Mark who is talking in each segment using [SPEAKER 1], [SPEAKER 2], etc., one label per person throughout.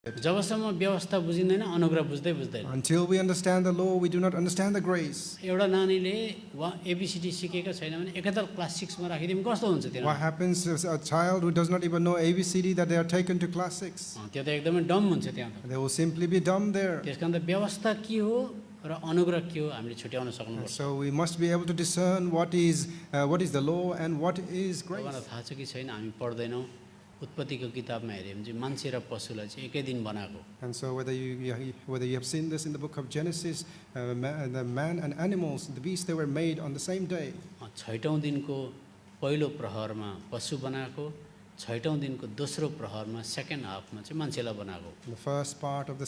[SPEAKER 1] जबसम्म व्यवस्था बुझिँदैन अनुग्रह बुझ्दै बुझ्दैन।
[SPEAKER 2] Until we understand the law, we do not understand the grace.
[SPEAKER 1] एउटा नानीले एबिसिडी सिकेको छैन भने एकैताल क्लास 6 मा राखिदिउँ कस्तो हुन्छ त्यो?
[SPEAKER 2] What happens if a child who does not even know ABCD that they are taken to class 6?
[SPEAKER 1] त्यो त एकदमै डम हुन्छ त्यहाँ त।
[SPEAKER 2] They will simply be dumb there.
[SPEAKER 1] त्यसकारण त व्यवस्था के हो र अनुग्रह के हो हामीले छुट्याउन सक्नुपर्छ।
[SPEAKER 2] So we must be able to discern what is the law and what is grace.
[SPEAKER 1] तपाईँलाई थाहा छ कि छैन हामी पढ्दैनौँ उत्पत्तिको किताबमा हेर्यो भने चाहिँ मान्छे र पशुलाई चाहिँ एकै दिन बनाएको।
[SPEAKER 2] And so whether you have seen this in the book of Genesis, the man and animals, the beasts, they were made on the same day.
[SPEAKER 1] छैटौँ दिनको पहिलो प्रहरमा पशु बनाएको, छैटौँ दिनको दोस्रो प्रहरमा सेकेन्ड हाफमा चाहिँ मान्छेलाई बनाएको।
[SPEAKER 2] The first part of the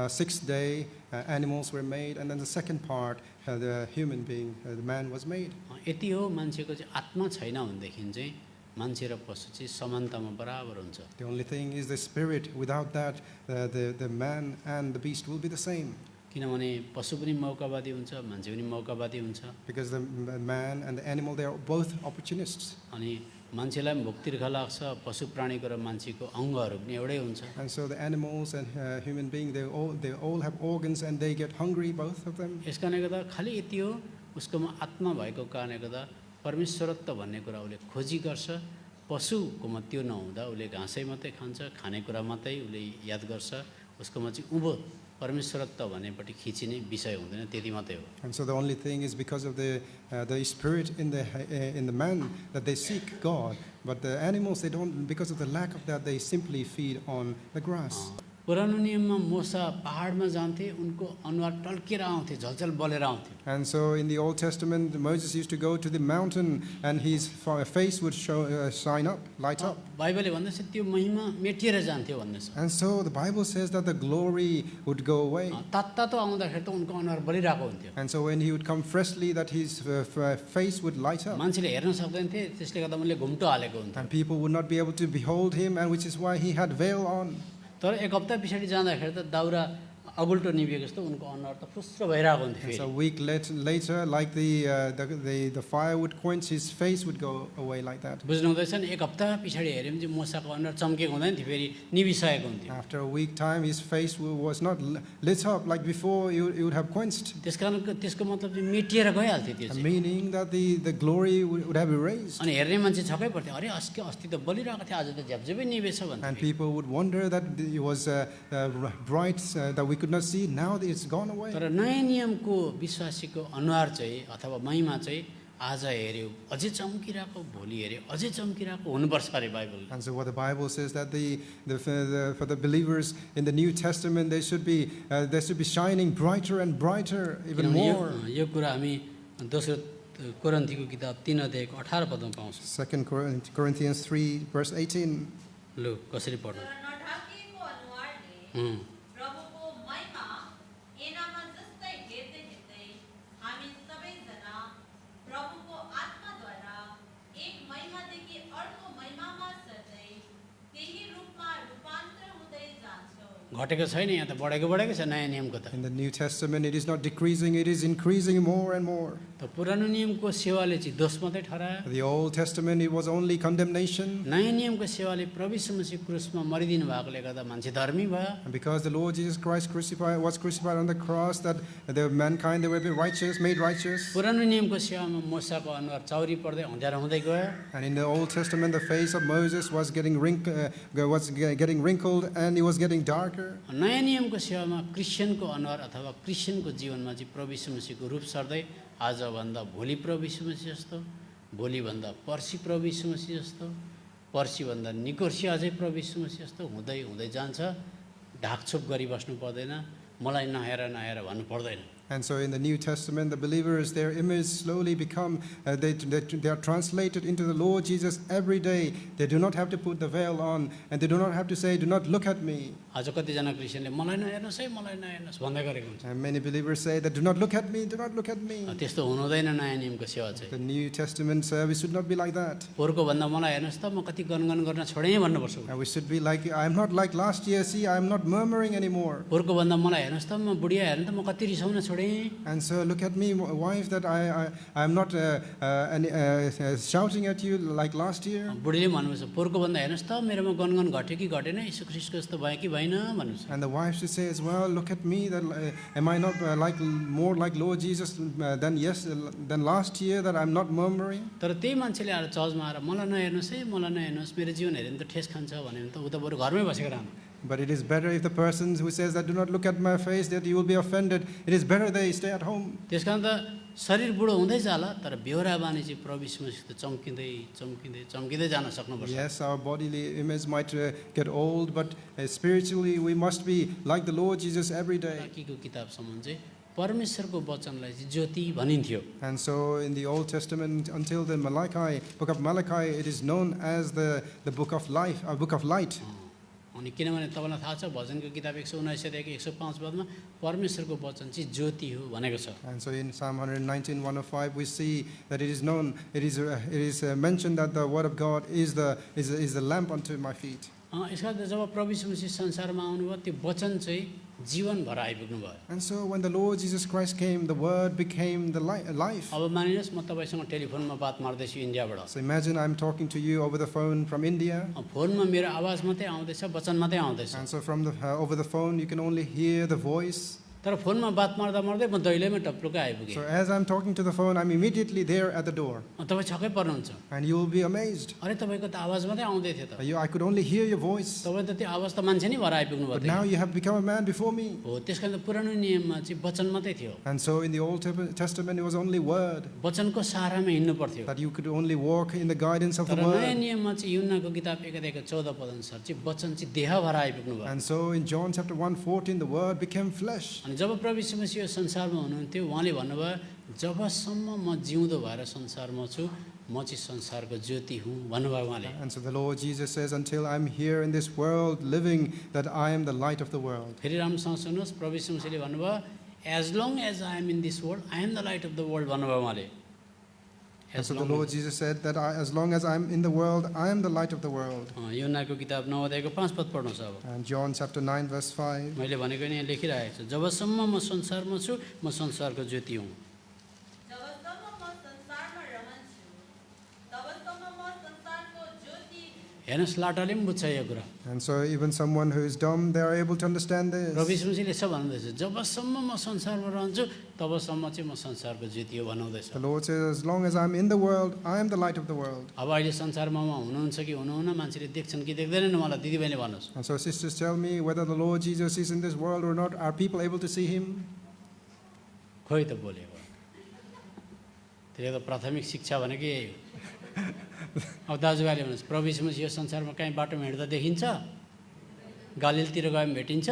[SPEAKER 2] sixth day, animals were made, and then the second part, the human being, the man was made.
[SPEAKER 1] यति हो मान्छेको चाहिँ आत्मा छैन भनेदेखि चाहिँ मान्छे र पशु चाहिँ समानतामा बराबर हुन्छ।
[SPEAKER 2] The only thing is the spirit. Without that, the man and the beast will be the same.
[SPEAKER 1] किनभने पशु पनि मौकावादी हुन्छ, मान्छे पनि मौकावादी हुन्छ।
[SPEAKER 2] Because the man and the animal, they are both opportunists.
[SPEAKER 1] अनि मान्छेलाई पनि भोक तिर्खा लाग्छ, पशु प्राणीको र मान्छेको अङ्गहरू पनि एउटै हुन्छ।
[SPEAKER 2] And so the animals and human being, they all have organs and they get hungry, both of them.
[SPEAKER 1] यसकारणले गर्दा खालि यति हो उसकोमा आत्मा भएको कारणले गर्दा परमेश्वरत्व भन्ने कुरा उसले खोजी गर्छ। पशुकोमा त्यो नहुँदा उसले घाँसै मात्रै खान्छ, खानेकुरा मात्रै उसले याद गर्छ। उसकोमा चाहिँ उँभो परमेश्वरत्व भन्नेपट्टि खिचिने विषय हुँदैन, त्यति मात्रै हो।
[SPEAKER 2] And so the only thing is because of the spirit in the man that they seek God, but the animals, they don't. Because of the lack of that, they simply feed on the grass.
[SPEAKER 1] पुरानो नियममा मोसा पहाडमा जान्थे, उनको अनुहार टल्केर आउँथे, झलझल बलेर आउँथे।
[SPEAKER 2] And so in the Old Testament, Moses used to go to the mountain and his face would shine up, light up.
[SPEAKER 1] बाइबलले भन्दैछ त्यो महिमा मेटिएर जान्थ्यो भन्दैछ।
[SPEAKER 2] And so the Bible says that the glory would go away.
[SPEAKER 1] तातो आउँदाखेरि त उनको अनुहार बलिरहेको हुन्थ्यो।
[SPEAKER 2] And so when he would come freshly, that his face would light up.
[SPEAKER 1] मान्छेले हेर्न सक्दैन थिए, त्यसले गर्दा उनले घुम्टो हालेको हुन्थ्यो।
[SPEAKER 2] And people would not be able to behold him, and which is why he had veil on.
[SPEAKER 1] तर एक हप्ता पछाडि जाँदाखेरि त दाउरा अगुल्टो निभेको जस्तो उनको अनुहार त फुस्रो भइरहेको हुन्थ्यो।
[SPEAKER 2] So a week later, like the fire would quench, his face would go away like that.
[SPEAKER 1] बुझ्नु हुँदैछ नि? एक हप्ता पछाडि हेऱ्यो भने चाहिँ मोसाको अनुहार चम्केको हुँदैन थियो, फेरि निभिसकेको हुन्थ्यो।
[SPEAKER 2] After a week time, his face was not lit up like before. It would have quenched.
[SPEAKER 1] त्यसकारण त्यसको मतलब चाहिँ मेटिएर गइहाल्थ्यो त्यो चाहिँ।
[SPEAKER 2] Meaning that the glory would have erased.
[SPEAKER 1] अनि हेर्ने मान्छे छक्कै पर्थ्यो, अरे अस्ति त बलिरहेको थियो, आज त झ्यापझ्यापै निभेछ भन्थ्यो।
[SPEAKER 2] And people would wonder that it was bright, that we could not see. Now it's gone away.
[SPEAKER 1] तर नयाँ नियमको विश्वासीको अनुहार चाहिँ अथवा महिमा चाहिँ आज हेऱ्यो अझै चम्किरहेको, भोलि हेऱ्यो अझै चम्किरहेको हुनुपर्छ अरे Bible.
[SPEAKER 2] And so what the Bible says that for the believers in the New Testament, they should be shining brighter and brighter, even more.
[SPEAKER 1] यो कुरा हामी दोस्रो कोरिन्थीको किताब 3 अध्यायको 18 पदमा पाउँछौँ।
[SPEAKER 2] 2 Corinthians 3 verse 18.
[SPEAKER 1] लु कसरी पढ्नु? घटेको छैन, यहाँ त बढेको छ नयाँ नियमको त।
[SPEAKER 2] In the New Testament, it is not decreasing, it is increasing more and more.
[SPEAKER 1] त पुरानो नियमको सेवाले चाहिँ दोष मात्रै ठहरायो।
[SPEAKER 2] The Old Testament, it was only condemnation.
[SPEAKER 1] नयाँ नियमको सेवाले प्रभु यीशु मसीह क्रुसमा मरिदिनु भएकोले गर्दा मान्छे धर्मी भयो।
[SPEAKER 2] And because the Lord Jesus Christ was crucified on the cross, that the mankind, they will be righteous, made righteous.
[SPEAKER 1] पुरानो नियमको सेवामा मोसाको अनुहार चौरी पर्दै अँध्यारो हुँदै गयो।
[SPEAKER 2] And in the Old Testament, the face of Moses was getting wrinkled, and it was getting darker.
[SPEAKER 1] नयाँ नियमको सेवामा क्रिस्चियनको अनुहार अथवा क्रिस्चियनको जीवनमा चाहिँ प्रभु यीशु मसीहको रूप सर्दै आजभन्दा भोलि प्रभु यीशु मसीह जस्तो, भोलिभन्दा पर्सि प्रभु यीशु मसीह जस्तो, पर्सिभन्दा निकोर्सि अझै प्रभु यीशु मसीह जस्तो हुँदै जान्छ। ढाकछोप गरी बस्नु पर्दैन, मलाई नहेर भन्नु पर्दैन।
[SPEAKER 2] And so in the New Testament, the believers, their image slowly become, they are translated into the Lord Jesus every day. They do not have to put the veil on, and they do not have to say, do not look at me.
[SPEAKER 1] आज कतिजना क्रिस्चियनले मलाई नहेर्नुहोस् है, मलाई नहेर्नुहोस् भन्दै गरेको हुन्छ।
[SPEAKER 2] And many believers say that do not look at me, do not look at me.
[SPEAKER 1] त्यस्तो हुनु हुँदैन नयाँ नियमको सेवा चाहिँ।
[SPEAKER 2] The New Testament service should not be like that.
[SPEAKER 1] पोहोरको भन्दा मलाई हेर्नुहोस् त, म कति गनगन गर्न छोडेँ भन्नुपर्छ।
[SPEAKER 2] And we should be like, I am not like last year, see, I am not murmuring anymore.
[SPEAKER 1] पोहोरको भन्दा मलाई हेर्नुहोस् त, म बुढिया हेर्नु त म कति रिसाउन छोडेँ छोडेँ।
[SPEAKER 2] And so look at me, wife, that I'm not shouting at you like last year.
[SPEAKER 1] बुढीले भन्नुहुन्छ पोहोरको भन्दा हेर्नुहोस् त मेरोमा गनगन घट्यो कि घटेन, यीशु ख्रीष्टको जस्तो भयो कि भएन भन्नुहुन्छ।
[SPEAKER 2] And the wife should say as well, look at me, that am I not more like Lord Jesus than last year, that I'm not murmuring?
[SPEAKER 1] तर त्यही मान्छेले आएर चर्चमा आएर मलाई नहेर्नुहोस् है, मलाई नहेर्नुहोस्, मेरो जीवन हेऱ्यो भने त ठेस खान्छ भन्यो भने त ऊ त बरु घरमै बसेको राम्रो।
[SPEAKER 2] But it is better if the person who says that do not look at my face, that you will be offended. It is better they stay at home.
[SPEAKER 1] त्यस कारण त शरीर बुढो हुँदै जाला, तर बेहोरा बानी चाहिँ प्रभु यीशु मसीहसित चम्किँदै चम्किँदै चम्किँदै जान सक्नुपर्छ।
[SPEAKER 2] Yes, our bodily image might get old, but spiritually we must be like the Lord Jesus every day.
[SPEAKER 1] बाँकीको किताबसम्म चाहिँ परमेश्वरको वचनलाई चाहिँ ज्योति भनिन्थ्यो।
[SPEAKER 2] And so in the Old Testament, until the book of Malachi, it is known as the book of life, a book of light.
[SPEAKER 1] अनि किनभने तपाईँलाई थाहा छ भजनको किताब 119 अध्यायको 105 पदमा परमेश्वरको वचन चाहिँ ज्योति हो भनेको छ।
[SPEAKER 2] And so in Psalm 119, 105, we see that it is known, it is mentioned that the word of God is the lamp unto my feet.
[SPEAKER 1] यसका जब प्रभु यीशु मसीह संसारमा आउनुभयो त्यो वचन चाहिँ जीवनभर आइपुग्नु भयो।
[SPEAKER 2] And so when the Lord Jesus Christ came, the word became the life.
[SPEAKER 1] अब मानिनुहोस् म तपाईँसँग टेलिफोनमा बात मार्दैछु इन्डियाबाट।
[SPEAKER 2] So imagine I'm talking to you over the phone from India.
[SPEAKER 1] फोनमा मेरो आवाज मात्रै आउँदैछ, वचन मात्रै आउँदैछ।
[SPEAKER 2] And so from over the phone you can only hear the voice.
[SPEAKER 1] तर फोनमा बात मार्दा मार्दै म दैलेमै टप्लुकै आइपुगेँ।
[SPEAKER 2] So as I'm talking to the phone, I'm immediately there at the door.
[SPEAKER 1] तपाईँ छक्कै पर्नुहुन्छ।
[SPEAKER 2] And you will be amazed.
[SPEAKER 1] अरे तपाईँको त आवाज मात्रै आउँदै थियो त।
[SPEAKER 2] I could only hear your voice.
[SPEAKER 1] तपाईँ त त्यो आवाज त मान्छे नै भएर आइपुग्नु भयो।
[SPEAKER 2] But now you have become a man before me.
[SPEAKER 1] हो त्यसकारण त पुरानो नियममा चाहिँ वचन मात्रै थियो।
[SPEAKER 2] And so in the Old Testament it was only word.
[SPEAKER 1] वचनको सहारामा हिँड्नु पर्थ्यो।
[SPEAKER 2] That you could only walk in the guidance of the
[SPEAKER 1] तर नयाँ
[SPEAKER 2] word.
[SPEAKER 1] नियममा चाहिँ युहन्नाको किताब 1 अध्यायको 14 पद अनुसार चाहिँ वचन चाहिँ देह भएर आइपुग्नु भयो।
[SPEAKER 2] And so in John chapter 1:14 the word became flesh.
[SPEAKER 1] अनि जब प्रभु यीशु मसीह संसारमा हुनुहुन्थ्यो उहाँले भन्नुभयो जबसम्म म जिउँदो भएर संसारमा छु म चाहिँ संसारको ज्योति हुँ भन्नुभयो उहाँले।
[SPEAKER 2] And so the Lord Jesus says, until I'm here in this world living, that I am the light of the world.
[SPEAKER 1] फेरि राम्रोसँग सुन्नुहोस् प्रभु यीशु मसीहले भन्नुभयो as long as I am in this world I am the light of the world भन्नुभयो उहाँले।
[SPEAKER 2] And so the Lord Jesus said that as long as I'm in the world, I am the light of the world.
[SPEAKER 1] युहन्नाको किताब 9 अध्यायको 5 पद पढ्नुहोस् अब।
[SPEAKER 2] And John chapter 9 verse 5.
[SPEAKER 1] मैले भनेको नि यहाँ लेखिरहेको छु जबसम्म म संसारमा छु म संसारको ज्योति हुँ। हेर्नुहोस् लाटाले पनि बुझ्छ यो कुरा।
[SPEAKER 2] And so even someone who is dumb, they are able to understand
[SPEAKER 1] प्रभु
[SPEAKER 2] this.
[SPEAKER 1] यीशु मसीहले यसो भन्नुहुँदैछ जबसम्म म संसारमा रहन्छु तबसम्म चाहिँ म संसारको ज्योति हो भन्नुहुँदैछ।
[SPEAKER 2] The Lord says, as long as I'm in the world, I am the light of the world.
[SPEAKER 1] अब अहिले संसारमा हुनुहुन्छ कि हुनुहुन्न मान्छेले देख्छन् कि देख्दैनन् मलाई दिदीबहिनी भन्नुहोस्।
[SPEAKER 2] And so sisters, tell me whether the Lord Jesus is in this world or not. Are people able to see him?
[SPEAKER 1] खोइ त बोलेको त्यसले त प्राथमिक शिक्षा भनेको यही हो। अब दाजुभाइले भन्नुहोस् प्रभु यीशु मसीह यो संसारमा कहीँ बाटोमा हिँड्दा देखिन्छ गालिलतिर गयो भने भेटिन्छ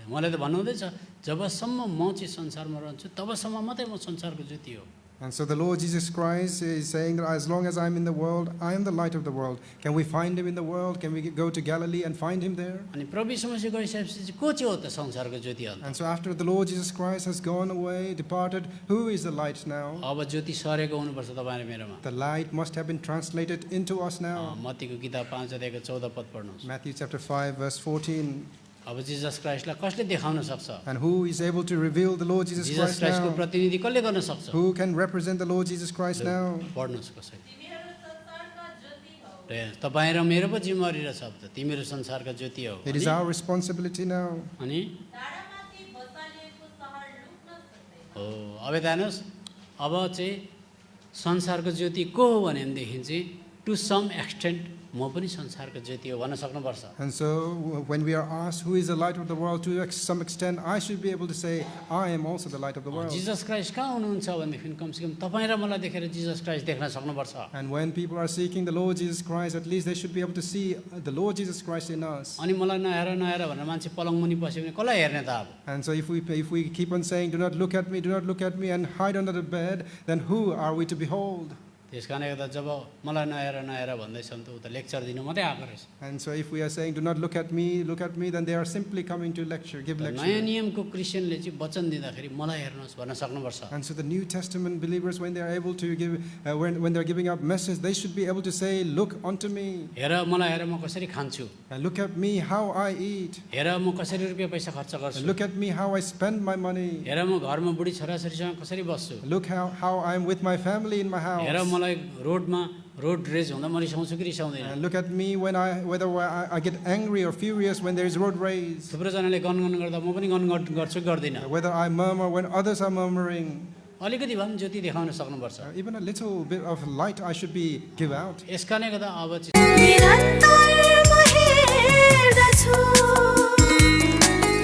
[SPEAKER 1] मलाई त भन्नुहुँदैछ जबसम्म म चाहिँ संसारमा रहन्छु तबसम्म मात्रै म संसारको ज्योति हो।
[SPEAKER 2] And so the Lord Jesus Christ is saying that as long as I'm in the world, I am the light of the world. Can we find him in the world? Can we go to Galilee and find him there?
[SPEAKER 1] अनि प्रभु यीशु मसीह गइसकेपछि चाहिँ को चाहिँ हो त संसारको ज्योति अन्त?
[SPEAKER 2] And so after the Lord Jesus Christ has gone away, departed, who is the light now?
[SPEAKER 1] अब ज्योति सरेको हुनुपर्छ तपाईहरु मेरोमा।
[SPEAKER 2] The light must have been translated into us now.
[SPEAKER 1] मत्तीको किताब 5 अध्यायको 14 पद पढ्नुहोस्।
[SPEAKER 2] Matthew chapter 5 verse 14.
[SPEAKER 1] अब जिसस क्राइस्टलाई कसले देखाउन सक्छ?
[SPEAKER 2] And who is able to reveal the Lord Jesus
[SPEAKER 1] Jesus
[SPEAKER 2] Christ
[SPEAKER 1] क्राइस्टको
[SPEAKER 2] now?
[SPEAKER 1] प्रतिनिधि कसले गर्न सक्छ?
[SPEAKER 2] Who can represent the Lord Jesus Christ now?
[SPEAKER 1] पढ्नुहोस् कसरी। तपाईँ र मेरो पो जिम्मेवारी रहेछ अब त तिमीहरू संसारका ज्योति हो।
[SPEAKER 2] It is our responsibility now.
[SPEAKER 1] अनि हो अब हेर्नुहोस् अब चाहिँ संसारको ज्योति को हो भनेदेखि चाहिँ टु सम एक्सटेन्ट म पनि संसारको ज्योति हो भन्न सक्नुपर्छ।
[SPEAKER 2] And so when we are asked who is the light of the world, to some extent I should be able to say I am also the light of the world.
[SPEAKER 1] Jesus Christ कहाँ हुनुहुन्छ भनेदेखि कमसेकम तपाईँ र मलाई देखेर Jesus Christ देख्न सक्नुपर्छ।
[SPEAKER 2] And when people are seeking the Lord Jesus Christ, at least they should be able to see the Lord Jesus Christ in us.
[SPEAKER 1] अनि मलाई नहेर नहेर भनेर मान्छे पलङ मुनि पस्यो भने कसलाई हेर्ने त अब?
[SPEAKER 2] And so if we keep on saying do not look at me, and hide under the bed, then who are we to behold?
[SPEAKER 1] त्यस कारणले गर्दा जब मलाई नहेर भन्दैछ भने त उता लेक्चर दिनु मात्रै आएको रहेछ।
[SPEAKER 2] And so if we are saying, do not look at me, then they are simply coming to give
[SPEAKER 1] नयाँ
[SPEAKER 2] lecture.
[SPEAKER 1] नियमको क्रिस्चियनले चाहिँ वचन दिँदाखेरि मलाई हेर्नुहोस् भन्न सक्नुपर्छ।
[SPEAKER 2] And so the New Testament believers, when they are able to give, when they are giving up message, they should be able to say, look unto me,
[SPEAKER 1] हेर मलाई हेर म कसरी खान्छु,
[SPEAKER 2] and look at me how I eat,
[SPEAKER 1] हेर म कसरी रुपियाँ पैसा खर्च
[SPEAKER 2] and
[SPEAKER 1] गर्छु,
[SPEAKER 2] look at me how I spend my money,
[SPEAKER 1] हेर म घरमा बुढी छोराछोरीसँग कसरी बस्छु,
[SPEAKER 2] look how I am with my family in my
[SPEAKER 1] हेर
[SPEAKER 2] house,
[SPEAKER 1] मलाई रोड रेज हुँदा म रिसाउँछु कि रिसाउँदैन।
[SPEAKER 2] and look at me whether I get angry or furious when there is road rage,
[SPEAKER 1] थुप्रोजनाले गनगन गर्दा म पनि गनगन गर्छु कि गर्दिनँ।
[SPEAKER 2] whether I murmur when others are murmuring.
[SPEAKER 1] अलिकति भए पनि ज्योति देखाउन सक्नुपर्छ।
[SPEAKER 2] Even a little bit of light I should give out.
[SPEAKER 1] यसकारणले गर्दा अब चाहिँ
[SPEAKER 3] निरन्तर म हेर्दछु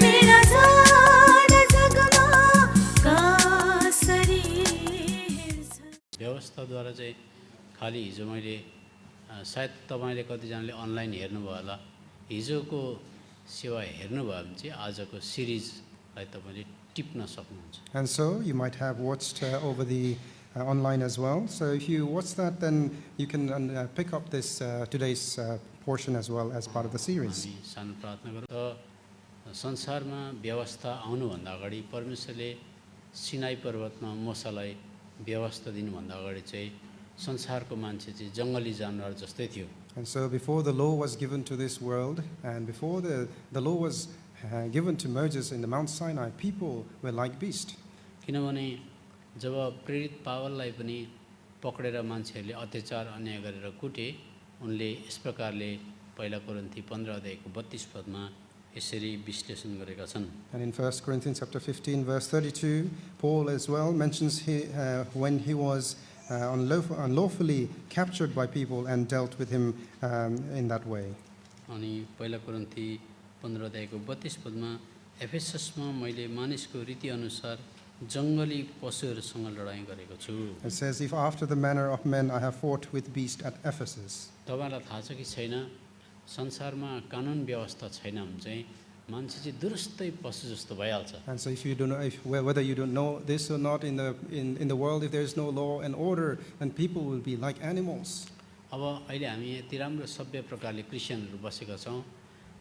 [SPEAKER 3] मेरा जान जगमा कसरी हेर्छ।
[SPEAKER 1] व्यवस्थाद्वारा चाहिँ खालि हिजो मैले सायद तपाईँले कतिजनाले अनलाइन हेर्नुभयो होला, हिजोको सेवा हेर्नुभयो भने चाहिँ आजको सिरिजलाई तपाईँले टिप्न सक्नुहुन्छ।
[SPEAKER 2] And so you might have watched over the online as well. So if you watch that, then you can pick up this today's portion as well as part of the series.
[SPEAKER 1] हामी सानो प्रार्थना गरौँ। त संसारमा व्यवस्था आउनुभन्दा अगाडि परमेश्वरले सिनाई पर्वतमा मोसालाई व्यवस्था दिनुभन्दा अगाडि चाहिँ संसारको मान्छे चाहिँ जङ्गली जानवर जस्तै थियो।
[SPEAKER 2] And so before the law was given to this world, and before the law was given to Moses in the Mount Sinai, people were like beasts.
[SPEAKER 1] किनभने जब प्रेरित पावललाई पनि पक्रेर मान्छेहरूले अत्याचार अन्याय गरेर कुटे, उनले यस प्रकारले पहिला कोरिन्थी 15 अध्यायको 32 पदमा यसरी विश्लेषण गरेका छन्।
[SPEAKER 2] And in 1 Corinthians chapter 15 verse 32, Paul as well mentions when he was unlawfully captured by people and dealt with him in that way.
[SPEAKER 1] अनि पहिला कोरिन्थी 15 अध्यायको 32 पदमा एफेससमा मैले मानिसको रीतिअनुसार जङ्गली पशुहरूसँग लडाइँ गरेको छु।
[SPEAKER 2] It says, if after the manner of men I have fought with beasts at Ephesus.
[SPEAKER 1] तपाईँलाई थाहा छ कि छैन, संसारमा कानुन व्यवस्था छैन भने चाहिँ मान्छे चाहिँ दुरुस्तै पशु जस्तो भइहाल्छ।
[SPEAKER 2] And so if you don't know, whether you don't know this or not, in the world, if there is no law and order, then people will be like animals.
[SPEAKER 1] अब अहिले हामी यति राम्रो सभ्य प्रकारले क्रिस्चियनहरू बसेका छौँ,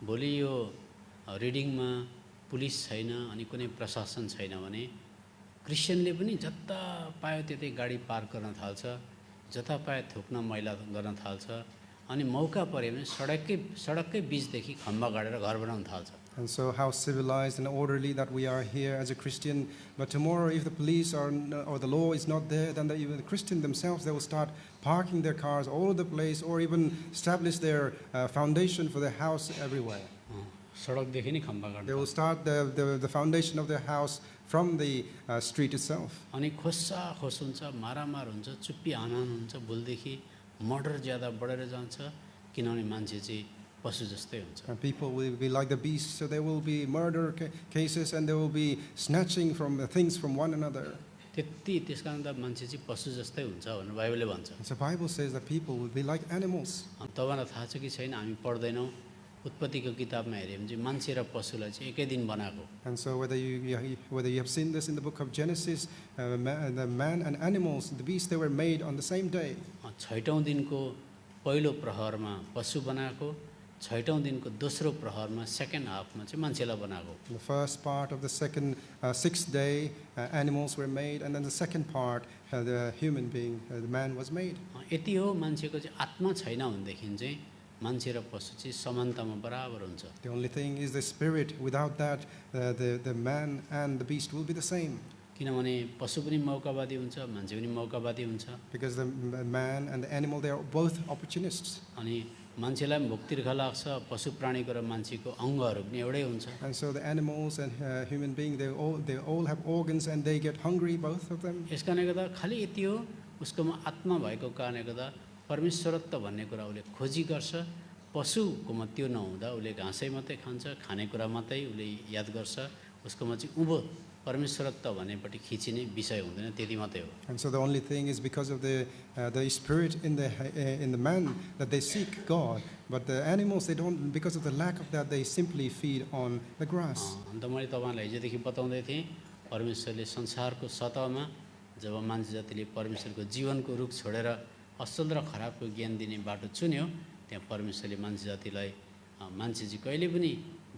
[SPEAKER 1] भोलि यो रिडिङमा पुलिस छैन अनि कुनै प्रशासन छैन भने क्रिस्चियनले पनि जता पायो त्यतै गाडी पार्क गर्न थाल्छ, जता पायो थुक्न मैला गर्न थाल्छ, अनि मौका पऱ्यो भने सडककै बिचदेखि खम्बा गाडेर घर बनाउन थाल्छ।
[SPEAKER 2] And so how civilized and orderly that we are here as a Christian. But tomorrow, if the police or the law is not there, then even the Christian themselves, they will start parking their cars all over the place, or even establish their foundation for their house everywhere.
[SPEAKER 1] सडकदेखि नै खम्बा गाड्छ।
[SPEAKER 2] They will start the foundation of their house from the street itself.
[SPEAKER 1] अनि खोस्सा खोस हुन्छ, मारामार हुन्छ, चुप्पी हानाहान हुन्छ, भुलदेखि murder ज्यादा बढेर जान्छ, किनभने मान्छे चाहिँ पशु जस्तै हुन्छ।
[SPEAKER 2] And people will be like the beasts, so there will be murder cases, and there will be snatching from things from one another.
[SPEAKER 1] त्यस कारण त मान्छे चाहिँ पशु जस्तै हुन्छ भनेर बाइबलले भन्छ।
[SPEAKER 2] And so the Bible says that people will be like animals.
[SPEAKER 1] तपाईँलाई थाहा छ कि छैन, हामी पढ्दैनौँ, उत्पत्तिको किताबमा हेऱ्यो भने चाहिँ मान्छे र पशुलाई चाहिँ एकै दिन बनाएको।
[SPEAKER 2] And so whether you have seen this in the book of Genesis, the man and animals, the beasts, they were made on the same day.
[SPEAKER 1] छैटौँ दिनको पहिलो प्रहरमा पशु बनाएको, छैटौँ दिनको दोस्रो प्रहरमा सेकेन्ड हाफमा चाहिँ मान्छेलाई बनाएको।
[SPEAKER 2] In the first part of the sixth day, animals were made, and then the second part, the human being, the man was made.
[SPEAKER 1] यति हो, मान्छेको चाहिँ आत्मा छैन भनेदेखि चाहिँ मान्छे र पशु चाहिँ समानतामा बराबर हुन्छ।
[SPEAKER 2] The only thing is the spirit. Without that, the man and the beast will be the same.
[SPEAKER 1] किनभने पशु पनि मौकावादी हुन्छ, मान्छे पनि मौकावादी हुन्छ।
[SPEAKER 2] Because the man and the animal, they are both opportunists.
[SPEAKER 1] अनि मान्छेलाई पनि भोक तिर्खा लाग्छ, पशु प्राणीको र मान्छेको अङ्गहरू पनि एउटै हुन्छ।
[SPEAKER 2] And so the animals and human being, they all have organs, and they get hungry, both of them.
[SPEAKER 1] यस कारणले गर्दा खालि यति हो, उसकोमा आत्मा भएको कारणले गर्दा परमेश्वरत्व भन्ने कुरा उसले खोजी गर्छ। पशुकोमा त्यो नहुँदा उसले घाँसै मात्रै खान्छ, खानेकुरा मात्रै उसले याद गर्छ, उसकोमा चाहिँ उँभो परमेश्वरत्व भन्नेपट्टि खिचिने विषय हुँदैन, त्यति मात्रै हो।
[SPEAKER 2] And so the only thing is because of the spirit in the man that they seek God, but the animals, they don't. Because of the lack of that, they simply feed on the grass.
[SPEAKER 1] अन्त मैले तपाईँलाई हिजोदेखि बताउँदै थिएँ, परमेश्वरले संसारको सतहमा जब मान्छे जातिले परमेश्वरको जीवनको रुख छोडेर असल र खराबको ज्ञान दिने बाटो चुन्यो, त्यहाँ परमेश्वरले मान्छे जातिलाई मान्छे चाहिँ कहिले पनि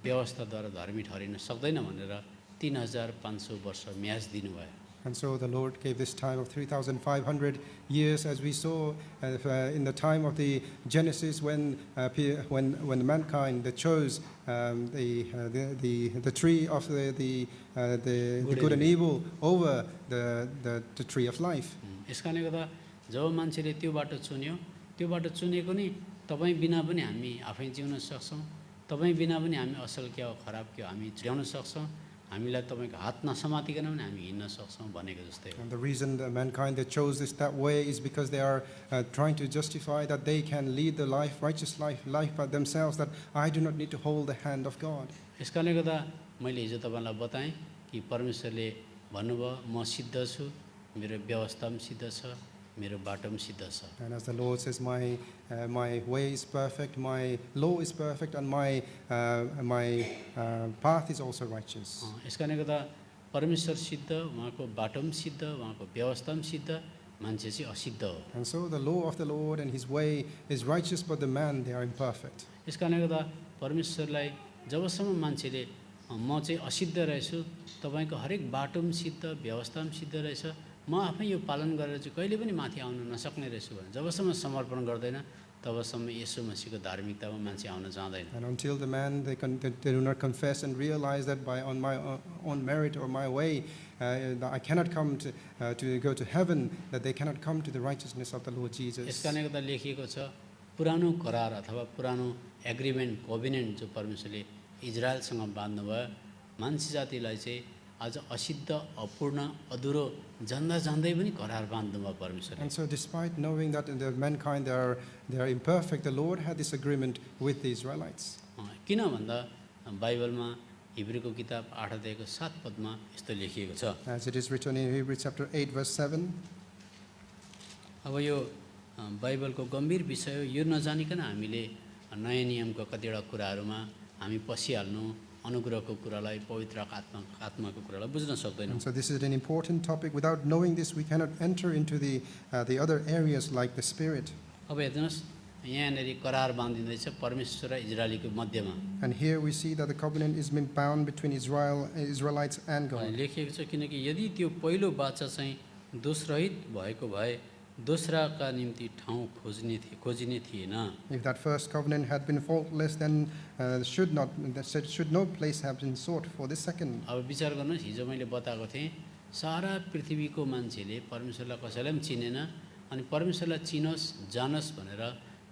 [SPEAKER 1] व्यवस्थाद्वारा धर्मी ठहरिन सक्दैन भनेर 3500 वर्ष म्याज दिनुभयो।
[SPEAKER 2] And so the Lord gave this time of 3,500 years, as we saw in the time of the Genesis, when mankind they chose the tree of the good and evil over the tree of life.
[SPEAKER 1] यस कारणले गर्दा जब मान्छेले त्यो बाटो चुन्यो, त्यो बाटो चुनेको नि तपाईँ बिना पनि हामी आफै जिउन सक्छौँ, तपाईँ बिना पनि हामी असल के हो खराब के हो हामी ल्याउन सक्छौँ, हामीलाई तपाईँको हात नसमातिकन पनि हामी हिँड्न सक्छौँ भनेको जस्तै हो।
[SPEAKER 2] And the reason that mankind they chose this that way is because they are trying to justify that they can lead the righteous life by themselves, that I do not need to hold the hand of God.
[SPEAKER 1] यस कारणले गर्दा मैले हिजो तपाईँलाई बताएँ कि परमेश्वरले भन्नुभयो म सिद्ध छु, मेरो व्यवस्था पनि सिद्ध छ, मेरो बाटो पनि सिद्ध छ।
[SPEAKER 2] And as the Lord says, my way is perfect, my law is perfect, and my path is also righteous.
[SPEAKER 1] यस कारणले गर्दा परमेश्वर सिद्ध, उहाँको बाटो पनि सिद्ध, उहाँको व्यवस्था पनि सिद्ध, मान्छे चाहिँ असिद्ध हो।
[SPEAKER 2] And so the law of the Lord and his way is righteous, but the man they are imperfect.
[SPEAKER 1] यस कारणले गर्दा परमेश्वरलाई जबसम्म मान्छेले म चाहिँ असिद्ध रहेछु, तपाईँको हरेक बाटो पनि सिद्ध, व्यवस्था पनि सिद्ध रहेछ, म आफै यो पालन गरेर चाहिँ कहिले पनि माथि आउन नसक्ने रहेछु भने जबसम्म समर्पण गर्दैन तबसम्म येशू मसीहको धार्मिकतामा मान्छे आउन जाँदैन।
[SPEAKER 2] And until the man they do not confess and realize that on my own merit or my way that I cannot come to go to heaven, that they cannot come to the righteousness of the Lord
[SPEAKER 1] yes
[SPEAKER 2] Jesus.
[SPEAKER 1] कारणले गर्दा लेखिएको छ पुरानो करार अथवा पुरानो agreement कोभिनेन्ट जो परमेश्वरले इजरायलसँग बाँध्नुभयो, मान्छे जातिलाई चाहिँ आज असिद्ध अपूर्ण अधुरो जान्दा जान्दै पनि करार बाँध्नुभयो परमेश्वरले।
[SPEAKER 2] And so despite knowing that the mankind they are imperfect, the Lord had this agreement with the Israelites.
[SPEAKER 1] किन भन्दा बाइबलमा हिब्रूको किताब 8 अध्यायको 7 पदमा यस्तो लेखिएको छ।
[SPEAKER 2] As it is written in Hebrews chapter 8 verse 7.
[SPEAKER 1] अब यो बाइबलको गम्भीर विषय हो, यो नजानिकन हामीले नयाँ नियमको कतिवटा कुराहरूमा हामी पसिहाल्नु, अनुग्रहको कुरालाई पवित्र आत्माको कुरालाई बुझ्न सक्दैनौँ।
[SPEAKER 2] And so this is an important topic. Without knowing this, we cannot enter into the other areas like the Spirit.
[SPEAKER 1] अब हेर्नुहोस् यहाँनिर करार बाँधिँदैछ परमेश्वर र इजरायलीको मध्यमा।
[SPEAKER 2] And here we see that the covenant is being bound between Israelites and God.
[SPEAKER 1] लेखिएको छ किनकि यदि त्यो पहिलो बाचा चाहिँ दोषरहित भएको भए दोस्राका निम्ति ठाउँ खोजिने थिएन।
[SPEAKER 2] If that first covenant had been faultless, then should no place have been sought for the second.
[SPEAKER 1] अब विचार गर्नुहोस्, हिजो मैले बताएको थिएँ सारा पृथ्वीको मान्छेले परमेश्वरलाई कसैलाई पनि चिनेन, अनि परमेश्वरलाई चिनोस् जानोस् भनेर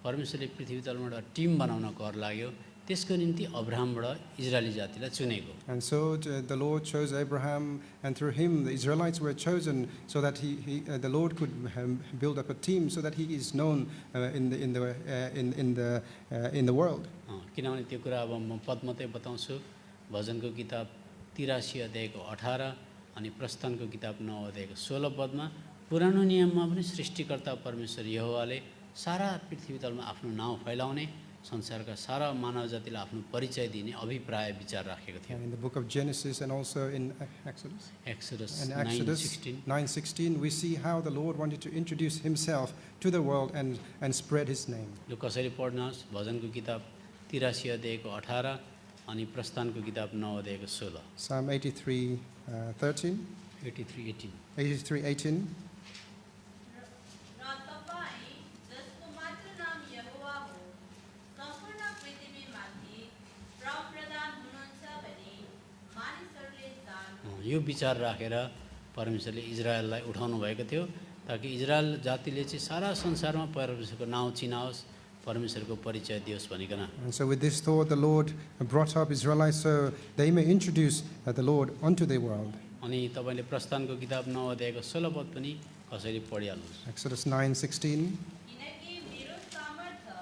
[SPEAKER 1] परमेश्वरले पृथ्वी तलबाट टिम बनाउन कर लाग्यो, त्यसको निम्ति अब्राहमबाट इजरायली जातिलाई चुनेको।
[SPEAKER 2] And so the Lord chose Abraham, and through him the Israelites were chosen, so that the Lord could build up a team, so that he is known in the world.
[SPEAKER 1] किनभने त्यो कुरा अब म पद मात्रै बताउँछु। भजनको किताब 83 अध्यायको 18 अनि प्रस्थानको किताब 9 अध्यायको 16 पदमा पुरानो नियममा पनि सृष्टिकर्ता परमेश्वर यहोवाले सारा पृथ्वी तलमा आफ्नो नाउँ फैलाउने, संसारका सारा मानव जातिलाई आफ्नो परिचय दिने अभिप्राय विचार राखेको थियो।
[SPEAKER 2] And in the book of Genesis and also in
[SPEAKER 1] Exodus
[SPEAKER 2] And
[SPEAKER 1] 9:16
[SPEAKER 2] 9:16, we see how the Lord wanted to introduce himself to the world and spread his name.
[SPEAKER 1] लु कसरी पढ्नुहोस्, भजनको किताब 83 अध्यायको 18 अनि प्रस्थानको किताब 9 अध्यायको 16।
[SPEAKER 2] Psalm 83:13.
[SPEAKER 1] 83:18
[SPEAKER 2] 83:18.
[SPEAKER 4] र तपाईँ जसको मात्र नाम यहोवा हो, सम्पूर्ण पृथ्वीमाथि प्रधान हुनुहुन्छ भने मानिसहरूले जान्नु।
[SPEAKER 1] यो विचार राखेर परमेश्वरले इजरायललाई उठाउनु भएको थियो, ताकि इजरायल जातिले चाहिँ सारा संसारमा परमेश्वरको नाउँ चिनाओस्, परमेश्वरको परिचय दियोस् भनिकन।
[SPEAKER 2] And so with this thought, the Lord brought up Israelites so they may introduce the Lord unto the world.
[SPEAKER 1] अनि तपाईँले प्रस्थानको किताब 9 अध्यायको 16 पद पनि कसरी पढिहाल्नुहोस्।
[SPEAKER 2] Exodus 9:16.
[SPEAKER 4] किनकि मेरो सामर्थ्य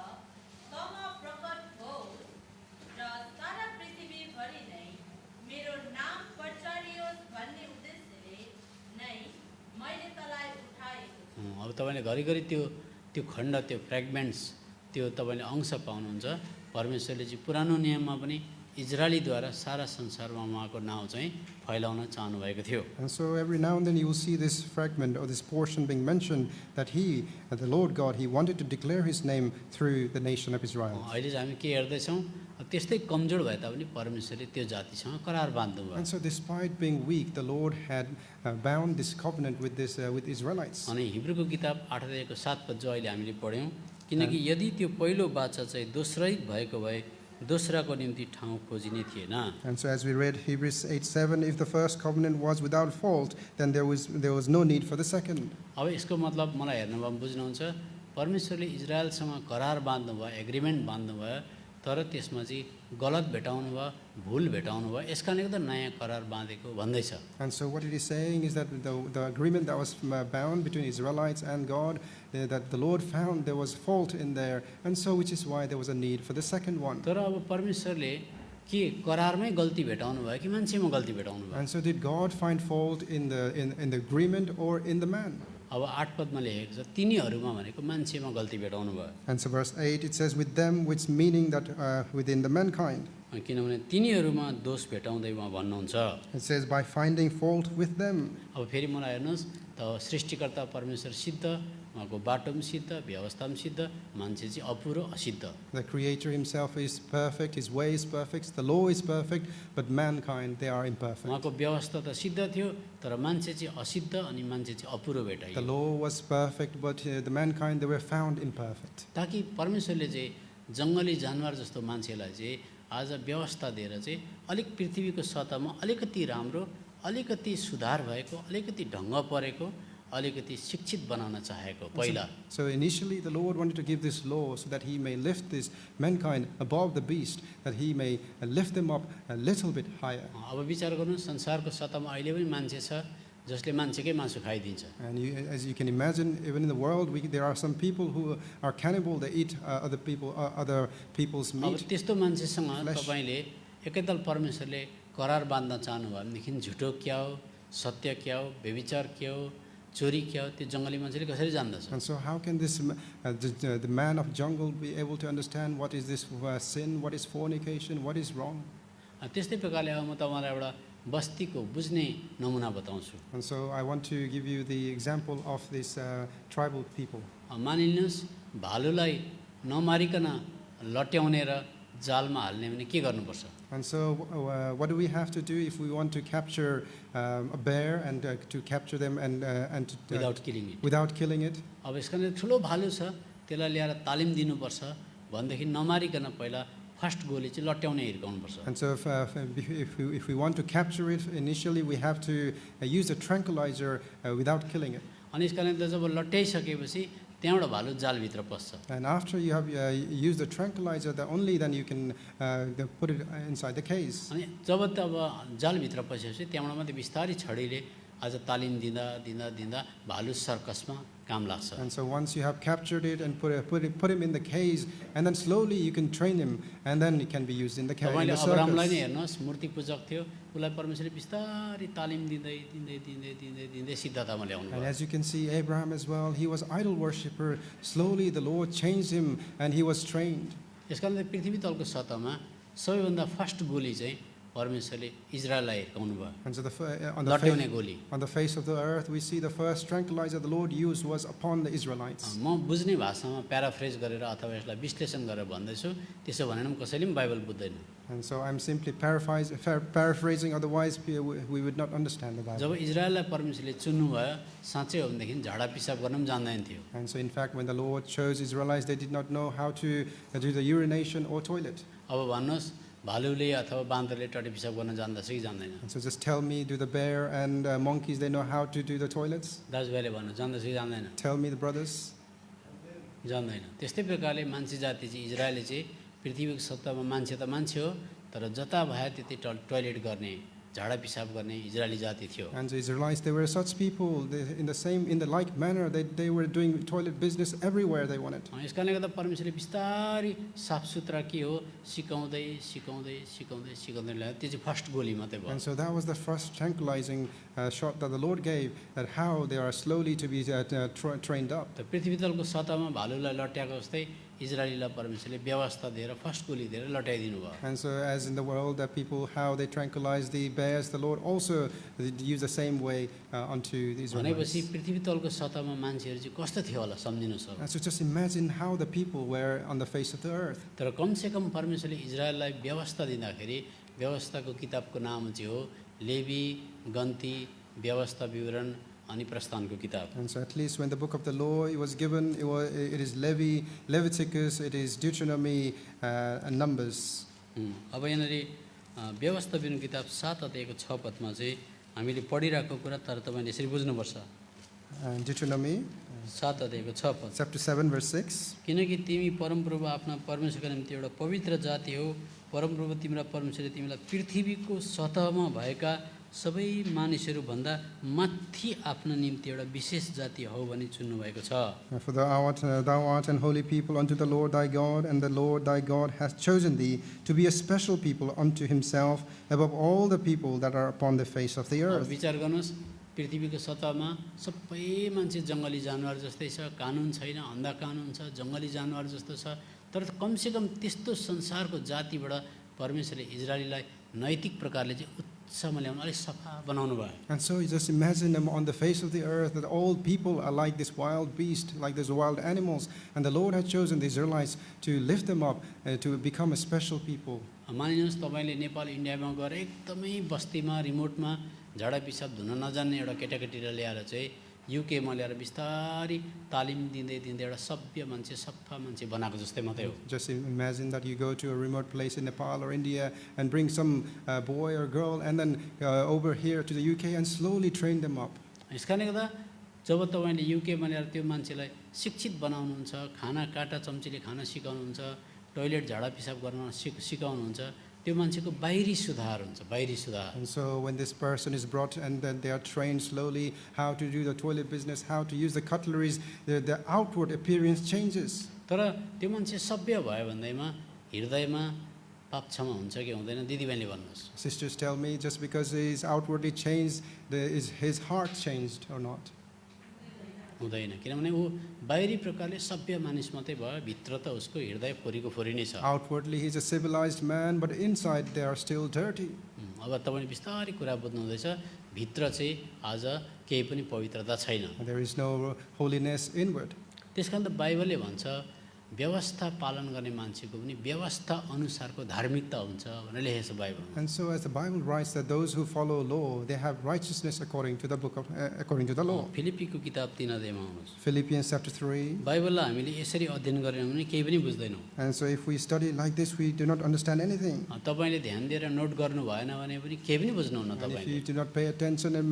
[SPEAKER 4] तमा प्रकट होस् र सारा पृथ्वीभरि नै मेरो नाम प्रचारियोस् भन्ने उद्देश्यले नै मैले तँलाई उठाएको छु।
[SPEAKER 1] अब तपाईँले घरिघरि त्यो खण्ड, त्यो फ्रेगमेन्ट्स, त्यो तपाईँले अंश पाउनुहुन्छ। परमेश्वरले चाहिँ पुरानो नियममा पनि इजरायलीद्वारा सारा संसारमा उहाँको नाउँ चाहिँ फैलाउन चाहनुभएको थियो।
[SPEAKER 2] And so every now and then you will see this fragment or this portion being mentioned that he, the Lord God, he wanted to declare his name through the nation of Israel.
[SPEAKER 1] अहिले चाहिँ हामी के हेर्दैछौँ, त्यस्तै कमजोर भए तापनि परमेश्वरले त्यो जातिसँग करार बाँध्नुभयो।
[SPEAKER 2] And so despite being weak, the Lord had bound this covenant with with Israelites.
[SPEAKER 1] अनि हिब्रूको किताब 8 अध्यायको 7 पद जो अहिले हामीले पढ्यौँ, किनकि यदि त्यो पहिलो बाचा चाहिँ दोस्रै भएको भए दोस्राको निम्ति ठाउँ खोजिने थिएन।
[SPEAKER 2] And so as we read Hebrews 8:7, if the first covenant was without fault, then there was no need for the second.
[SPEAKER 1] अब यसको मतलब मलाई हेर्नुभयो बुझ्नुहुन्छ, परमेश्वरले इजरायलसँग करार बाँध्नुभयो, एग्रिमेन्ट बाँध्नुभयो, तर त्यसमा चाहिँ गलत भेटाउनु भयो, भुल भेटाउनु भयो, यस कारणले गर्दा नयाँ करार बाँधेको भन्दैछ।
[SPEAKER 2] And so what it is saying is that the agreement that was bound between Israelites and God, that the Lord found there was fault in there, and so which is why there was a need for the second one.
[SPEAKER 1] तर अब परमेश्वरले के करारमै गल्ती भेटाउनु भयो कि मान्छेमा गल्ती भेटाउनु भयो?
[SPEAKER 2] And so did God find fault in the agreement or in the man?
[SPEAKER 1] अब 8 पदमा लेखेको छ, तिनीहरूमा भनेको मान्छेमा गल्ती भेटाउनु भयो।
[SPEAKER 2] And so verse 8 it says with them, which meaning that within the mankind.
[SPEAKER 1] किनभने तिनीहरूमा दोष भेटाउँदै उहाँ भन्नुहुन्छ।
[SPEAKER 2] It says by finding fault with them.
[SPEAKER 1] अब फेरि मलाई हेर्नुहोस् त, सृष्टिकर्ता परमेश्वर सिद्ध, उहाँको बाटो पनि सिद्ध, व्यवस्था पनि सिद्ध, मान्छे चाहिँ अपुरो असिद्ध।
[SPEAKER 2] The Creator Himself is perfect, His way is perfect, the law is perfect, but mankind, they are imperfect.
[SPEAKER 1] उहाँको व्यवस्था त सिद्ध थियो, तर मान्छे चाहिँ असिद्ध अनि मान्छे चाहिँ अपुरो भेटाइयो।
[SPEAKER 2] The law was perfect, but the mankind, they were found imperfect.
[SPEAKER 1] ताकि परमेश्वरले चाहिँ जङ्गली जानवर जस्तो मान्छेलाई चाहिँ आज व्यवस्था दिएर चाहिँ अलिक पृथ्वीको सतहमा अलिकति राम्रो, अलिकति सुधार भएको, अलिकति ढङ्ग परेको, अलिकति शिक्षित बनाउन चाहेको पहिला।
[SPEAKER 2] So initially the Lord wanted to give this law so that He may lift this mankind above the beast, that He may lift them up a little bit higher.
[SPEAKER 1] अब विचार गर्नु, संसारको सतहमा अहिले पनि मान्छे छ जसले मान्छेकै मासु खाइदिन्छ।
[SPEAKER 2] And as you can imagine, even in the world, there are some people who are cannibal. They eat other people's
[SPEAKER 1] अब
[SPEAKER 2] meat.
[SPEAKER 1] त्यस्तो मान्छेसँग
[SPEAKER 2] flesh.
[SPEAKER 1] तपाईँले एकैताल परमेश्वरले करार बाँध्न चाहनुभयो भनेदेखि झुटो क्या हो, सत्य क्या हो, व्यभिचार क्या हो, चोरी क्या हो, त्यो जङ्गली मान्छेले कसरी जान्दछ?
[SPEAKER 2] And so how can this the man of jungle be able to understand what is this sin, what is fornication, what is wrong?
[SPEAKER 1] त्यस्तै प्रकारले अब म तपाईँलाई एउटा बस्तीको बुझ्ने नमुना बताउँछु।
[SPEAKER 2] And so I want to give you the example of this tribal people.
[SPEAKER 1] मानिलिनुहोस् भालुलाई नमारिकन लट्याउने र जालमा हाल्ने भने के गर्नुपर्छ?
[SPEAKER 2] And so what do we have to do if we want to capture a bear and to capture them and
[SPEAKER 1] without killing it.
[SPEAKER 2] without killing it?
[SPEAKER 1] अब यसका लागि ठुलो भालु छ, त्यसलाई ल्याएर तालिम दिनुपर्छ भनेदेखि नमारिकन पहिला फर्स्ट गोली चाहिँ लट्याउने हिर्काउनुपर्छ।
[SPEAKER 2] And so if we want to capture it, initially we have to use a tranquilizer without killing it.
[SPEAKER 1] अनि यसका लागि जब लट्याइसकेपछि त्यहाँबाट भालु जालभित्र पस्छ।
[SPEAKER 2] And after you have used the tranquilizer, only then you can put it inside the case.
[SPEAKER 1] अनि जब तब जालभित्र पसेपछि त्यहाँबाट मात्रै बिस्तारै छडीले आज तालिम दिँदा दिँदा दिँदा भालु सर्कसमा काम लाग्छ।
[SPEAKER 2] And so once you have captured it and put him in the cage, and then slowly you can train him, and then it can be used in the
[SPEAKER 1] तपाईँले
[SPEAKER 2] circus.
[SPEAKER 1] अब्रामलाई नै हेर्नुहोस्, मूर्ति पूजक थियो, उसलाई परमेश्वरले बिस्तारै तालिम दिँदै दिँदै दिँदै दिँदै दिँदै सिद्धतामा ल्याउनु
[SPEAKER 2] And
[SPEAKER 1] भयो।
[SPEAKER 2] as you can see, Abraham as well, he was idol worshipper. Slowly the Lord changed him, and he was trained.
[SPEAKER 1] यस कारणले पृथ्वी तलको सतहमा सबैभन्दा फर्स्ट गोली चाहिँ परमेश्वरले इजरायललाई हिर्काउनु भयो,
[SPEAKER 2] And so
[SPEAKER 1] लट्याउने गोली।
[SPEAKER 2] on the face of the earth, we see the first tranquilizer the Lord used was upon the Israelites.
[SPEAKER 1] म बुझ्ने भाषामा प्याराफ्रेज गरेर अथवा यसलाई विश्लेषण गरेर भन्दैछु, त्यसो भनेर पनि कसैले पनि बाइबल बुझ्दैन।
[SPEAKER 2] And so I'm simply paraphrasing, otherwise we would not understand the Bible.
[SPEAKER 1] जब इजरायललाई परमेश्वरले चुन्नुभयो, साँच्चै हो भनेदेखि झाडा पिसाब गर्न पनि जान्दैन थियो।
[SPEAKER 2] And so in fact, when the Lord chose Israelites, they did not know how to do the urination or toilet.
[SPEAKER 1] अब भन्नुहोस् भालुले अथवा बाँदरले टट्टी पिसाब गर्न जान्दछ कि जान्दैन?
[SPEAKER 2] And so just tell me, do the bear and monkeys, they know how to do the toilets?
[SPEAKER 1] दाजुभाइले भन्नु जान्दछ कि जान्दैन?
[SPEAKER 2] Tell me, the brothers.
[SPEAKER 1] जान्दैन। त्यस्तै प्रकारले मान्छे जाति चाहिँ इजरायलले चाहिँ पृथ्वीको सत्तामा मान्छे त मान्छे हो, तर जता भयो त्यति टोयलेट गर्ने, झाडा पिसाब गर्ने इजरायली जाति थियो।
[SPEAKER 2] And the Israelites, they were such people, in the like manner, they were doing toilet business everywhere they wanted.
[SPEAKER 1] यस कारणले गर्दा परमेश्वरले बिस्तारै साफ सुथरा के हो सिकाउँदै सिकाउँदै सिकाउँदै सिकाउँदै ल्यायो, त्यो चाहिँ फर्स्ट गोली मात्रै भयो।
[SPEAKER 2] And so that was the first tranquilizing shot that the Lord gave, that how they are slowly to be trained up.
[SPEAKER 1] त पृथ्वी तलको सतहमा भालुलाई लट्याएको जस्तै इजरायलीलाई परमेश्वरले व्यवस्था दिएर फर्स्ट गोली दिएर लटाइदिनु भयो।
[SPEAKER 2] And so, as in the world, that people, how they tranquilize the bears, the Lord also used the same way unto the
[SPEAKER 1] भनेपछि
[SPEAKER 2] Israelites.
[SPEAKER 1] पृथ्वी तलको सतहमा मान्छेहरू चाहिँ कस्तो थियो होला सम्झिनुहोस् अब।
[SPEAKER 2] And so, just imagine how the people were on the face of the earth.
[SPEAKER 1] तर कमसेकम परमेश्वरले इजरायललाई व्यवस्था दिँदाखेरि व्यवस्थाको किताबको नाम चाहिँ हो लेवी, गन्ती, व्यवस्था विवरण अनि प्रस्थानको किताब।
[SPEAKER 2] And so, at least when the book of the law it was given, it is Leviticus, it is Deuteronomy, and Numbers.
[SPEAKER 1] अब यहाँनिर व्यवस्था विवरण किताब 7 अध्यायको 6 पदमा चाहिँ हामीले पढिरहेको कुरा तर तपाईँले यसरी बुझ्नुपर्छ।
[SPEAKER 2] And Deuteronomy
[SPEAKER 1] 7 अध्यायको 6 पद,
[SPEAKER 2] chapter 7, verse 6.
[SPEAKER 1] किनकि तिमी परमप्रभु आफ्ना परमेश्वरका निम्ति एउटा पवित्र जाति हो, परमप्रभु तिम्रा परमेश्वरले तिमीलाई पृथ्वीको सतहमा भएका सबै मानिसहरूभन्दा माथि आफ्ना निम्ति एउटा विशेष जाति हो भनी चुन्नुभएको छ।
[SPEAKER 2] For thou art an holy people unto the Lord thy God, and the Lord thy God hath chosen thee to be a special people unto himself above all the people that are upon the face of the
[SPEAKER 1] अब
[SPEAKER 2] earth.
[SPEAKER 1] विचार गर्नुहोस्, पृथ्वीको सतहमा सबै मान्छे जङ्गली जनावर जस्तै छ, कानुन छैन, अन्धा कानुन छ, जङ्गली जनावर जस्तो छ। तर कमसेकम त्यस्तो संसारको जातिबाट परमेश्वरले इजरायलीलाई नैतिक प्रकारले चाहिँ उच्चमा ल्याउनु अलिक सफा बनाउनु भयो।
[SPEAKER 2] And so you just imagine them on the face of the earth, that all people are like this wild beast, like these wild animals. And the Lord had chosen the Israelites to lift them up, to become a special people.
[SPEAKER 1] मानिनुहोस् तपाईँले नेपाल इन्डियामा गएर एकदमै बस्तीमा रिमोटमा झाडा पिसाब धुन नजान्ने एउटा केटाकेटीलाई ल्याएर चाहिँ युकेमा ल्याएर बिस्तारी तालिम दिँदै दिँदै एउटा सभ्य मान्छे सफा मान्छे बनाएको जस्तै मात्रै हो।
[SPEAKER 2] Just imagine that you go to a remote place in Nepal or India and bring some boy or girl and then over here to the UK and slowly train them up.
[SPEAKER 1] यस कारणले गर्दा जब तपाईँले युकेमा ल्याएर त्यो मान्छेलाई शिक्षित बनाउनुहुन्छ, खाना काँटा चम्चीले खान सिकाउनुहुन्छ, टोइलेट झाडा पिसाब गर्न सिकाउनुहुन्छ, त्यो मान्छेको बाहिरी सुधार हुन्छ, बाहिरी सुधार।
[SPEAKER 2] And so when this person is brought and then they are trained slowly how to do the toilet business, how to use the cutleries, the outward appearance changes.
[SPEAKER 1] तर त्यो मान्छे सभ्य भयो भन्दैमा हृदयमा पाप क्षमा हुन्छ कि हुँदैन दिदीबहिनीले भन्नुहोस्।
[SPEAKER 2] Sisters tell me, just because he is outwardly changed, is his heart changed or not?
[SPEAKER 1] हुँदैन, किनभने ऊ बाहिरी प्रकारले सभ्य मानिस मात्रै भयो, भित्र त उसको हृदय फोरीको फोरी नै छ।
[SPEAKER 2] Outwardly he is a civilized man, but inside they are still dirty.
[SPEAKER 1] अब तपाईँले बिस्तारै कुरा बुझ्नु हुँदैछ, भित्र चाहिँ आज केही पनि पवित्रता छैन।
[SPEAKER 2] There is no holiness inward.
[SPEAKER 1] त्यस कारण त बाइबलले भन्छ व्यवस्था पालन गर्ने मान्छेको पनि व्यवस्था अनुसारको धार्मिकता हुन्छ भनेर लेखेको छ बाइबलमा।
[SPEAKER 2] And so as the Bible writes that those who follow law, they have righteousness according to the according to the law.
[SPEAKER 1] फिलिप्पीको किताब 3 अध्यायमा आउनुहोस्।
[SPEAKER 2] Philippians chapter 3.
[SPEAKER 1] बाइबललाई हामीले यसरी अध्ययन गरेनौँ भने केही पनि बुझ्दैनौँ।
[SPEAKER 2] And so if we study like this, we do not understand anything.
[SPEAKER 1] तपाईँले ध्यान दिएर नोट गर्नु भएन भने पनि केही पनि बुझ्नुहुन्न
[SPEAKER 2] And if
[SPEAKER 1] तपाईँले,
[SPEAKER 2] you do not pay attention and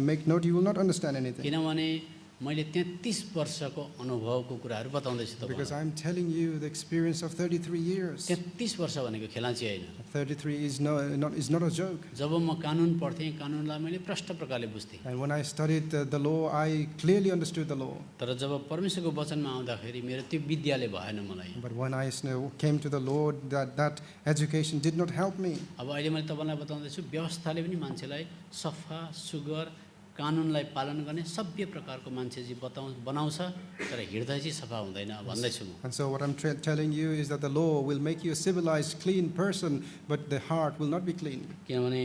[SPEAKER 2] make note, you will not understand anything.
[SPEAKER 1] किनभने मैले 33 वर्षको अनुभवको कुराहरू बताउँदैछु
[SPEAKER 2] Because
[SPEAKER 1] तपाईँलाई।
[SPEAKER 2] I'm telling you the experience of 33 years.
[SPEAKER 1] 33 वर्ष भनेको खेलाँची होइन।
[SPEAKER 2] 33 is not a joke.
[SPEAKER 1] जब म कानुन पढ्थेँ, कानुनलाई मैले प्रष्ट प्रकारले बुझ्थेँ।
[SPEAKER 2] And when I studied the law, I clearly understood the law.
[SPEAKER 1] तर जब परमेश्वरको वचनमा आउँदाखेरि मेरो त्यो विद्याले भएन मलाई।
[SPEAKER 2] But when I came to the Lord, that education did not help me.
[SPEAKER 1] अब अहिले मैले तपाईँलाई बताउँदैछु व्यवस्थाले पनि मान्छेलाई सफा सुगर कानुनलाई पालन गर्ने सभ्य प्रकारको मान्छे चाहिँ बनाउँछ, तर हृदय चाहिँ सफा हुँदैन भन्दैछु म।
[SPEAKER 2] And so what I'm telling you is that the law will make you a civilized, clean person, but the heart will not be clean.
[SPEAKER 1] किनभने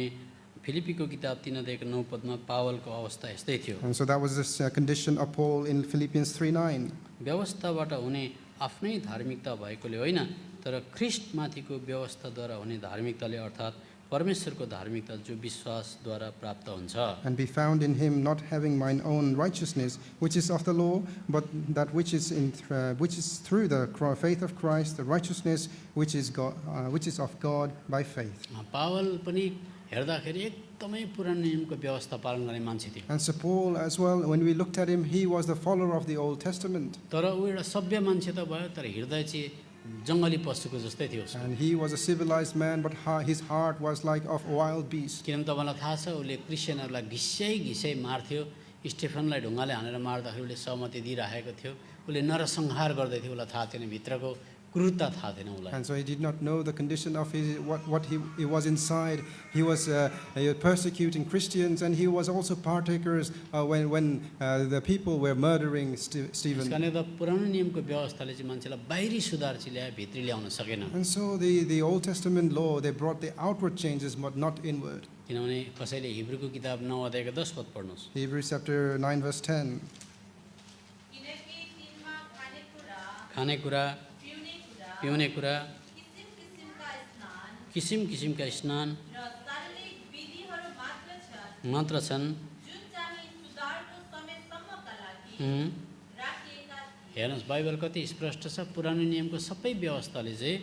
[SPEAKER 1] फिलिप्पीको किताब 3 अध्यायको 9 पदमा पावलको अवस्था यस्तै थियो।
[SPEAKER 2] And so that was the condition of Paul in Philippians 3:9.
[SPEAKER 1] व्यवस्थाबाट हुने आफ्नै धार्मिकता भएकोले होइन, तर ख्रिस्टमाथिको व्यवस्थाद्वारा हुने धार्मिकताले अर्थात् परमेश्वरको धार्मिकता जो विश्वासद्वारा प्राप्त हुन्छ।
[SPEAKER 2] And be found in him, not having mine own righteousness, which is of the law, but that which is through the faith of Christ, the righteousness which is of God by faith.
[SPEAKER 1] Paul पनि हेर्दाखेरि एकदमै पुरानो नियमको व्यवस्था पालन गर्ने मान्छे थियो।
[SPEAKER 2] And so Paul as well, when we looked at him, he was the follower of the Old Testament.
[SPEAKER 1] तर ऊ एउटा सभ्य मान्छे त भयो, तर हृदय चाहिँ जङ्गली पशुको जस्तै थियो उसको।
[SPEAKER 2] And he was a civilized man, but his heart was like of a wild beast.
[SPEAKER 1] किनभने तपाईँलाई थाहा छ उसले क्रिस्चियनहरूलाई घिस्याइ मार्थ्यो, स्टेफनलाई ढुङ्गाले हानेर मार्दाखेरि उसले सहमति दिइराखेको थियो, उसले नरसंहार गर्दै थियो, उसलाई थाहा थिएन भित्रको क्रूरता थाहा थिएन उसलाई।
[SPEAKER 2] And so he did not know the condition of what he was inside. He was persecuting Christians, and he was also partakers when the people were murdering
[SPEAKER 1] त्यस
[SPEAKER 2] Stephen.
[SPEAKER 1] कारणले त पुरानो नियमको व्यवस्थाले चाहिँ मान्छेलाई बाहिरी सुधार चाहिँ ल्याए, भित्री ल्याउन सकेन।
[SPEAKER 2] And so the Old Testament law, they brought the outward changes, but not inward.
[SPEAKER 1] किनभने कसैले हिब्रूको किताब 9 अध्यायको 10 पद पढ्नुहोस्।
[SPEAKER 2] Hebrews chapter 9 verse 10.
[SPEAKER 4] किनकि तिनमा खानेकुरा,
[SPEAKER 1] खानेकुरा,
[SPEAKER 4] पिउने कुरा,
[SPEAKER 1] पिउने कुरा,
[SPEAKER 4] किसिम किसिमका स्नान
[SPEAKER 1] किसिम किसिमका स्नान
[SPEAKER 4] र शारीरिक विधिहरू मात्र छन्,
[SPEAKER 1] मात्र छन्।
[SPEAKER 4] जुन चाहिँ सुधारको समयसम्मका लागि
[SPEAKER 1] हुँ।
[SPEAKER 4] राखिएका थिए।
[SPEAKER 1] हेर्नुहोस् बाइबल कति स्पष्ट छ। पुरानो नियमको सबै व्यवस्थाले चाहिँ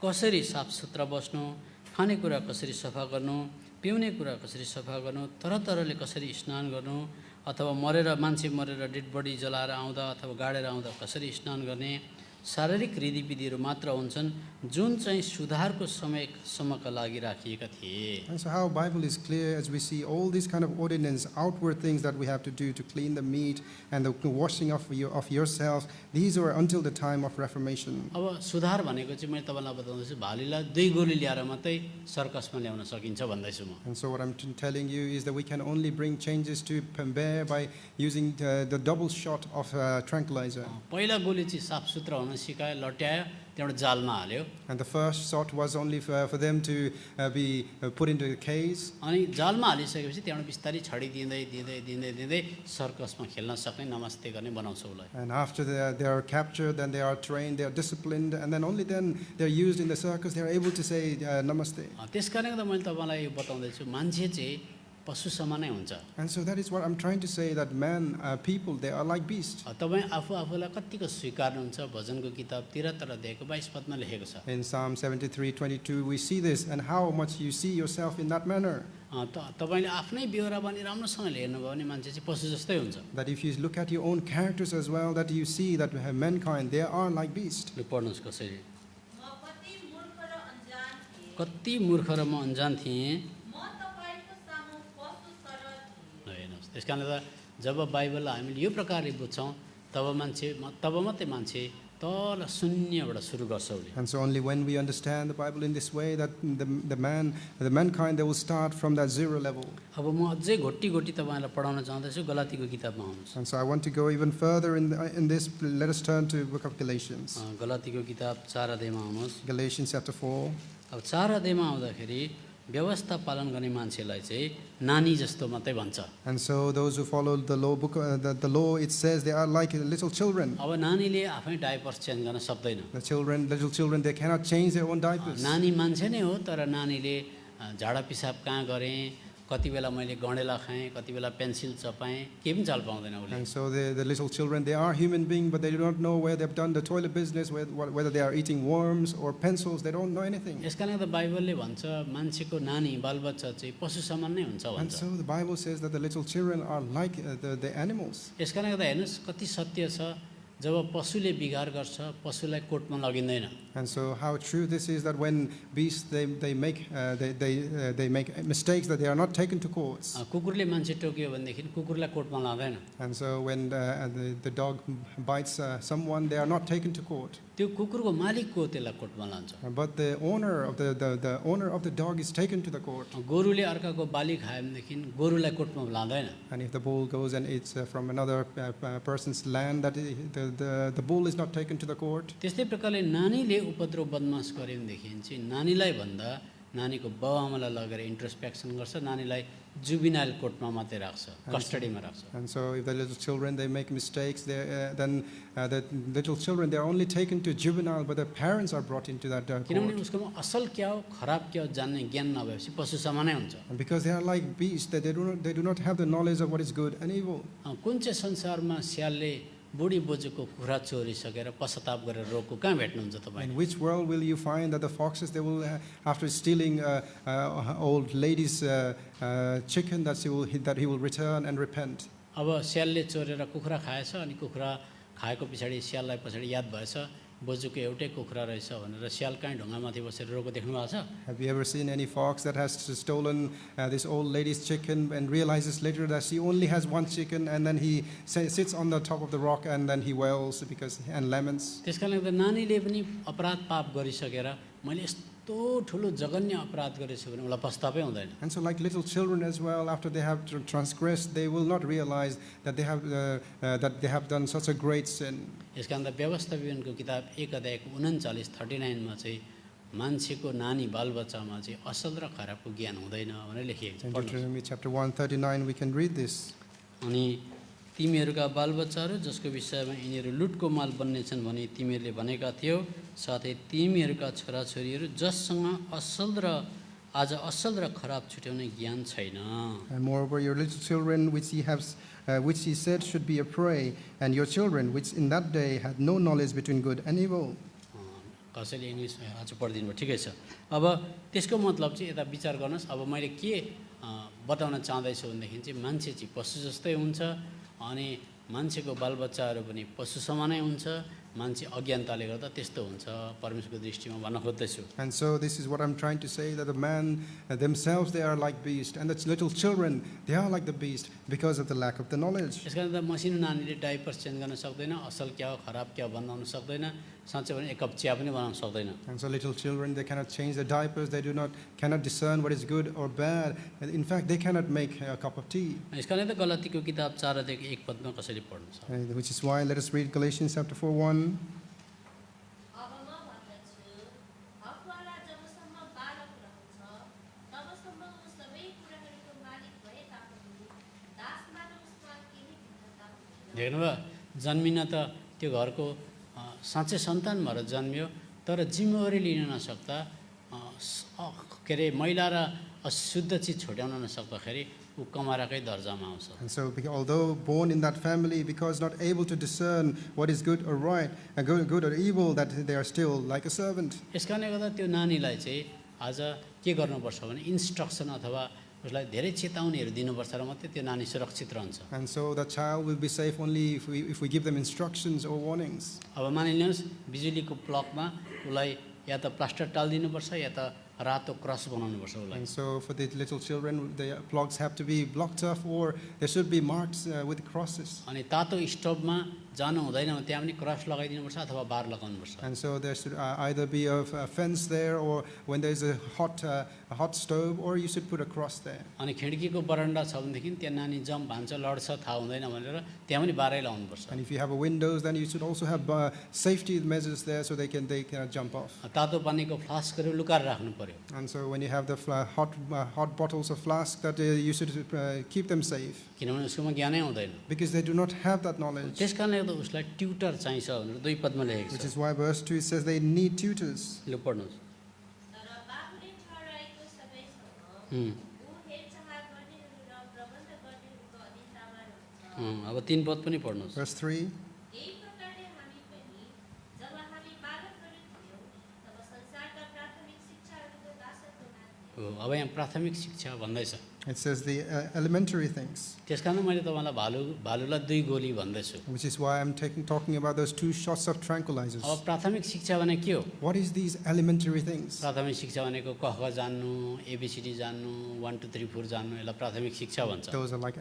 [SPEAKER 1] कसरी साफसुथरा बस्नु, खानेकुरा कसरी सफा गर्नु, पिउने कुरा कसरी सफा गर्नु, तरह तरहले कसरी स्नान गर्नु, अथवा मान्छे मरेर डेड बडी जलाएर आउँदा अथवा गाडेर आउँदा कसरी स्नान गर्ने, शारीरिक रीतिविधिहरू मात्र हुन्छन् जुन चाहिँ सुधारको समयसम्मका लागि राखिएका थिए।
[SPEAKER 2] And so how Bible is clear as we see all these kind of ordinance, outward things that we have to do to clean the meat and the washing of yourself. These were until the time of Reformation.
[SPEAKER 1] अब सुधार भनेको चाहिँ मैले तपाईँलाई बताउँदैछु, भालीलाई 2 गोली ल्याएर मात्रै सर्कसमा ल्याउन सकिन्छ भन्दैछु म।
[SPEAKER 2] And so what I'm telling you is that we can only bring changes to bear by using the double shot of tranquilizer.
[SPEAKER 1] पहिला गोली चाहिँ साफसुथरा हुन सिकायो, लट्यायो, त्यहाँबाट जालमा हाल्यो।
[SPEAKER 2] And the first shot was only for them to be put into a case.
[SPEAKER 1] अनि जालमा हालिसकेपछि त्यहाँबाट बिस्तारै छडी दिँदै दिँदै दिँदै दिँदै सर्कसमा खेल्न सक्ने, नमस्ते गर्ने बनाउँछ उसलाई।
[SPEAKER 2] And after they are captured, then they are trained, they are disciplined, and then only then they are used in the circus, they are able to say namaste.
[SPEAKER 1] त्यस कारणले त मैले तपाईँलाई यो बताउँदैछु, मान्छे चाहिँ पशु समान नै हुन्छ।
[SPEAKER 2] And so that is what I'm trying to say, that people, they are like beasts.
[SPEAKER 1] तपाईँ आफूलाई कतिको स्वीकार्नुहुन्छ, भजनको किताब 73 अध्यायको 22 पदमा लेखेको छ।
[SPEAKER 2] In Psalm 73:22, we see this, and how much you see yourself in that manner.
[SPEAKER 1] तपाईँले आफ्नै बेहोरा पनि राम्रोसँगले हेर्नुभयो भने मान्छे चाहिँ पशु जस्तै हुन्छ।
[SPEAKER 2] That if you look at your own characters as well, that you see that mankind, they are like beasts.
[SPEAKER 1] लु पढ्नुहोस् कसरी।
[SPEAKER 4] म कति मूर्ख र अनजान थिएँ,
[SPEAKER 1] कति मूर्ख र म अनजान थिएँ।
[SPEAKER 4] म तपाईँको सामु पशु सरह थिएँ।
[SPEAKER 1] हेर्नुहोस्, त्यस कारणले त जब बाइबललाई हामीले यो प्रकारले बुझ्छौँ तब मात्रै मान्छे तल शून्यबाट सुरु गर्छ उसले।
[SPEAKER 2] And so only when we understand the Bible in this way, that the mankind, they will start from that zero level.
[SPEAKER 1] अब म अझै घोटी तपाईँलाई पढाउन चाहँदैछु, गलातीको किताबमा आउनुहोस्।
[SPEAKER 2] And so I want to go even further in this. Let us turn to the book of Galatians.
[SPEAKER 1] गलातीको किताब 4 अध्यायमा आउनुहोस्।
[SPEAKER 2] Galatians chapter 4.
[SPEAKER 1] अब 4 अध्यायमा आउँदाखेरि व्यवस्था पालन गर्ने मान्छेलाई चाहिँ नानी जस्तो मात्रै भन्छ।
[SPEAKER 2] And so those who follow the law book, the law, it says they are like little children.
[SPEAKER 1] अब नानीले आफै डाइपर्स चेन्ज गर्न सक्दैन।
[SPEAKER 2] Little children, they cannot change their own diapers.
[SPEAKER 1] नानी मान्छे नै हो, तर नानीले झाडा पिसाब कहाँ गरेँ, कति बेला मैले गडेला खाएँ, कति बेला पेन्सिल चपाएँ, केही पनि चाल पाउँदैन उसले।
[SPEAKER 2] And so the little children, they are human beings, but they do not know where they've done the toilet business, whether they are eating worms or pencils. They don't know anything.
[SPEAKER 1] यस कारणले त बाइबलले भन्छ मान्छेको नानी बालबच्चा चाहिँ पशु समान नै हुन्छ
[SPEAKER 2] And
[SPEAKER 1] भन्छ।
[SPEAKER 2] so the Bible says that the little children are like the animals.
[SPEAKER 1] यस कारणले त हेर्नुहोस् कति सत्य छ, जब पशुले बिगार गर्छ पशुलाई कोर्टमा लगिँदैन।
[SPEAKER 2] And so how true this is, that when beasts they make mistakes, that they are not taken to courts.
[SPEAKER 1] कुकुरले मान्छे टोक्यो भनेदेखि कुकुरलाई कोर्टमा लाँदैन।
[SPEAKER 2] And so when the dog bites someone, they are not taken to court.
[SPEAKER 1] त्यो कुकुरको मालिकको त्यसलाई कोर्टमा लान्छ।
[SPEAKER 2] But the owner of the owner of the dog is taken to the court.
[SPEAKER 1] गोरुले अर्काको बाली खायो भनेदेखि गोरुलाई कोर्टमा लाँदैन।
[SPEAKER 2] And if the bull goes and eats from another person's land, that the bull is not taken to the court.
[SPEAKER 1] त्यस्तै प्रकारले नानीले उपद्रव बदमास गर्यो भनेदेखि चाहिँ नानीलाई भन्दा नानीको बाबुआमालाई लगेर इन्ट्रोस्पेक्सन गर्छ, नानीलाई जुबिनाइल कोर्टमा मात्रै राख्छ, कस्टडीमा राख्छ।
[SPEAKER 2] And so if the little children, they make mistakes, then the little children, they are only taken to juvenile, but the parents are brought into that
[SPEAKER 1] किनभने
[SPEAKER 2] court.
[SPEAKER 1] उसकोमा असल क्या हो खराब क्या हो जान्ने ज्ञान नभएपछि पशु समानै हुन्छ।
[SPEAKER 2] And because they are like beasts, that they do not have the knowledge of what is good and evil.
[SPEAKER 1] कुन चाहिँ संसारमा स्यालले बुढी बोजूको कुखुरा चोरिसकेर पश्चाताप गरेर रोगको कहाँ भेट्नुहुन्छ तपाईँ?
[SPEAKER 2] In which world will you find that the foxes, they will, after stealing old lady's chicken, that he will return and repent?
[SPEAKER 1] अब स्यालले चोरेर कुखुरा खाएछ अनि कुखुरा खाएको पछाडि स्याललाई पछाडि याद भएछ बोजूको एउटै कुखुरा रहेछ भनेर स्याल कहीँ ढुङ्गामाथि बसेर रोको देख्नु भएको छ?
[SPEAKER 2] Have you ever seen any fox that has stolen this old lady's chicken and realizes later that she only has one chicken, and then he sits on the top of the rock and then he wails and laments?
[SPEAKER 1] त्यस कारणले गर्दा नानीले पनि अपराध पाप गरिसकेर मैले यस्तो ठुलो जघन्य अपराध गरेछु भने उसलाई पस्तावै हुँदैन।
[SPEAKER 2] And so like little children as well, after they have transgressed, they will not realize that they have done such a great sin.
[SPEAKER 1] यस कारण त व्यवस्था विवरणको किताब 1 अध्यायको 39-39 मा चाहिँ मान्छेको नानी बालबच्चामा चाहिँ असल र खराबको ज्ञान हुँदैन भनेर लेखिएको छ।
[SPEAKER 2] In
[SPEAKER 1] पढ्नुहोस्।
[SPEAKER 2] Deuteronomy chapter 139, we can read this.
[SPEAKER 1] अनि तिमीहरूका बालबच्चाहरू जसको विषयमा यिनीहरू लुटको माल बन्नेछन् भनी तिमीहरूले भनेका थियौ, साथै तिमीहरूका छोराछोरीहरू जससँग आज असल र खराब छुट्याउने ज्ञान छैन।
[SPEAKER 2] And moreover, your little children, which he said should be a prey, and your children, which in that day had no knowledge between good and evil.
[SPEAKER 1] कसैले इङ्ग्लिस आज पढिदिनु भयो, ठिकै छ। अब त्यसको मतलब चाहिँ यता विचार गर्नुहोस्। अब मैले के बताउन चाहँदैछु भनेदेखि चाहिँ मान्छे चाहिँ पशु जस्तै हुन्छ, अनि मान्छेको बालबच्चाहरू पनि पशु समानै हुन्छ। मान्छे अज्ञानताले गर्दा त्यस्तो हुन्छ परमेश्वरको दृष्टिमा भन्न खोज्दैछु।
[SPEAKER 2] And so this is what I'm trying to say, that the man themselves, they are like beast, and the little children, they are like the beast because of the lack of the knowledge.
[SPEAKER 1] त्यस कारण त मसिनो नानीले diaper change गर्न सक्दैन, असल क्या हो खराब क्या हो बनाउन सक्दैन, साँच्चै भने एक कप चिया पनि बनाउन सक्दैन।
[SPEAKER 2] And so little children, they cannot change their diapers, they cannot discern what is good or bad. And in fact, they cannot make a cup of tea.
[SPEAKER 1] यस कारण त गलातीको किताब 4 अध्यायको 1 पदमा कसैले पढ्नु सक्छ।
[SPEAKER 2] Which is why let us read Galatians chapter 4:1.
[SPEAKER 4] अब म भन्दछु, हकवाला जबसम्म बालक रहन्छ, तबसम्म ऊ सबै कुराहरूको मालिक भए तापनि दासबाट उसमा केही भिन्नता हुँदैन।
[SPEAKER 1] देख्नुभयो, जन्मिन त त्यो घरको साँच्चै सन्तान भएर जन्मियो, तर जिम्मेवारी लिन नसक्दा के अरे मैला र अशुद्ध चिज छुट्याउन नसक्दाखेरि ऊ कमाराकै दर्जामा आउँछ।
[SPEAKER 2] And so, although born in that family, because not able to discern what is good or right, and good or evil, that they are still like a servant.
[SPEAKER 1] यस कारणले गर्दा त्यो नानीलाई चाहिँ आज के गर्नुपर्छ भने इन्स्ट्रक्सन अथवा उसलाई धेरै चेतावनीहरू दिनुपर्छ र मात्रै त्यो नानी सुरक्षित रहन्छ।
[SPEAKER 2] And so the child will be safe only if we give them instructions or warnings.
[SPEAKER 1] अब मानिलिनुहोस् बिजुलीको प्लगमा उसलाई या त प्लास्टर टालिदिनुपर्छ या त रातो क्रस बनाउनुपर्छ उसलाई।
[SPEAKER 2] And so for the little children, the plugs have to be blocked off, or there should be marks with crosses.
[SPEAKER 1] अनि तातो स्टोभमा जानु हुँदैन भने त्यहाँ पनि क्रस लगाइदिनुपर्छ अथवा बार लगाउनुपर्छ।
[SPEAKER 2] And so there should either be a fence there, or when there's a hot stove, or you should put a cross there.
[SPEAKER 1] अनि खिड्कीको बरन्डा छ भनेदेखि त्यहाँ नानी जम्प भान्छ लड्छ थाहा हुँदैन भनेर त्यहाँ पनि बारै लाउनुपर्छ।
[SPEAKER 2] And if you have a windows, then you should also have safety measures there so they can jump off.
[SPEAKER 1] तातो पानीको फ्लास्कहरू लुकाएर राख्नु पर्यो।
[SPEAKER 2] And so when you have the hot bottles of flask, that you should keep them safe,
[SPEAKER 1] किनभने उसकोमा ज्ञानै हुँदैन।
[SPEAKER 2] because they do not have that knowledge.
[SPEAKER 1] त्यस कारणले गर्दा उसलाई ट्युटर चाहिन्छ भनेर 2 पदमा लेखेको
[SPEAKER 2] Which
[SPEAKER 1] छ।
[SPEAKER 2] is why verse 2 it says they need tutors.
[SPEAKER 1] लु पढ्नुहोस्।
[SPEAKER 4] तर बाबुले ठहराएको सबैसँग
[SPEAKER 1] हुँ,
[SPEAKER 4] ऊ हेरचाह गर्नेहरू र प्रबन्ध गर्नेहरूको अधीनतामा रहन्छ।
[SPEAKER 1] अब 3 पद पनि पढ्नुहोस्।
[SPEAKER 2] Verse 3.
[SPEAKER 4] यही प्रकारले हामी पनि जब हामी बालकहरू थियौँ तब संसारका प्राथमिक शिक्षाहरूको दासत्व मान्थ्यौँ।
[SPEAKER 1] हो, अब यहाँ प्राथमिक शिक्षा भन्दैछ।
[SPEAKER 2] It says the elementary things,
[SPEAKER 1] त्यस कारण मैले तपाईँलाई भालुलाई 2 गोली भन्दैछु।
[SPEAKER 2] which is why I'm talking about those 2 shots of tranquilizers.
[SPEAKER 1] अब प्राथमिक शिक्षा भने के हो?
[SPEAKER 2] What is these elementary things?
[SPEAKER 1] प्राथमिक शिक्षा भनेको क ख जान्नु, एबिसिडी जान्नु, 1 2 3 4 जान्नु, यसलाई प्राथमिक शिक्षा भन्छ।
[SPEAKER 2] Those are like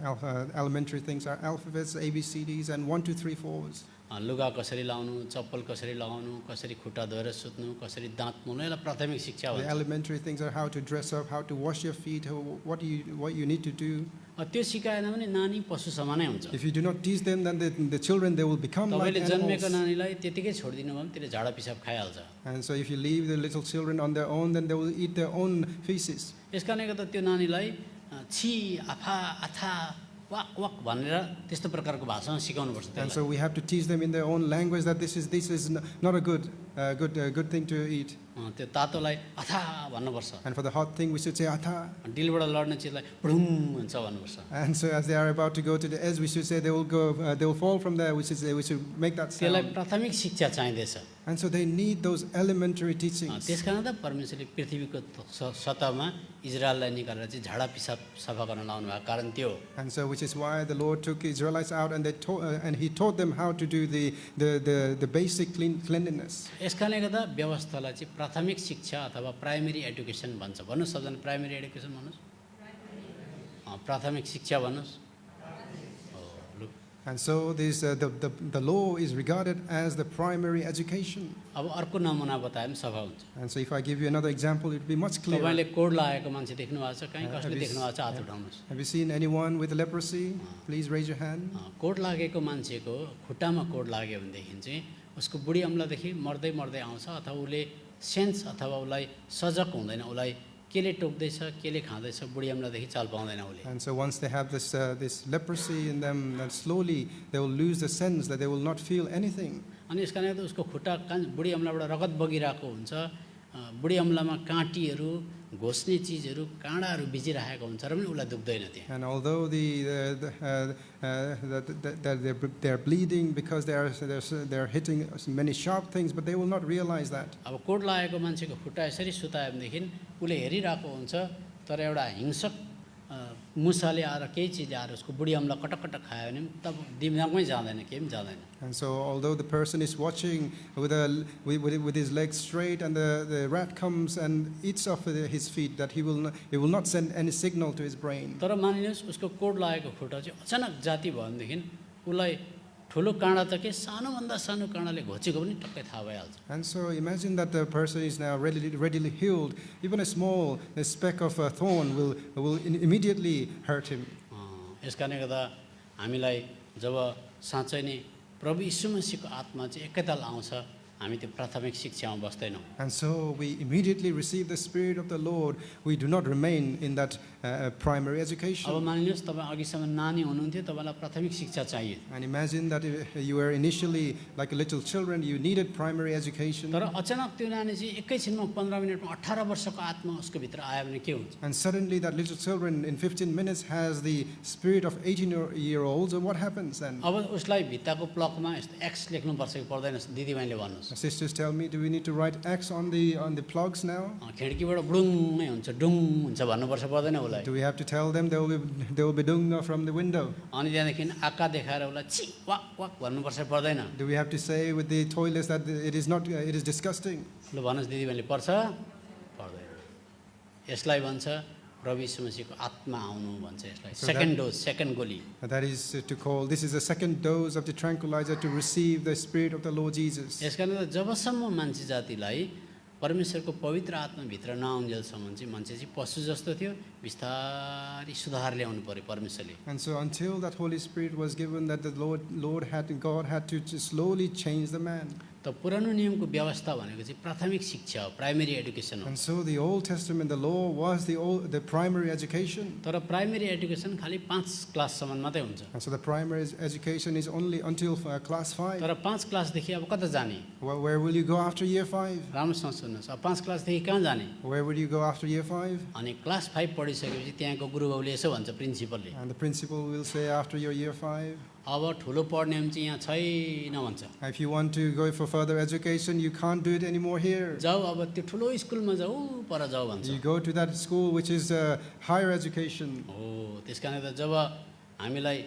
[SPEAKER 2] elementary things, are alphabets, ABCDs, and 1 2 3 4s.
[SPEAKER 1] लुगा कसरी लाउनु, चप्पल कसरी लगाउनु, कसरी खुट्टा धोएर सुत्नु, कसरी दाँत मोल्नु, यसलाई प्राथमिक शिक्षा
[SPEAKER 2] The
[SPEAKER 1] भन्छ।
[SPEAKER 2] elementary things are how to dress up, how to wash your feet, what you need to do.
[SPEAKER 1] त्यो सिकाएन भने नानी पशु समानै हुन्छ।
[SPEAKER 2] If you do not teach them, then the children, they will become like
[SPEAKER 1] तपाईँले जन्मेको
[SPEAKER 2] animals.
[SPEAKER 1] नानीलाई त्यतिकै छोडिदिनु भयो भने त्यसले झाडा पिसाब खाइहाल्छ।
[SPEAKER 2] And so if you leave the little children on their own, then they will eat their own feces.
[SPEAKER 1] यस कारणले गर्दा त्यो नानीलाई छि आफा आथा वाक वाक भनेर त्यस्तो प्रकारको भाषामा सिकाउनुपर्छ
[SPEAKER 2] And
[SPEAKER 1] त्यसलाई।
[SPEAKER 2] so we have to teach them in their own language that this is not a good good thing to eat.
[SPEAKER 1] त्यो तातोलाई अथा भन्नुपर्छ,
[SPEAKER 2] And for the hot thing, we should say atha.
[SPEAKER 1] डिलबाट लड्ने चिजलाई भ्रुम हुन्छ भन्नुपर्छ।
[SPEAKER 2] And so as they are about to go to the edge, we should say they will fall from there. We should say we should make that
[SPEAKER 1] त्यसलाई
[SPEAKER 2] sound.
[SPEAKER 1] प्राथमिक शिक्षा चाहिँदैछ।
[SPEAKER 2] And so they need those elementary teachings.
[SPEAKER 1] त्यस कारण त परमेश्वरले पृथ्वीको सतहमा इजरायललाई निकालेर चाहिँ झाडा पिसाब सफा गर्न लाउनु भएको कारण त्यो हो।
[SPEAKER 2] And so which is why the Lord took Israelites out and and He taught them how to do the basic cleanliness.
[SPEAKER 1] यस कारणले गर्दा व्यवस्थालाई चाहिँ प्राथमिक शिक्षा अथवा प्राइमेरी एडुकेसन भन्छ। भन्नुहोस् सबजना प्राइमेरी एडुकेसन भन्नुहोस्, प्राथमिक शिक्षा भन्नुहोस्। हो, लु।
[SPEAKER 2] And so this the law is regarded as the primary education.
[SPEAKER 1] अब अर्को नमुना बताए पनि सफा हुन्छ।
[SPEAKER 2] And so if I give you another example, it will be much clearer.
[SPEAKER 1] तपाईँले कोड लागेको मान्छे देख्नु भएको छ? कहीँ कसले देख्नु भएको छ? हात उठाउनुहोस्।
[SPEAKER 2] Have you seen anyone with leprosy? Please raise your hand.
[SPEAKER 1] Code लागेको मान्छेको खुट्टामा कोड लाग्यो भनेदेखि चाहिँ उसको बुढी अम्लादेखि मर्दै मर्दै आउँछ, अथवा उसले सेन्स अथवा उसलाई सजग हुँदैन, उसलाई केले टोक्दैछ केले खाँदैछ, बुढी अम्लादेखि चाल पाउँदैन उसले।
[SPEAKER 2] And so once they have this leprosy in them, then slowly they will lose the sense that they will not feel anything.
[SPEAKER 1] अनि यस कारणले उसको खुट्टा बुढी अम्लाबाट रगत बगिरहेको हुन्छ, बुढी अम्लामा काँटीहरू घोस्ने चिजहरू काँडाहरू बिजिरहेको हुन्छ र पनि उसलाई दुख्दैन त्यहाँ।
[SPEAKER 2] And although they're bleeding because they're hitting many sharp things, but they will not realize that.
[SPEAKER 1] अब कोड लागेको मान्छेको खुट्टा यसरी सुतायो भनेदेखि उसले हेरिरहेको हुन्छ, तर एउटा हिंसक मुसाले आएर केही चिज आएर उसको बुढी अम्ला कटक कटक खायो भने तब दिमागमै जाँदैन, केही पनि जाँदैन।
[SPEAKER 2] And so although the person is watching with his legs straight and the rat comes and eats off his feet, that he will not send any signal to his brain.
[SPEAKER 1] तर मानिलिनुहोस् उसको कोड लागेको खुट्टा चाहिँ अचानक जाति भयो भनेदेखि उसलाई ठुलो काँडा त के सानोभन्दा सानो काँडाले घोचेको पनि टक्कै थाहा भइहाल्छ।
[SPEAKER 2] And so imagine that the person is now readily healed. Even a small speck of a thorn will immediately hurt him.
[SPEAKER 1] यस कारणले गर्दा हामीलाई जब साँच्चै नै प्रभु यीशु मसीहको आत्मा चाहिँ एकैताल आउँछ, हामी त्यो प्राथमिक शिक्षामा बस्दैनौँ।
[SPEAKER 2] And so we immediately receive the Spirit of the Lord. We do not remain in that primary
[SPEAKER 1] अब
[SPEAKER 2] education.
[SPEAKER 1] मानिलिनुहोस् तपाईँ अघिसम्म नानी हुनुहुन्थ्यो, तपाईँलाई प्राथमिक शिक्षा चाहियो,
[SPEAKER 2] And imagine that if you were initially like a little children, you needed primary education.
[SPEAKER 1] तर अचानक त्यो नानी चाहिँ एकैछिनमा 15 मिनटमा 18 वर्षको आत्मा उसको भित्र आयो भने के हुन्छ?
[SPEAKER 2] And suddenly that little children in 15 minutes has the spirit of 18-year-olds. And what happens then?
[SPEAKER 1] अब उसलाई भित्ताको प्लकमा यस्तो एक्स लेख्नुपर्छ कि पर्दैन दिदीबहिनीले भन्नुहोस्?
[SPEAKER 2] Sisters tell me, do we need to write X on the plugs now?
[SPEAKER 1] खिड्कीबाट बुडुङमै हुन्छ, डुङ हुन्छ भन्नुपर्छ पर्दैन उसलाई?
[SPEAKER 2] Do we have to tell them they will be doing from the window?
[SPEAKER 1] अनि त्यहाँदेखि आँखा देखाएर उसलाई छि वाक वाक भन्नुपर्छ पर्दैन?
[SPEAKER 2] Do we have to say with the toilets that it is disgusting?
[SPEAKER 1] ल भन्नुहोस् दिदीबहिनीले पर्छ पर्दैन? यसलाई भन्छ प्रभु यीशु मसीहको आत्मा आउनु भन्छ यसलाई। सेकेन्ड डोज, सेकेन्ड गोली।
[SPEAKER 2] That is this is the second dose of the tranquilizer to receive the Spirit of the Lord Jesus.
[SPEAKER 1] यस कारण जबसम्म मान्छे जातिलाई परमेश्वरको पवित्र आत्मा भित्र नआउन्जेलसम्म चाहिँ मान्छे चाहिँ पशु जस्तो थियो, बिस्तारै सुधार ल्याउनु पर्यो परमेश्वरले।
[SPEAKER 2] And so until that Holy Spirit was given, that the God had to just slowly change the man.
[SPEAKER 1] त पुरानो नियमको व्यवस्था भनेको चाहिँ प्राथमिक शिक्षा हो, प्राइमेरी एडुकेसन हो।
[SPEAKER 2] And so the Old Testament, the law was the primary education.
[SPEAKER 1] तर प्राइमेरी एडुकेसन खालि 5 क्लाससम्म मात्रै हुन्छ।
[SPEAKER 2] And so the primary education is only until class 5.
[SPEAKER 1] तर 5 क्लासदेखि अब कता जाने?
[SPEAKER 2] Where will you go after year 5?
[SPEAKER 1] राम्रोसँग सुन्नुहोस्, अब 5 क्लासदेखि कहाँ जाने?
[SPEAKER 2] Where will you go after year 5?
[SPEAKER 1] अनि क्लास 5 पढिसकेपछि त्यहाँको गुरुबाउले यसो भन्छ प्रिन्सिपलले,
[SPEAKER 2] And the principal will say after your year 5,
[SPEAKER 1] अब ठुलो पढ्ने हो भने चाहिँ यहाँ छैन भन्छ।
[SPEAKER 2] if you want to go for further education, you can't do it anymore here.
[SPEAKER 1] जाऊ अब त्यो ठुलो स्कुलमा जाऊ, पर जाऊ भन्छ।
[SPEAKER 2] You go to that school which is higher education.
[SPEAKER 1] हो, त्यस कारण त जब हामीलाई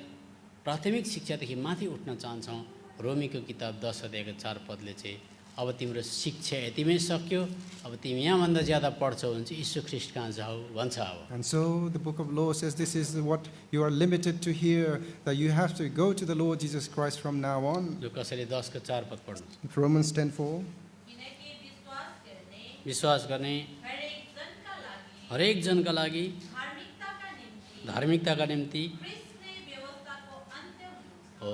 [SPEAKER 1] प्राथमिक शिक्षादेखि माथि उठ्न चाहन्छौँ, रोमीको किताब 10 अध्यायको 4 पदले चाहिँ अब तिम्रो शिक्षा यतिमै सक्यो, अब तिमी यहाँभन्दा ज्यादा पढ्छौ भने चाहिँ यीशु ख्रीष्ट कहाँ जाऊ भन्छ। अब
[SPEAKER 2] And so the book of law says this is what you are limited to here, that you have to go to the Lord Jesus Christ from now on.
[SPEAKER 1] जो कसैले 10 को 4 पद पढ्नु।
[SPEAKER 2] Romans 10:4.
[SPEAKER 4] किनकि
[SPEAKER 1] विश्वास गर्ने हरेक जनका लागि धार्मिकताका निम्ति हो।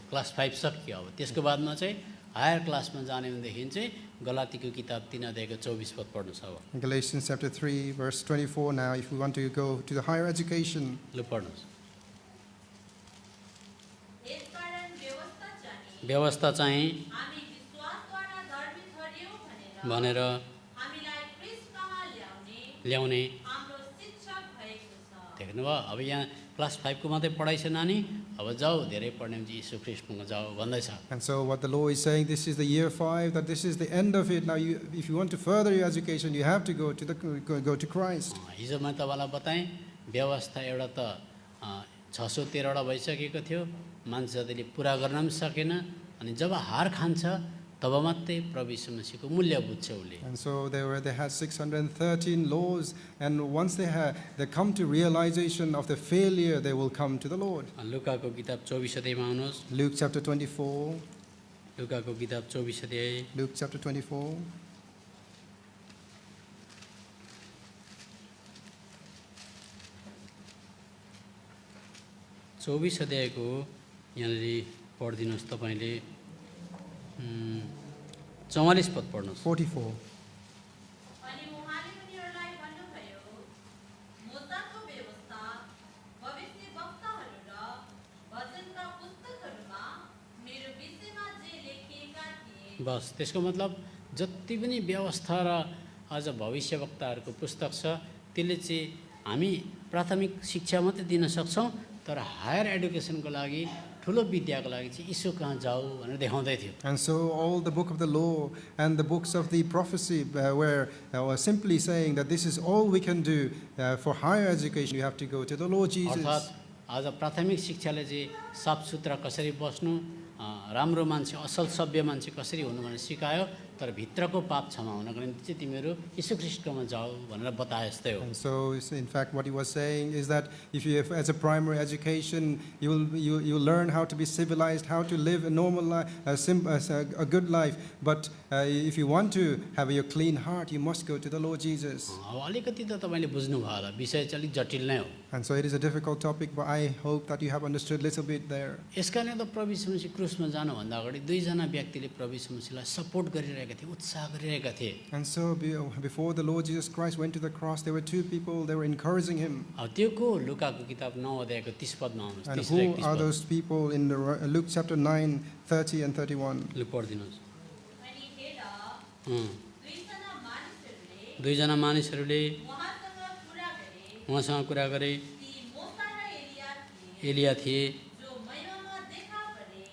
[SPEAKER 1] क्लास 5 सक्यो, अब त्यसको बादमा चाहिँ हायर क्लासमा जाने भनेदेखि चाहिँ गलातीको किताब 3 अध्यायको 24 पद पढ्नुस्। अब
[SPEAKER 2] Galatians chapter 3 verse 24 now, if we want to go to the higher education.
[SPEAKER 1] ल पढ्नुस्। व्यवस्था चाहिँ भनेर
[SPEAKER 4] हामीलाई ख्रीष्ट कहाँ
[SPEAKER 1] ल्याउने
[SPEAKER 4] हाम्रो शिक्षक भएको छ।
[SPEAKER 1] देख्नुभयो। अब यहाँ क्लास 5 को मात्रै पढाइ छ नानी, अब जाऊ धेरै पढ्ने भने यीशु ख्रीष्टमा जाऊ भन्दैछ।
[SPEAKER 2] And so what the law is saying, this is the year 5, that this is the end of it. Now, if you want to further your education, you have to go to Christ.
[SPEAKER 1] हिजो मैले तपाईँलाई बताएँ व्यवस्था एउटा त 613वटा भइसकेको थियो, मान्छे जतिले पुरा गर्न पनि सकेन, अनि जब हार खान्छ तब मात्रै प्रभु यीशु मसीहको मूल्य बुझ्छ उसले।
[SPEAKER 2] And so they had 613 laws, and once they come to realization of the failure, they will come to the Lord.
[SPEAKER 1] लुकाको किताब 24 अध्यायमा आउनुहोस्।
[SPEAKER 2] Luke chapter 24.
[SPEAKER 1] लुकाको किताब 24 अध्याय
[SPEAKER 2] Luke chapter 24.
[SPEAKER 1] चौबिस अध्यायको यहाँनिर पढिदिनुहोस् तपाईँले 44 पद पढ्नुहोस्।
[SPEAKER 2] 44.
[SPEAKER 4] अनि उहाँले उनीहरूलाई भन्नुभयो, मोशाको व्यवस्था, भविष्यवक्ताहरू र भजनका पुस्तकहरूमा मेरो विषयमा जे लेखिएका थिए
[SPEAKER 1] बस त्यसको मतलब जति पनि व्यवस्था र अझ भविष्यवक्ताहरूको पुस्तक छ त्यसले चाहिँ हामी प्राथमिक शिक्षा मात्रै दिन सक्छौँ, तर हायर एडुकेसनको लागि ठुलो विद्याको लागि चाहिँ यीशु कहाँ जाऊ भनेर देखाउँदै थियो।
[SPEAKER 2] And so all the book of the law and the books of the prophecy were simply saying that this is all we can do. For higher education, you have to go to the Lord Jesus.
[SPEAKER 1] अर्थात् आज प्राथमिक शिक्षाले चाहिँ साफसुथरा कसरी बस्नु, राम्रो मान्छे, असल सभ्य मान्छे कसरी हुनु भनेर सिकायो, तर भित्रको पाप क्षमा हुनको निम्ति चाहिँ तिमीहरू यीशु ख्रीष्टकोमा जाऊ भनेर बताए जस्तै हो।
[SPEAKER 2] And so, in fact, what he was saying is that if you have, as a primary education, you learn how to be civilized, how to live a normal life, a good life. But if you want to have a clean heart, you must go to the Lord Jesus.
[SPEAKER 1] अब अलिकति त तपाईँले बुझ्नुभयो होला, विषय चाहिँ अलिक जटिल नै हो।
[SPEAKER 2] And so it is a difficult topic, but I hope that you have understood a little bit there.
[SPEAKER 1] यसकारणले त प्रभु यीशु मसीह क्रुसमा जानुभन्दा अगाडि दुईजना व्यक्तिले प्रभु यीशु मसीहलाई सपोर्ट गरिरहेका थिए, उत्साह गरिरहेका थिए।
[SPEAKER 2] And so before the Lord Jesus Christ went to the cross, there were two people, they were encouraging him.
[SPEAKER 1] अब त्यो को लुकाको किताब 9 अध्यायको 30 पदमा आउनुहोस्।
[SPEAKER 2] And
[SPEAKER 1] 30 र
[SPEAKER 2] who
[SPEAKER 1] 31
[SPEAKER 2] are
[SPEAKER 1] पद।
[SPEAKER 2] those people in Luke chapter 9, 30 and 31?
[SPEAKER 1] लु पढिदिनुहोस्।
[SPEAKER 4] अनि हेर,
[SPEAKER 1] अँ,
[SPEAKER 4] दुईजना मानिसहरूले
[SPEAKER 1] दुईजना मानिसहरूले
[SPEAKER 4] उहाँसँग कुरा गरे,
[SPEAKER 1] उहाँसँग कुरा गरे,
[SPEAKER 4] ती मोसा र एलिया थिए,
[SPEAKER 1] एलिया थिए,
[SPEAKER 4] जो महिमामा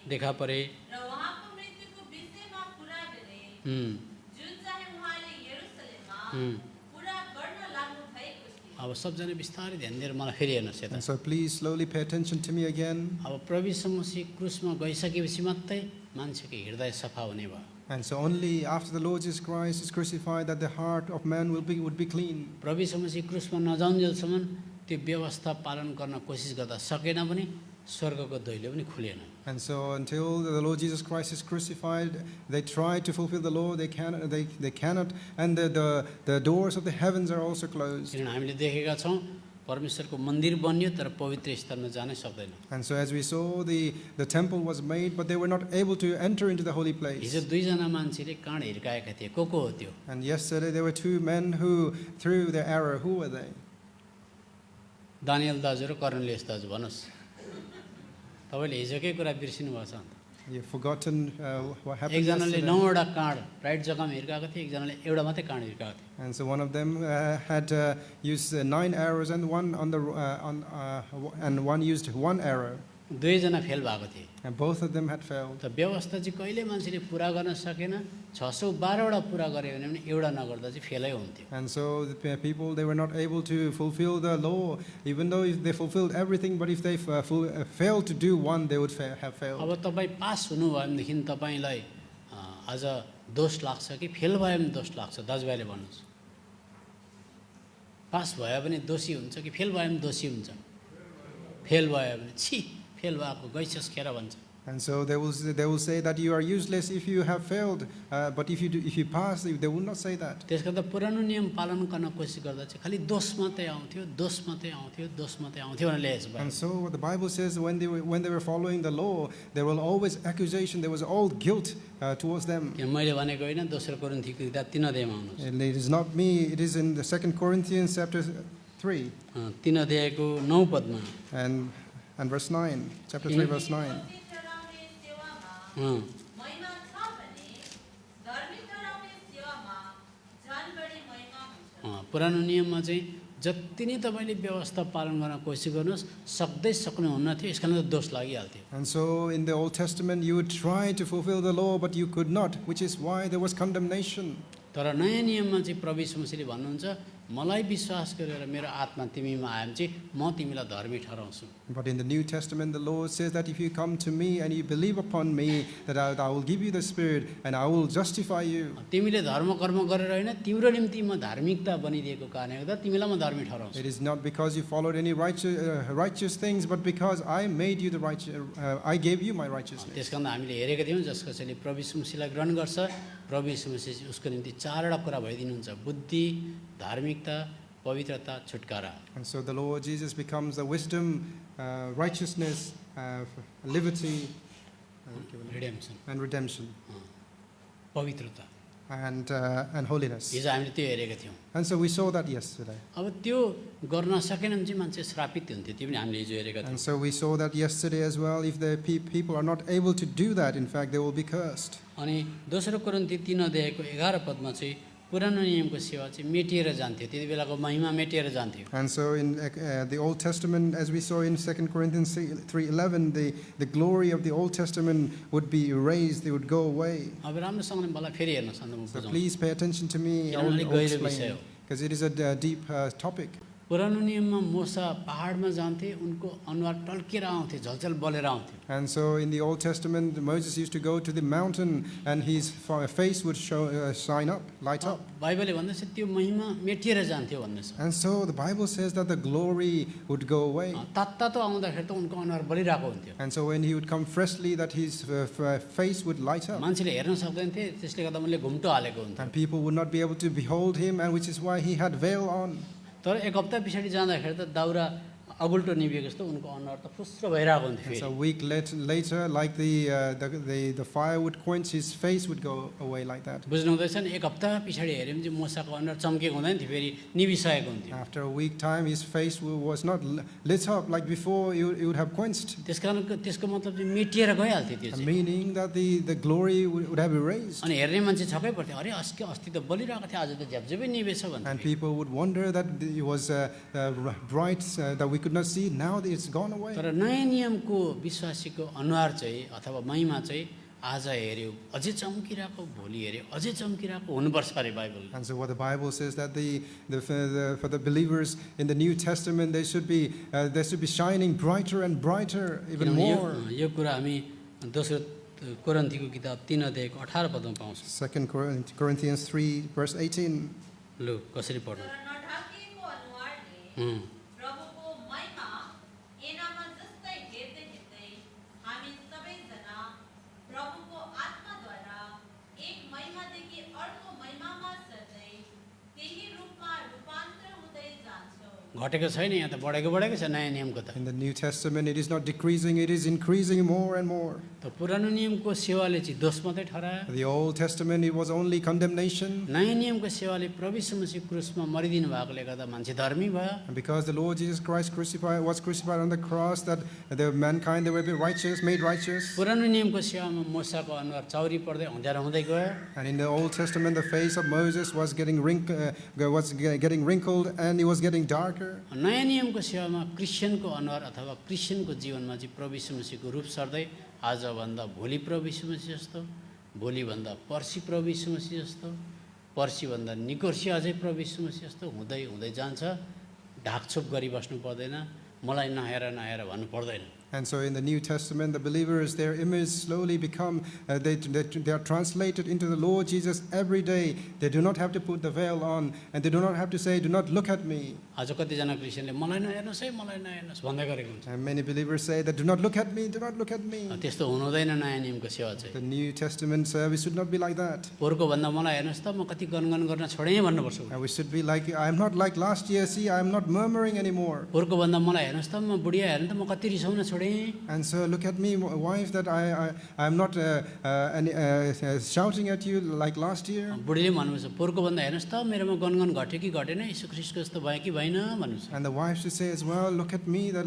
[SPEAKER 1] देखा परे,
[SPEAKER 4] र उहाँको मृत्युको विषयमा कुरा गरे,
[SPEAKER 1] हुँ,
[SPEAKER 4] जुन चाहिँ उहाँले यरुसलेममा
[SPEAKER 1] हुँ।
[SPEAKER 4] पुरा गर्न लाग्नु भएको थियो।
[SPEAKER 1] अब सबजना बिस्तारै ध्यान दिएर मलाई फेरि हेर्नुहोस् यता।
[SPEAKER 2] And so please slowly pay attention to me again.
[SPEAKER 1] अब प्रभु यीशु मसीह क्रुसमा गइसकेपछि मात्रै मान्छेको हृदय सफा हुने भयो।
[SPEAKER 2] And so only after the Lord Jesus Christ is crucified that the heart of man would be clean.
[SPEAKER 1] प्रभु यीशु मसीह क्रुसमा नजाउन्जेलसम्म त्यो व्यवस्था पालन गर्न कोसिस गर्दा सकेन पनि स्वर्गको दैलो पनि खुलेन।
[SPEAKER 2] And so until the Lord Jesus Christ is crucified, they try to fulfill the law, they cannot, and the doors of the heavens are also closed.
[SPEAKER 1] किनभने हामीले देखेका छौँ परमेश्वरको मन्दिर बन्यो तर पवित्र स्थानमा जानै सक्दैन।
[SPEAKER 2] And so as we saw, the temple was made, but they were not able to enter into the holy place.
[SPEAKER 1] हिजो दुईजना मान्छेले काँड हिर्काएका थिए, को हो त्यो?
[SPEAKER 2] And yesterday there were two men who threw their arrow. Who were they?
[SPEAKER 1] Daniel दाजु र Cornelius दाजु। भन्नुहोस्, तपाईँले हिजोकै कुरा बिर्सिनु भएको छ अन्त।
[SPEAKER 2] You've forgotten what happened
[SPEAKER 1] एकजनाले
[SPEAKER 2] yesterday.
[SPEAKER 1] 9वटा काँड राइट जग्गामा हिर्काएको थियो, एकजनाले एउटा मात्रै काँड हिर्काएको थियो।
[SPEAKER 2] And so one of them had used 9 arrows, and one and one used 1 arrow,
[SPEAKER 1] दुईजना फेल भएको थिए।
[SPEAKER 2] and both of them had failed.
[SPEAKER 1] त व्यवस्था चाहिँ कहिले मान्छेले पुरा गर्न सकेन, 612वटा पुरा गऱ्यो भने पनि एउटा नगर्दा चाहिँ फेलै हुन्थ्यो।
[SPEAKER 2] And so the people, they were not able to fulfill the law, even though if they fulfilled everything, but if they failed to do one, they would have failed.
[SPEAKER 1] अब तपाईँ पास हुनुभयो भनेदेखि तपाईँलाई आज दोष लाग्छ कि फेल भयो भने दोष लाग्छ? दाजुभाइले भन्नुहोस्। पास भयो भने दोषी हुन्छ कि फेल भयो भने दोषी हुन्छ? फेल भयो भने छि फेल भएको गइसस खेर भन्छ।
[SPEAKER 2] And so they will say that you are useless if you have failed, but if you pass, they will not say that.
[SPEAKER 1] त्यस गर्दा पुरानो नियम पालन गर्न कोसिस गर्दा चाहिँ खालि दोष मात्रै आउँथ्यो, दोष मात्रै आउँथ्यो, दोष मात्रै आउँथ्यो भनेर लेखेको छ।
[SPEAKER 2] And so the Bible says when they were following the law, there was always accusation, there was all guilt towards them.
[SPEAKER 1] किन मैले भनेको होइन, दोस्रो कोरिन्थीको किताब 3 अध्यायमा आउनुहोस्।
[SPEAKER 2] And it is not me, it is in the 2 Corinthians chapter 3
[SPEAKER 1] 3 अध्यायको 9 पदमा
[SPEAKER 2] and verse 9, chapter 3 verse 9.
[SPEAKER 4] धर्मी ठहराउने सेवामा महिमा छ भने धर्मी ठहराउने सेवामा
[SPEAKER 1] पुरानो नियममा चाहिँ जति नै तपाईँले व्यवस्था पालन गर्न कोसिस गर्नुहोस् सक्नुहुन्न थियो, यस कारण त दोष लागिहाल्थ्यो।
[SPEAKER 2] And so in the Old Testament, you would try to fulfill the law, but you could not, which is why there was condemnation.
[SPEAKER 1] तर नयाँ नियममा चाहिँ प्रभु यीशु मसीहले भन्नुहुन्छ, मलाई विश्वास गरेर मेरो आत्मा तिमीमा आयो भने चाहिँ म तिमीलाई धर्मी ठहराउँछु।
[SPEAKER 2] But in the New Testament, the Lord says that if you come to me and you believe upon me, that I will give you the Spirit and I will justify you.
[SPEAKER 1] तिमीले धर्म कर्म गरेर होइन, तिम्रो निम्ति म धार्मिकता बनिदिएको कारणले गर्दा तिमीलाई म धर्मी ठहराउँछु।
[SPEAKER 2] It is not because you followed any righteous things, but because I made you the righteous. I gave you my righteousness.
[SPEAKER 1] त्यसकारण हामीले हेरेका थियौँ, जस कसैले प्रभु यीशु मसीहलाई ग्रहण गर्छ, प्रभु यीशु मसीह उसको निम्ति चारवटा कुरा भइदिनुहुन्छ: बुद्धि, धार्मिकता, पवित्रता, छुटकारा।
[SPEAKER 2] And so the Lord Jesus becomes the wisdom, righteousness, liberty,
[SPEAKER 1] redemption,
[SPEAKER 2] and redemption,
[SPEAKER 1] पवित्रता
[SPEAKER 2] and holiness.
[SPEAKER 1] हिजो हामीले त्यो हेरेका थियौँ।
[SPEAKER 2] And so we saw that yesterday.
[SPEAKER 1] अब त्यो गर्न सकेन भने चाहिँ मान्छे श्रापित हुन्थ्यो, त्यो पनि हामीले हिजो हेरेका थियौँ।
[SPEAKER 2] And so we saw that yesterday as well. If the people are not able to do that, in fact, they will be cursed.
[SPEAKER 1] अनि दोस्रो कोरिन्थी 3 अध्यायको 11 पदमा चाहिँ पुरानो नियमको सेवा चाहिँ मेटिएर जान्थ्यो, त्यति बेलाको महिमा मेटिएर जान्थ्यो।
[SPEAKER 2] And so in the Old Testament, as we saw in 2 Corinthians 3:11, the glory of the Old Testament would be erased, they would go away.
[SPEAKER 1] अब राम्रोसँगले मलाई फेरि हेर्नुहोस् न, म
[SPEAKER 2] So
[SPEAKER 1] बुझाउँछु।
[SPEAKER 2] please pay attention to me. I
[SPEAKER 1] किनभने
[SPEAKER 2] will
[SPEAKER 1] गहिरो विषय
[SPEAKER 2] explain,
[SPEAKER 1] हो।
[SPEAKER 2] because it is a deep topic.
[SPEAKER 1] पुरानो नियममा मोसा पहाडमा जान्थे, उनको अनुहार टल्केर आउँथे, झलझल बलेर आउँथ्यो।
[SPEAKER 2] And so in the Old Testament, Moses used to go to the mountain and his face would shine up, light up.
[SPEAKER 1] बाइबलले भन्दैछ त्यो महिमा मेटिएर जान्थ्यो भन्दैछ।
[SPEAKER 2] And so the Bible says that the glory would go away.
[SPEAKER 1] तातो आउँदाखेरि त उनको अनुहार बलिरहेको हुन्थ्यो।
[SPEAKER 2] And so when he would come freshly, that his face would light up.
[SPEAKER 1] मान्छेले हेर्न सक्दैन थिए, त्यसले गर्दा मैले घुम्टो हालेको हुन्थ्यो।
[SPEAKER 2] And people would not be able to behold him, and which is why he had veil on.
[SPEAKER 1] तर एक हप्ता पछाडि जाँदाखेरि त दाउरा अगुल्टो निभेको जस्तो उनको अनुहार त फुस्रो भइरहेको हुन्थ्यो
[SPEAKER 2] And
[SPEAKER 1] फेरि।
[SPEAKER 2] so a week later, like the fire would quench, his face would go away like that.
[SPEAKER 1] बुझ्नु हुँदैछ नि, एक हप्ता पछाडि हेऱ्यो भने चाहिँ मोसाको अनुहार चम्केको हुँदैन थियो, फेरि निभिसकेको हुन्थ्यो।
[SPEAKER 2] After a week time, his face was not lit up like before. It would have quenched.
[SPEAKER 1] त्यसकारण त्यसको मतलब चाहिँ मेटिएर गइहाल्थ्यो त्यो चाहिँ।
[SPEAKER 2] Meaning that the glory would have erased.
[SPEAKER 1] अनि हेर्ने मान्छे छक्कै पर्थ्यो, अरे अस्ति त बलिरहेको थियो, आज त झ्यापझ्यापै निभेछ
[SPEAKER 2] And
[SPEAKER 1] भन्थ्यो।
[SPEAKER 2] people would wonder that it was bright, that we could not see. Now it's gone away.
[SPEAKER 1] तर नयाँ नियमको विश्वासीको अनुहार चाहिँ अथवा महिमा चाहिँ आज हेऱ्यो अझै चम्किरहेको, भोलि हेऱ्यो अझै चम्किरहेको हुनुपर्छ अरे Bible.
[SPEAKER 2] And so what the Bible says that for the believers in the New Testament, they should be shining brighter and brighter, even more.
[SPEAKER 1] यो कुरा हामी दोस्रो कोरिन्थीको किताब 3 अध्यायको 18 पदमा पाउँछौँ।
[SPEAKER 2] 2 Corinthians 3 verse 18.
[SPEAKER 1] लु कसरी पढ्नु?
[SPEAKER 4] तर नढाकिएको अनुहारले प्रभुको महिमा एनामा जस्तै हेर्दै हेर्दै हामी सबैजना प्रभुको आत्माद्वारा एक महिमादेखि अर्को महिमामा सर्दै त्यही रूपमा रूपान्तरण हुँदै जान्छौँ।
[SPEAKER 1] घटेको छैन, यहाँ त बढेको छ नयाँ नियमको त।
[SPEAKER 2] In the New Testament, it is not decreasing, it is increasing more and more.
[SPEAKER 1] त पुरानो नियमको सेवाले चाहिँ दोष मात्रै ठहरायो।
[SPEAKER 2] The Old Testament, it was only condemnation.
[SPEAKER 1] नयाँ नियमको सेवाले प्रभु यीशु मसीह क्रुसमा मरिदिनु भएकोले गर्दा मान्छे धर्मी भयो।
[SPEAKER 2] And because the Lord Jesus Christ was crucified on the cross, that the mankind, they were righteous, made righteous.
[SPEAKER 1] पुरानो नियमको सेवामा मोसाको अनुहार चाउरी पर्दै अँध्यारो हुँदै गयो।
[SPEAKER 2] And in the Old Testament, the face of Moses was getting wrinkled and it was getting darker.
[SPEAKER 1] नयाँ नियमको सेवामा क्रिस्चियनको अनुहार अथवा क्रिस्चियनको जीवनमा चाहिँ प्रभु यीशु मसीहको रूप सर्दै आजभन्दा भोलि प्रभु यीशु मसीह जस्तो, भोलिभन्दा पर्सि प्रभु यीशु मसीह जस्तो, पर्सिभन्दा निकोर्सी अझै प्रभु यीशु मसीह जस्तो हुँदै हुँदै जान्छ। ढाकछोप गरिबस्नु पर्दैन, मलाई नहेर भन्नु पर्दैन।
[SPEAKER 2] And so in the New Testament, the believers, their image slowly become, they are translated into the Lord Jesus every day. They do not have to put the veil on, and they do not have to say, do not look at me.
[SPEAKER 1] आज कतिजना क्रिस्चियनले मलाई नहेर्नुहोस् है, मलाई नहेर्नुहोस् भन्दै गरेको हुन्छ।
[SPEAKER 2] And many believers say that, do not look at me, do not look at me.
[SPEAKER 1] त्यस्तो हुनु हुँदैन नयाँ नियमको सेवा चाहिँ।
[SPEAKER 2] The New Testament service should not be like that.
[SPEAKER 1] पोहोरको भन्दा मलाई हेर्नुहोस् त, म कति गनगन गर्न छोडेँ भन्नुपर्छ।
[SPEAKER 2] And we should be like, I am not like last year, see, I am not murmuring anymore.
[SPEAKER 1] पोहोरको भन्दा मलाई हेर्नुहोस् त, म बुढिया हेर्नु त म कति रिसाउन छोडेँ छोडेँ।
[SPEAKER 2] And so look at me, wife, that I'm not shouting at you like last year.
[SPEAKER 1] बुढीले भन्नुहुन्छ पोहोरको भन्दा हेर्नुहोस् त मेरोमा गनगन घट्यो कि घटेन, यीशु ख्रीष्टको जस्तो भयो कि भएन भन्नुहुन्छ।
[SPEAKER 2] And the wife should say as well, look at me, that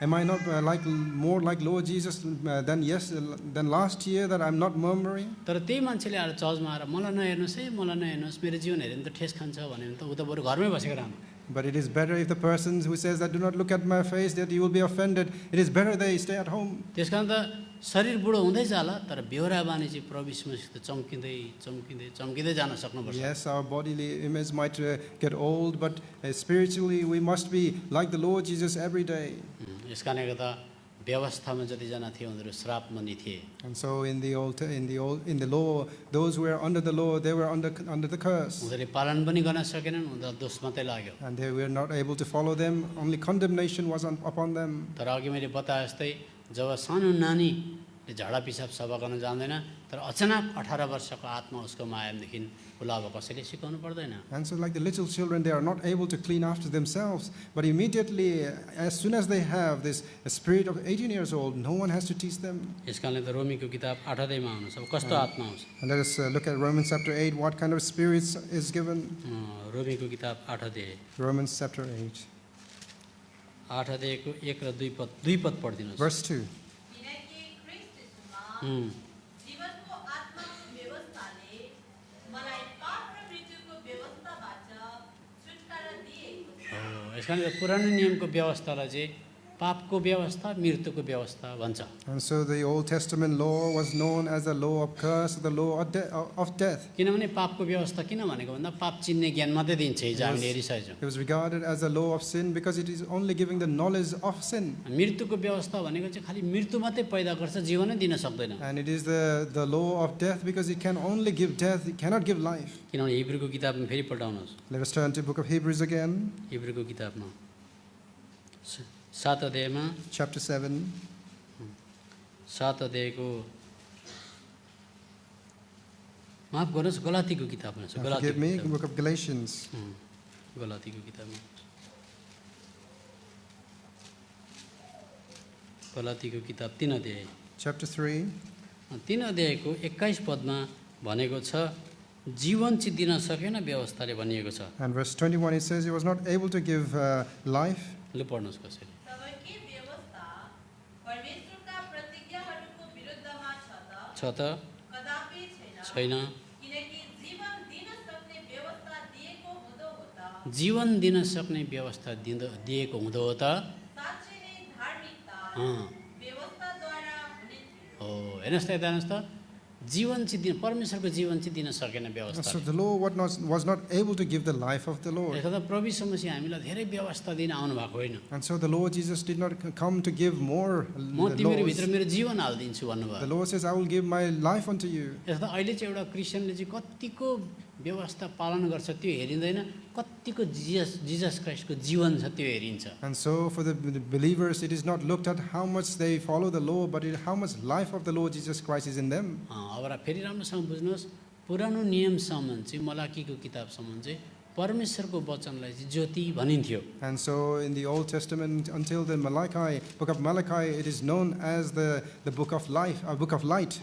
[SPEAKER 2] am I not more like Lord Jesus than last year, that I'm not murmuring?
[SPEAKER 1] तर त्यही मान्छेले आएर चर्चमा आएर मलाई नहेर्नुहोस् है, मलाई नहेर्नुहोस्, मेरो जीवन हेऱ्यो भने त ठेस खान्छ भन्यो भने त ऊ त बरु घरमै बसेको राम्रो।
[SPEAKER 2] But it is better if the person who says that do not look at my face, that you will be offended, it is better they stay at home.
[SPEAKER 1] त्यस कारण त शरीर बुढो हुँदै जाला, तर बेहोरा बानी चाहिँ प्रभु यीशु मसीहसित चम्किँदै चम्किँदै चम्किँदै जान सक्नुपर्छ।
[SPEAKER 2] Yes, our bodily image might get old, but spiritually we must be like the Lord Jesus every day.
[SPEAKER 1] यस कारणले गर्दा व्यवस्थामा जतिजना थिए उनीहरू श्रापमणि थिए।
[SPEAKER 2] And so in the law, those who were under the law, they were under the curse,
[SPEAKER 1] उनीहरूले पालन पनि गर्न सकेनन्, उनीहरूलाई दोष मात्रै लाग्यो।
[SPEAKER 2] and they were not able to follow them. Only condemnation was upon them.
[SPEAKER 1] तर अघि मैले बताए जस्तै जब सानो नानीले झाडा पिसाब सफा गर्न जान्दैन, तर अचानक 18 वर्षको आत्मा उसकोमा आयो भनेदेखि उसलाई अब कसैले सिकाउनु पर्दैन।
[SPEAKER 2] And so like the little children, they are not able to clean after themselves, but immediately, as soon as they have this spirit of 18 years old, no one has to teach them.
[SPEAKER 1] यस कारणले त रोमीको किताब 8 अध्यायमा आउनुहोस्, अब कस्तो आत्मा आउँछ।
[SPEAKER 2] And let us look at Romans chapter 8, what kind of spirit is given.
[SPEAKER 1] रोमीको किताब 8 अध्याय,
[SPEAKER 2] Romans chapter 8,
[SPEAKER 1] 8 अध्यायको 1 र 2 पद पढिदिनुहोस्।
[SPEAKER 2] verse 2.
[SPEAKER 4] किनकि ख्रीष्ट यीशुमा
[SPEAKER 1] जीवनको
[SPEAKER 4] जीवनको आत्माको व्यवस्थाले मलाई पाप र मृत्युको व्यवस्थाबाट छुटकारा दिएको छ।
[SPEAKER 1] यस कारणले पुरानो नियमको व्यवस्थालाई चाहिँ पापको व्यवस्था, मृत्युको व्यवस्था भन्छ।
[SPEAKER 2] And so the Old Testament law was known as the law of curse, the law of death.
[SPEAKER 1] किनभने पापको व्यवस्था किन भनेको भन्दा पाप चिन्ने ज्ञान मात्रै दिन्छ, हिजो हामीले हेरिसकेछौँ।
[SPEAKER 2] It was regarded as the law of sin because it is only giving the knowledge of sin.
[SPEAKER 1] मृत्युको व्यवस्था भनेको चाहिँ खालि मृत्यु मात्रै पैदा गर्छ, जीवनै दिन सक्दैन।
[SPEAKER 2] And it is the law of death because it can only give death, it cannot give life.
[SPEAKER 1] किनभने हिब्रूको किताबमा फेरि पल्टाउनुहोस्,
[SPEAKER 2] Let us turn to the book of Hebrews again,
[SPEAKER 1] हिब्रूको किताबमा 7 अध्यायमा,
[SPEAKER 2] chapter 7.
[SPEAKER 1] 7 अध्यायको माफ गर्नुहोस्, गलातीको किताबमा छ।
[SPEAKER 2] Forgive me, the book of Galatians.
[SPEAKER 1] गलातीको किताबमा, गलातीको किताब 3 अध्याय,
[SPEAKER 2] Chapter 3,
[SPEAKER 1] 3 अध्यायको 21 पदमा भनेको छ, जीवन चाहिँ दिन सकेन व्यवस्थाले भनिएको छ।
[SPEAKER 2] and verse 21, it says, he was not able to give life.
[SPEAKER 1] ल पढ्नुहोस् कसरी।
[SPEAKER 4] सबैकै व्यवस्था परमेश्वरका प्रतिज्ञाहरूको विरुद्धमा
[SPEAKER 1] छ त
[SPEAKER 4] कदापि छैन।
[SPEAKER 1] छैन,
[SPEAKER 4] किनकि जीवन दिन सक्ने व्यवस्था दिएको हुँदो हो त
[SPEAKER 1] जीवन दिन सक्ने व्यवस्था दिएको हुँदो हो त।
[SPEAKER 4] साँच्चै नै धार्मिकता
[SPEAKER 1] अँ,
[SPEAKER 4] व्यवस्थाद्वारा हुने थियो।
[SPEAKER 1] हो हेर्नुहोस् त, यता हेर्नुहोस् त, जीवन चाहिँ दिन, परमेश्वरको जीवन चाहिँ दिन सकेन व्यवस्था।
[SPEAKER 2] So the law was not able to give the life of the Lord.
[SPEAKER 1] यसो त प्रभु यीशु मसीह हामीलाई धेरै व्यवस्था दिन आउनु भएको होइन।
[SPEAKER 2] And so the Lord Jesus did not come to give more
[SPEAKER 1] म तिमीहरू भित्र
[SPEAKER 2] laws.
[SPEAKER 1] मेरो जीवन हालिदिन्छु भन्नुभयो।
[SPEAKER 2] The Lord says, I will give my life unto you.
[SPEAKER 1] यस्तो अहिले चाहिँ एउटा क्रिस्चियनले चाहिँ कतिको व्यवस्था पालन गर्छ त्यो हेरिँदैन, कतिको जिजस क्राइस्टको जीवन छ त्यो हेरिन्छ।
[SPEAKER 2] And so for the believers, it is not looked at how much they follow the law, but how much life of the Lord Jesus Christ is in them.
[SPEAKER 1] अब फेरि राम्रोसँग बुझ्नुहोस्, पुरानो नियमसम्म चाहिँ मलाकीको किताबसम्म चाहिँ परमेश्वरको वचनलाई चाहिँ ज्योति भनिन्थ्यो।
[SPEAKER 2] And so in the Old Testament, until the book of Malachi, it is known as the book of life, a book of light.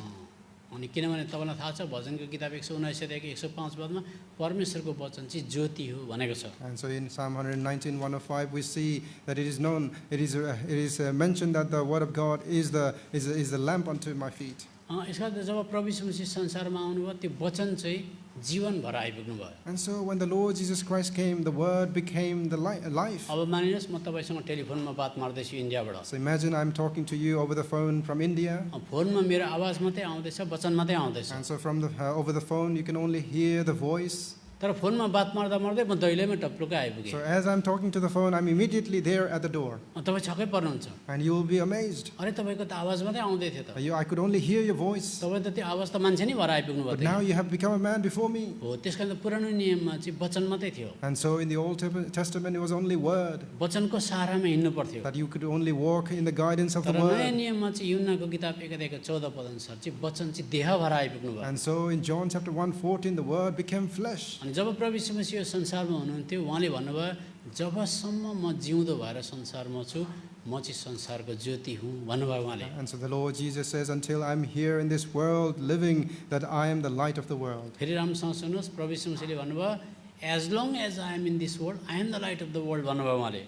[SPEAKER 1] अनि किनभने तपाईँलाई थाहा छ भजनको किताब 119 अध्यायको 105 पदमा परमेश्वरको वचन चाहिँ ज्योति हो भनेको छ।
[SPEAKER 2] And so in Psalm 119, 105, we see that it is known, it is mentioned that the word of God is the lamp unto my feet.
[SPEAKER 1] यसका जब प्रभु यीशु मसीह संसारमा आउनुभयो त्यो वचन चाहिँ जीवन भएर आइपुग्नु भयो।
[SPEAKER 2] And so when the Lord Jesus Christ came, the word became the life.
[SPEAKER 1] अब मानिनुहोस् म तपाईँसँग टेलिफोनमा बात मार्दैछु इन्डियाबाट,
[SPEAKER 2] So imagine I'm talking to you over the phone from India.
[SPEAKER 1] फोनमा मेरो आवाज मात्रै आउँदैछ, वचन मात्रै आउँदैछ।
[SPEAKER 2] And so from over the phone, you can only hear the voice.
[SPEAKER 1] तर फोनमा बात मार्दा मार्दै म दैलैमा टप्लुकै आइपुगेँ।
[SPEAKER 2] So as I'm talking to the phone, I'm immediately there at the door.
[SPEAKER 1] तपाईँ छक्कै पर्नुहुन्छ,
[SPEAKER 2] And you will be amazed.
[SPEAKER 1] अरे तपाईँको त आवाज मात्रै आउँदै थियो त,
[SPEAKER 2] I could only hear your voice.
[SPEAKER 1] तपाईँ त त्यो आवाज त मान्छे नै भएर आइपुग्नु
[SPEAKER 2] But
[SPEAKER 1] भयो।
[SPEAKER 2] now you have become a man before me.
[SPEAKER 1] हो त्यस कारण त पुरानो नियममा चाहिँ वचन मात्रै थियो,
[SPEAKER 2] And so in the Old Testament, it was only word,
[SPEAKER 1] वचनको सहारामा हिँड्नु पर्थ्यो।
[SPEAKER 2] that you could only walk in the guidance of the
[SPEAKER 1] तर नयाँ
[SPEAKER 2] word.
[SPEAKER 1] नियममा चाहिँ युहन्नाको किताब 1 अध्यायको 14 पद अनुसार चाहिँ वचन चाहिँ देह भएर आइपुग्नु भयो।
[SPEAKER 2] And so in John chapter 1:14, the word became flesh.
[SPEAKER 1] अनि जब प्रभु यीशु मसीह संसारमा हुनुहुन्थ्यो उहाँले भन्नुभयो जबसम्म म जिउँदो भएर संसारमा छु म चाहिँ संसारको ज्योति हुँ भन्नुभयो उहाँले।
[SPEAKER 2] And so the Lord Jesus says, until I'm here in this world living, that I am the light of the world.
[SPEAKER 1] फेरि राम्रोसँग सुन्नुहोस्, प्रभु यीशु मसीहले भन्नुभयो, as long as I am in this world I am the light of the world भन्नुभयो उहाँले।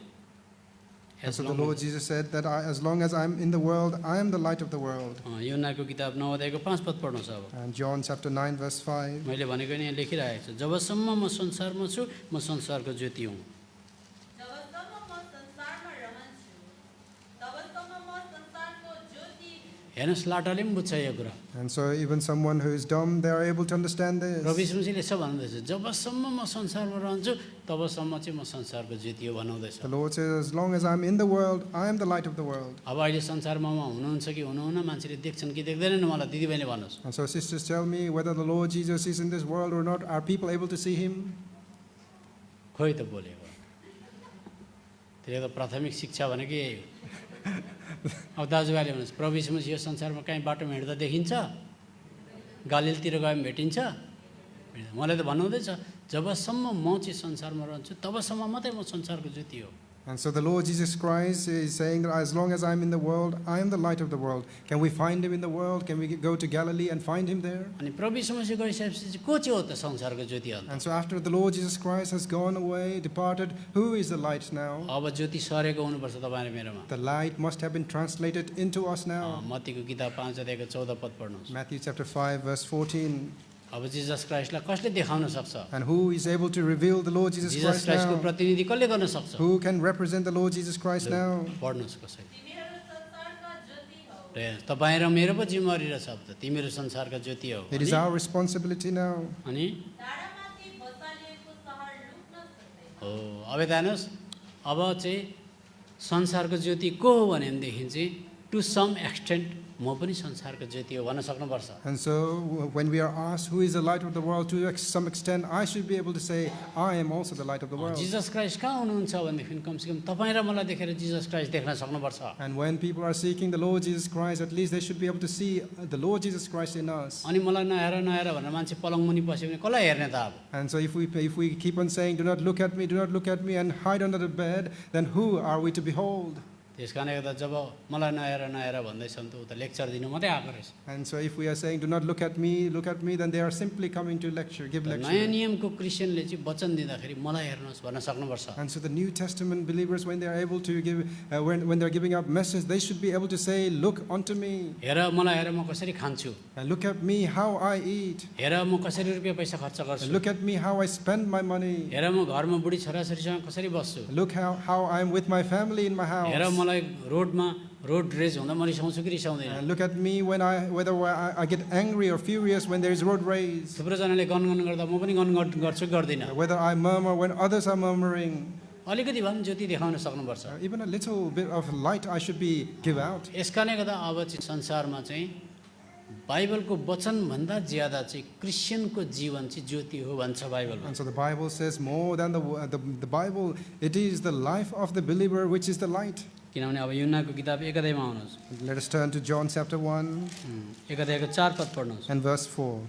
[SPEAKER 2] And so the Lord Jesus said that as long as I'm in the world, I am the light of the world.
[SPEAKER 1] यूहन्नाको किताब 9 अध्यायको 5 पद पढ्नुहोस् अब।
[SPEAKER 2] And John chapter 9 verse 5.
[SPEAKER 1] मैले भनेको नि यहाँ लेखिरहेको छु, जबसम्म म संसारमा छु म संसारको ज्योति हुँ।
[SPEAKER 4] जबसम्म म संसारमा रहन्छु तबसम्म म संसारको ज्योति हुँ।
[SPEAKER 1] हेर्नुहोस्, लाटाले पनि बुझ्छ यो कुरा।
[SPEAKER 2] And so even someone who is dumb, they are able to understand
[SPEAKER 1] प्रभु
[SPEAKER 2] this.
[SPEAKER 1] यीशु मसीहले यसो भन्नुहुँदैछ, जबसम्म म संसारमा रहन्छु तबसम्म चाहिँ म संसारको ज्योति हो भन्नुहुँदैछ।
[SPEAKER 2] The Lord says, as long as I'm in the world, I am the light of the world.
[SPEAKER 1] अब अहिले संसारमा हुनुहुन्छ कि हुनुहुन्न, मान्छेले देख्छन् कि देख्दैनन्, मलाई दिदीबहिनी भन्नुहोस्।
[SPEAKER 2] And so sisters, tell me whether the Lord Jesus is in this world or not. Are people able to see him?
[SPEAKER 1] खोइ त बोलेको, त्यो त प्राथमिक शिक्षा भनेको यही हो। अब दाजुभाइले भन्नुहोस्, प्रभु यीशु मसीह यो संसारमा कहीँ बाटोमा हिँड्दा देखिन्छ, गालिलतिर गयो भने भेटिन्छ? मलाई त भन्नुहुँदैछ, जबसम्म म चाहिँ संसारमा रहन्छु तबसम्म मात्रै म संसारको ज्योति हो।
[SPEAKER 2] And so the Lord Jesus Christ is saying that as long as I'm in the world, I am the light of the world. Can we find him in the world? Can we go to Galilee and find him there?
[SPEAKER 1] अनि प्रभु यीशु मसीह गइसकेपछि चाहिँ को चाहिँ हो त संसारको ज्योति अन्त?
[SPEAKER 2] And so after the Lord Jesus Christ has gone away, departed, who is the light now?
[SPEAKER 1] अब ज्योति सरेको हुनुपर्छ तपाईँले मेरोमा।
[SPEAKER 2] The light must have been translated into us now.
[SPEAKER 1] मत्तीको किताब 5 अध्यायको 14 पद पढ्नुहोस्।
[SPEAKER 2] Matthew chapter 5 verse 14.
[SPEAKER 1] अब जिजस क्राइस्टलाई कसले देखाउन सक्छ?
[SPEAKER 2] And who is able to reveal the Lord Jesus
[SPEAKER 1] Jesus
[SPEAKER 2] Christ
[SPEAKER 1] क्राइस्टको
[SPEAKER 2] now?
[SPEAKER 1] प्रतिनिधि कसले गर्न सक्छ?
[SPEAKER 2] Who can represent the Lord Jesus Christ now?
[SPEAKER 1] पढ्नुहोस् कसैले।
[SPEAKER 4] तिमीहरू संसारका ज्योति हौ।
[SPEAKER 1] र तपाईँ र मेरो पो जिम्मेवारी रहेछ, अब त तिमीहरू संसारका ज्योति हो।
[SPEAKER 2] It is our responsibility now.
[SPEAKER 1] अनि
[SPEAKER 4] डाँडामाथि बसालिएको सहर लुक्न सक्दैन।
[SPEAKER 1] हो, अब यता हेर्नुहोस्, अब चाहिँ संसारको ज्योति को हो भनेदेखि चाहिँ टु सम एक्सटेन्ट म पनि संसारको ज्योति हो भन्न सक्नुपर्छ।
[SPEAKER 2] And so when we are asked who is the light of the world, to some extent I should be able to say I am also the light of the world.
[SPEAKER 1] Jesus Christ कहाँ हुनुहुन्छ भनेदेखि कमसेकम तपाईँ र मलाई देखेर Jesus Christ देख्न सक्नुपर्छ।
[SPEAKER 2] And when people are seeking the Lord Jesus Christ, at least they should be able to see the Lord Jesus Christ in us.
[SPEAKER 1] अनि मलाई नहेर नहेर भनेर मान्छे पलङ मुनि पस्यो भने कसलाई हेर्ने त अब?
[SPEAKER 2] And so if we keep on saying do not look at me, and hide under the bed, then who are we to behold?
[SPEAKER 1] त्यस कारणले गर्दा जब मलाई नहेर नहेर भन्दैछन् त उता लेक्चर दिनु मात्रै आएको रहेछ।
[SPEAKER 2] And so if we are saying do not look at me, then they are simply coming to give
[SPEAKER 1] नयाँ
[SPEAKER 2] lecture.
[SPEAKER 1] नियमको क्रिस्चियनले चाहिँ वचन दिँदाखेरि मलाई हेर्नुहोस् भन्न सक्नुपर्छ।
[SPEAKER 2] And so the New Testament believers, when they are able to give, when they are giving up message, they should be able to say, look unto me,
[SPEAKER 1] हेर मलाई हेर म कसरी खान्छु,
[SPEAKER 2] and look at me how I eat,
[SPEAKER 1] हेर म कसरी रुपियाँ पैसा खर्च
[SPEAKER 2] and
[SPEAKER 1] गर्छु,
[SPEAKER 2] look at me how I spend my money,
[SPEAKER 1] हेर म घरमा बुढी छोराछोरीसँग कसरी बस्छु,
[SPEAKER 2] look how I am with my family in my
[SPEAKER 1] हेर
[SPEAKER 2] house,
[SPEAKER 1] मलाई रोडमा रोड रेज हुँदा म रिसाउँछु कि रिसाउँदैन।
[SPEAKER 2] and look at me whether I get angry or furious when there is road rage,
[SPEAKER 1] थुप्रोजनाले गनगन गर्दा म पनि गनगन गर्छु कि गर्दिनँ।
[SPEAKER 2] whether I murmur when others are murmuring.
[SPEAKER 1] अलिकति भए पनि ज्योति देखाउन सक्नुपर्छ।
[SPEAKER 2] Even a little bit of light I should give out.
[SPEAKER 1] यस कारणले गर्दा अब चाहिँ संसारमा चाहिँ बाइबलको वचनभन्दा ज्यादा चाहिँ क्रिस्चियनको जीवन चाहिँ ज्योति हो भन्छ बाइबलमा।
[SPEAKER 2] And so the Bible says more than the Bible, it is the life of the believer which is the light.
[SPEAKER 1] किनभने अब यूहन्नाको किताब 1 अध्यायमा आउनुहोस्।
[SPEAKER 2] Let us turn to John chapter 1
[SPEAKER 1] 1 अध्यायको 4 पद पढ्नुहोस्।
[SPEAKER 2] and verse 4.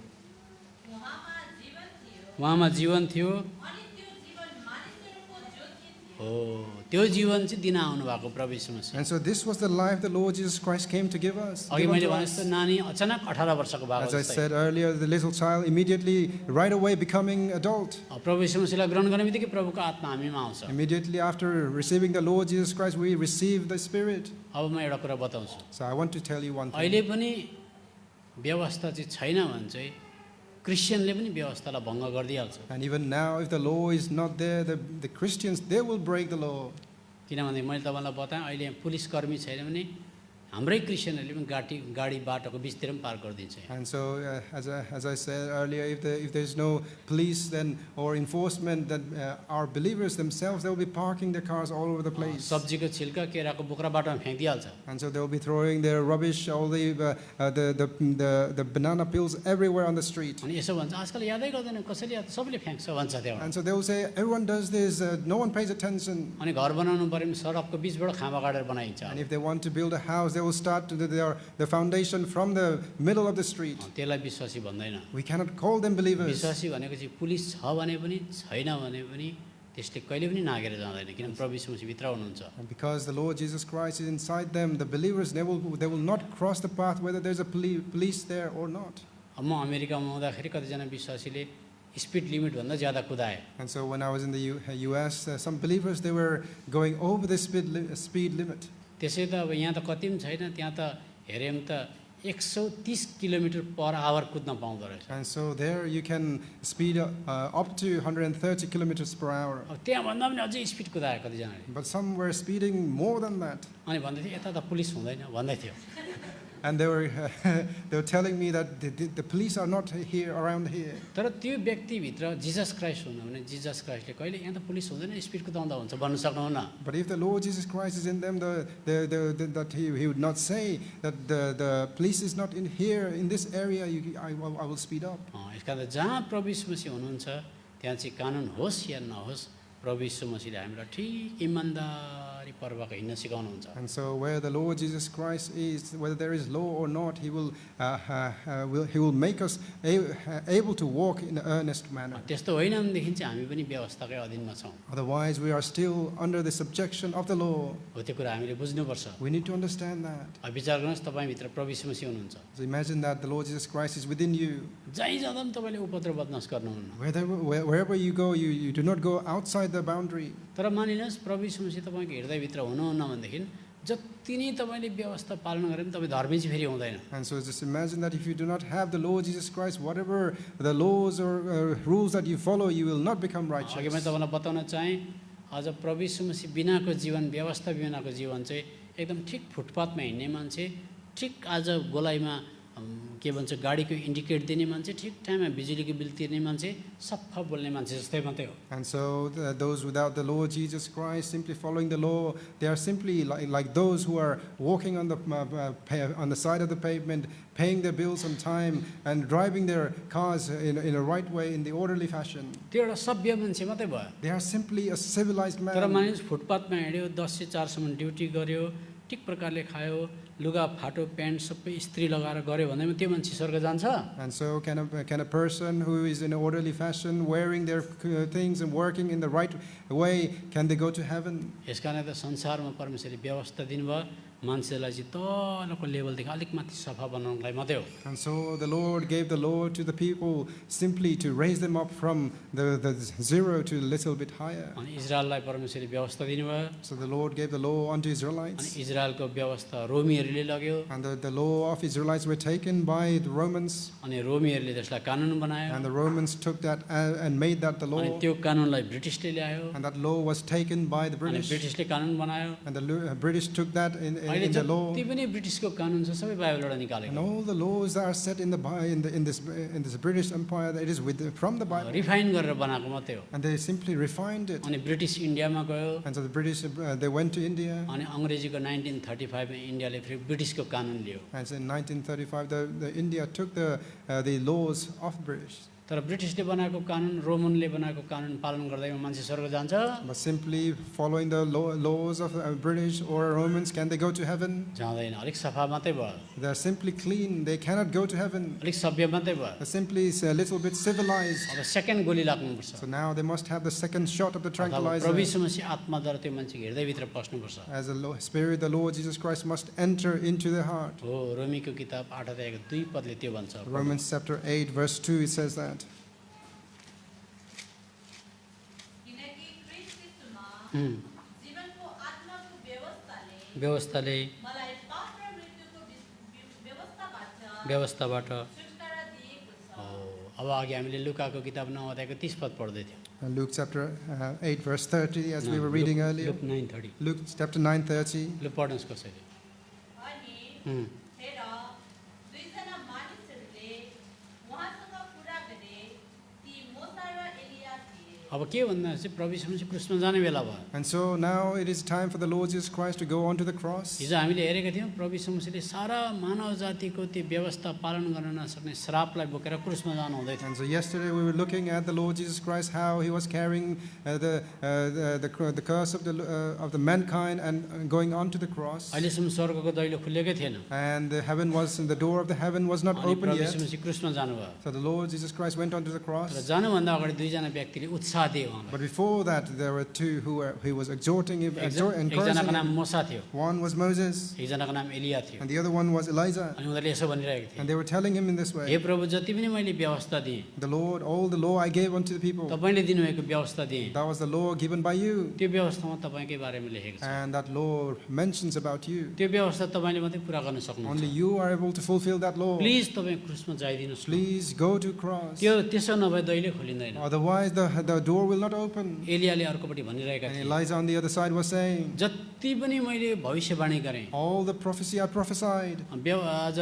[SPEAKER 1] उहाँमा जीवन थियो,
[SPEAKER 4] अनि त्यो जीवन मानिसहरूको ज्योति थियो।
[SPEAKER 1] हो त्यो जीवन चाहिँ दिन आउनु भएको प्रभु यीशु मसीह।
[SPEAKER 2] And so this was the life the Lord Jesus Christ came to give us.
[SPEAKER 1] अघि
[SPEAKER 2] give
[SPEAKER 1] मैले
[SPEAKER 2] unto
[SPEAKER 1] भने
[SPEAKER 2] us.
[SPEAKER 1] जस्तो नानी अचानक 18 वर्षको भएको
[SPEAKER 2] As I
[SPEAKER 1] जस्तै।
[SPEAKER 2] said earlier, the little child immediately, right away becoming adult.
[SPEAKER 1] प्रभु यीशु मसीहलाई ग्रहण गर्ने बित्तिकै प्रभुको आत्मा हामीमा आउँछ।
[SPEAKER 2] Immediately after receiving the Lord Jesus Christ, we receive the Spirit.
[SPEAKER 1] अब म एउटा कुरा बताउँछु।
[SPEAKER 2] So I want to tell you one thing.
[SPEAKER 1] अहिले पनि व्यवस्था चाहिँ छैन भने चाहिँ क्रिस्चियनले पनि व्यवस्थालाई भङ्ग गरिदिइहाल्छ।
[SPEAKER 2] And even now, if the law is not there, the Christians, they will break the law.
[SPEAKER 1] किनभने मैले तपाईँलाई बताएँ अहिले यहाँ पुलिस कर्मी छैन भने हाम्रै क्रिस्चियनहरूले पनि गाडी बाटोको बिचतिर पनि पार गरिदिन्छ।
[SPEAKER 2] And so, as I said earlier, if there is no police then or enforcement, then our believers themselves, they will be parking their cars all over the place.
[SPEAKER 1] सब्जीको छिल्का केराको बोक्रा बाटोमा फ्याँकिदिइहाल्छ।
[SPEAKER 2] And so they will be throwing their rubbish, all the banana peels everywhere on the street.
[SPEAKER 1] अनि यसो भन्छ आजकल यादै गर्दैन कसैले याद सबैले फ्याँक्छ भन्छ त्यहाँ।
[SPEAKER 2] And so they will say, everyone does this, no one pays attention.
[SPEAKER 1] अनि घर बनाउनु पर्यो भने सडकको बिचबाट खाँबा काटेर बनाइन्छ।
[SPEAKER 2] And if they want to build a house, they will start the foundation from the middle of the street.
[SPEAKER 1] त्यसलाई विश्वासी भन्दैन।
[SPEAKER 2] We cannot call them believers.
[SPEAKER 1] विश्वासी भनेको चाहिँ पुलिस छ भने पनि छैन भने पनि त्यसले कहिले पनि नागेर जाँदैन, किनभने प्रभु यीशु मसीह भित्र हुनुहुन्छ।
[SPEAKER 2] And because the Lord Jesus Christ is inside them, the believers, they will not cross the path whether there's a police there or not.
[SPEAKER 1] अब म अमेरिकामा हुँदाखेरि कतिजना विश्वासीले स्पिड लिमिटभन्दा ज्यादा कुदाए।
[SPEAKER 2] And so when I was in the US, some believers, they were going over the speed limit.
[SPEAKER 1] त्यसै त अब यहाँ त कति पनि छैन, त्यहाँ त हेऱ्यौँ त 130 किलोमिटर पर आवर कुद्न पाउँदो रहेछ।
[SPEAKER 2] And so there you can speed up to 130 kilometers per hour.
[SPEAKER 1] अब त्यहाँभन्दा पनि अझै स्पिड कुदाए कतिजनाले।
[SPEAKER 2] But some were speeding more than that.
[SPEAKER 1] अनि भन्दै थियो यता त पुलिस हुँदैन भन्दै थियो।
[SPEAKER 2] And they were telling me that the police are not here around here.
[SPEAKER 1] तर त्यो व्यक्तिभित्र जिजस क्राइस्ट हुनु भने जिजस क्राइस्टले कहिले यहाँ त पुलिस हुँदैन स्पिड कुदाउँदा हुन्छ भन्नु सक्नुहुन्न।
[SPEAKER 2] But if the Lord Jesus Christ is in them, that he would not say that the police is not in here, in this area, I will speed up.
[SPEAKER 1] यस कारण जहाँ प्रभु यीशु मसीह हुनुहुन्छ त्यहाँ चाहिँ कानुन होस् या नहोस्, प्रभु यीशु मसीहले हामीलाई ठिक इमान्दारी पर्वको हिँड्न सिकाउनुहुन्छ।
[SPEAKER 2] And so where the Lord Jesus Christ is, whether there is law or not, he will make us able to walk in an earnest manner.
[SPEAKER 1] त्यस्तो होइन भनेदेखि चाहिँ हामी पनि व्यवस्थाकै अधीनमा छौँ।
[SPEAKER 2] Otherwise, we are still under the subjection of the law.
[SPEAKER 1] हो त्यो कुरा हामीले बुझ्नुपर्छ।
[SPEAKER 2] We need to understand that.
[SPEAKER 1] अब विचार गर्नुहोस् तपाईँभित्र प्रभु यीशु मसीह हुनुहुन्छ,
[SPEAKER 2] So imagine that the Lord Jesus Christ is within you.
[SPEAKER 1] जहीँ जाँदा पनि तपाईँले उपद्रव बदमास गर्नुहुन्न।
[SPEAKER 2] Wherever you go, you do not go outside the boundary.
[SPEAKER 1] तर मानिनुहोस् प्रभु यीशु मसीह तपाईँको हृदयभित्र हुनुहुन्न भनेदेखि जति नै तपाईँले व्यवस्था पालन गरे पनि तपाईँ धर्मी चाहिँ फेरि हुँदैन।
[SPEAKER 2] And so just imagine that if you do not have the Lord Jesus Christ, whatever the laws or rules that you follow, you will not become righteous.
[SPEAKER 1] अघि मैले तपाईँलाई बताउन चाहेँ, अझ प्रभु यीशु मसीह बिनाको जीवन, व्यवस्था बिनाको जीवन चाहिँ एकदम ठिक फुटपाथमा हिँड्ने मान्छे, ठिक आज गोलाइमा के भन्छ गाडीको इन्डिकेट दिने मान्छे, ठिक टाइममा बिजुलीको बिल तिर्ने मान्छे, सफा बोल्ने मान्छे जस्तै मात्रै हो।
[SPEAKER 2] And so those without the Lord Jesus Christ, simply following the law, they are simply like those who are walking on the side of the pavement, paying their bills on time, and driving their cars in a right way, in the orderly fashion.
[SPEAKER 1] त्यो एउटा सभ्य मान्छे मात्रै भयो।
[SPEAKER 2] They are simply a civilized
[SPEAKER 1] तर
[SPEAKER 2] man.
[SPEAKER 1] मानिस फुटपाथमा हिँड्यो, 10 से 4 सम्म ड्युटी गर्यो, ठिक प्रकारले खायो, लुगा फाटो प्यान्ट सबै इस्त्री लगाएर गऱ्यो भन्दैमा त्यो मान्छे स्वर्ग जान्छ?
[SPEAKER 2] And so can a person who is in an orderly fashion, wearing their things and working in the right way, can they go to heaven?
[SPEAKER 1] यस कारण त संसारमा परमेश्वरले व्यवस्था दिनुभयो मान्छेलाई चाहिँ तलको लेभलदेखि अलिक माथि सफा बनाउनलाई मात्रै हो।
[SPEAKER 2] And so the Lord gave the law to the people simply to raise them up from the zero to a little bit higher.
[SPEAKER 1] अनि इजरायललाई परमेश्वरले व्यवस्था दिनुभयो,
[SPEAKER 2] So the Lord gave the law unto
[SPEAKER 1] अनि
[SPEAKER 2] Israelites.
[SPEAKER 1] इजरायलको व्यवस्था रोमीहरूले लग्यो,
[SPEAKER 2] And the law of Israelites were taken by the Romans.
[SPEAKER 1] अनि रोमीहरूले त्यसलाई कानुन बनायो,
[SPEAKER 2] And the Romans took that and made that the
[SPEAKER 1] अनि
[SPEAKER 2] law.
[SPEAKER 1] त्यो कानुनलाई ब्रिटिसले ल्यायो,
[SPEAKER 2] And that law was taken by the
[SPEAKER 1] अनि
[SPEAKER 2] British.
[SPEAKER 1] ब्रिटिसले कानुन बनायो।
[SPEAKER 2] And the British took that
[SPEAKER 1] अहिले
[SPEAKER 2] in the law.
[SPEAKER 1] जति पनि ब्रिटिसको कानुन छ सबै बाइबलबाट
[SPEAKER 2] And
[SPEAKER 1] निकालेको,
[SPEAKER 2] all the laws that are set in this British Empire, it is from the Bible.
[SPEAKER 1] Refine गरेर बनाएको मात्रै हो।
[SPEAKER 2] And they simply refined it.
[SPEAKER 1] अनि ब्रिटिस इन्डियामा गयो,
[SPEAKER 2] And so the British, they went to India.
[SPEAKER 1] अनि अङ्ग्रेजीको 1935 मा इन्डियाले फेरि ब्रिटिसको कानुन लियो।
[SPEAKER 2] And so in 1935, the India took the laws of British.
[SPEAKER 1] तर ब्रिटिसले बनाएको कानुन, रोमनले बनाएको कानुन पालन गर्दैमा मान्छे स्वर्ग जान्छ?
[SPEAKER 2] But simply following the laws of British or Romans, can they go to heaven?
[SPEAKER 1] जाँदैन, अलिक सफा मात्रै भयो,
[SPEAKER 2] They are simply clean. They cannot go to heaven.
[SPEAKER 1] अलिक सभ्य मात्रै भयो।
[SPEAKER 2] They're simply a little bit civilized.
[SPEAKER 1] अब सेकेन्ड गोली लाग्नुपर्छ,
[SPEAKER 2] So now they must have the second shot of the
[SPEAKER 1] अथवा
[SPEAKER 2] tranquilizer.
[SPEAKER 1] प्रभु यीशु मसीह आत्माद्वारा त्यो मान्छेको हृदयभित्र पस्नुपर्छ।
[SPEAKER 2] As the Spirit, the Lord Jesus Christ must enter into the heart.
[SPEAKER 1] हो, रोमीको किताब 8 अध्यायको 2 पदले त्यो भन्छ।
[SPEAKER 2] Romans chapter 8, verse 2, it says that.
[SPEAKER 4] किनकि ख्रीष्ट यीशुमा जीवनको आत्माको
[SPEAKER 1] व्यवस्थाले
[SPEAKER 4] मलाई पाप र मृत्युको व्यवस्थाबाट
[SPEAKER 1] व्यवस्थाबाट
[SPEAKER 4] छुटकारा दिएको छ।
[SPEAKER 1] हो, अब अघि हामीले लुकाको किताब 9 अध्यायको 30 पद पढ्दै थियौँ।
[SPEAKER 2] Luke chapter 8, verse 30, as we were reading earlier.
[SPEAKER 1] Look 9:30
[SPEAKER 2] Luke chapter 9:30.
[SPEAKER 1] लु पढ्नुहोस् कसैले।
[SPEAKER 4] अनि हेर दुईजना मानिसहरूले उहाँसँग कुरा गरे, ती मूसा र एलिया थिए।
[SPEAKER 1] अब के भन्दा चाहिँ प्रभु यीशु मसीह क्रुसमा जाने बेला भयो।
[SPEAKER 2] And so now it is time for the Lord Jesus Christ to go onto the cross.
[SPEAKER 1] हिजो हामीले हेरेका थियौँ प्रभु यीशु मसीहले सारा मानव जातिको त्यो व्यवस्था पालन गर्न नसक्ने श्रापलाई बोकेर क्रुसमा जानु हुँदै थियो।
[SPEAKER 2] And so yesterday we were looking at the Lord Jesus Christ, how he was carrying the curse of the mankind and going onto the cross.
[SPEAKER 1] अहिलेसम्म स्वर्गको दैलो खुलेकै थिएन,
[SPEAKER 2] And the door of the heaven was not
[SPEAKER 1] अनि
[SPEAKER 2] open
[SPEAKER 1] प्रभु
[SPEAKER 2] yet.
[SPEAKER 1] यीशु मसीह क्रुसमा जानुभयो।
[SPEAKER 2] So the Lord Jesus Christ went onto the
[SPEAKER 1] र
[SPEAKER 2] cross.
[SPEAKER 1] जानुभन्दा अगाडि दुईजना व्यक्तिले उत्साह उत्साह दिए उहाँलाई।
[SPEAKER 2] But before that, there were two he was exhorting him, encouraging
[SPEAKER 1] एकजनाको नाम
[SPEAKER 2] him.
[SPEAKER 1] मोसा थियो,
[SPEAKER 2] One was Moses,
[SPEAKER 1] एकजनाको नाम एलिया थियो।
[SPEAKER 2] and the other one was Elijah.
[SPEAKER 1] अनि उनीहरूले यसो भनिरहेको थिए,
[SPEAKER 2] And they were telling him in this
[SPEAKER 1] हे
[SPEAKER 2] way,
[SPEAKER 1] प्रभु जति पनि मैले व्यवस्था दिएँ,
[SPEAKER 2] the Lord, all the law I gave unto the people,
[SPEAKER 1] तपाईँले दिनुभएको व्यवस्था दिएँ,
[SPEAKER 2] that was the law given by you.
[SPEAKER 1] त्यो व्यवस्थामा तपाईँकै बारेमा लेखेको छ।
[SPEAKER 2] And that law mentions about you.
[SPEAKER 1] त्यो व्यवस्था तपाईँले मात्रै पुरा गर्न सक्नुहुन्छ।
[SPEAKER 2] Only you are able to fulfill that law.
[SPEAKER 1] Please तपाईँ क्रुसमा जाइदिनुहोस् न।
[SPEAKER 2] Please go to cross.
[SPEAKER 1] त्यसो नभए दैले खोलिँदैन।
[SPEAKER 2] Otherwise, the door will not open.
[SPEAKER 1] एलियाले अर्कोपट्टि भनिरहेका
[SPEAKER 2] And
[SPEAKER 1] थिए,
[SPEAKER 2] Elijah on the other side was saying,
[SPEAKER 1] जति पनि मैले भविष्यवाणी गरेँ,
[SPEAKER 2] all the prophecy I prophesied,
[SPEAKER 1] आज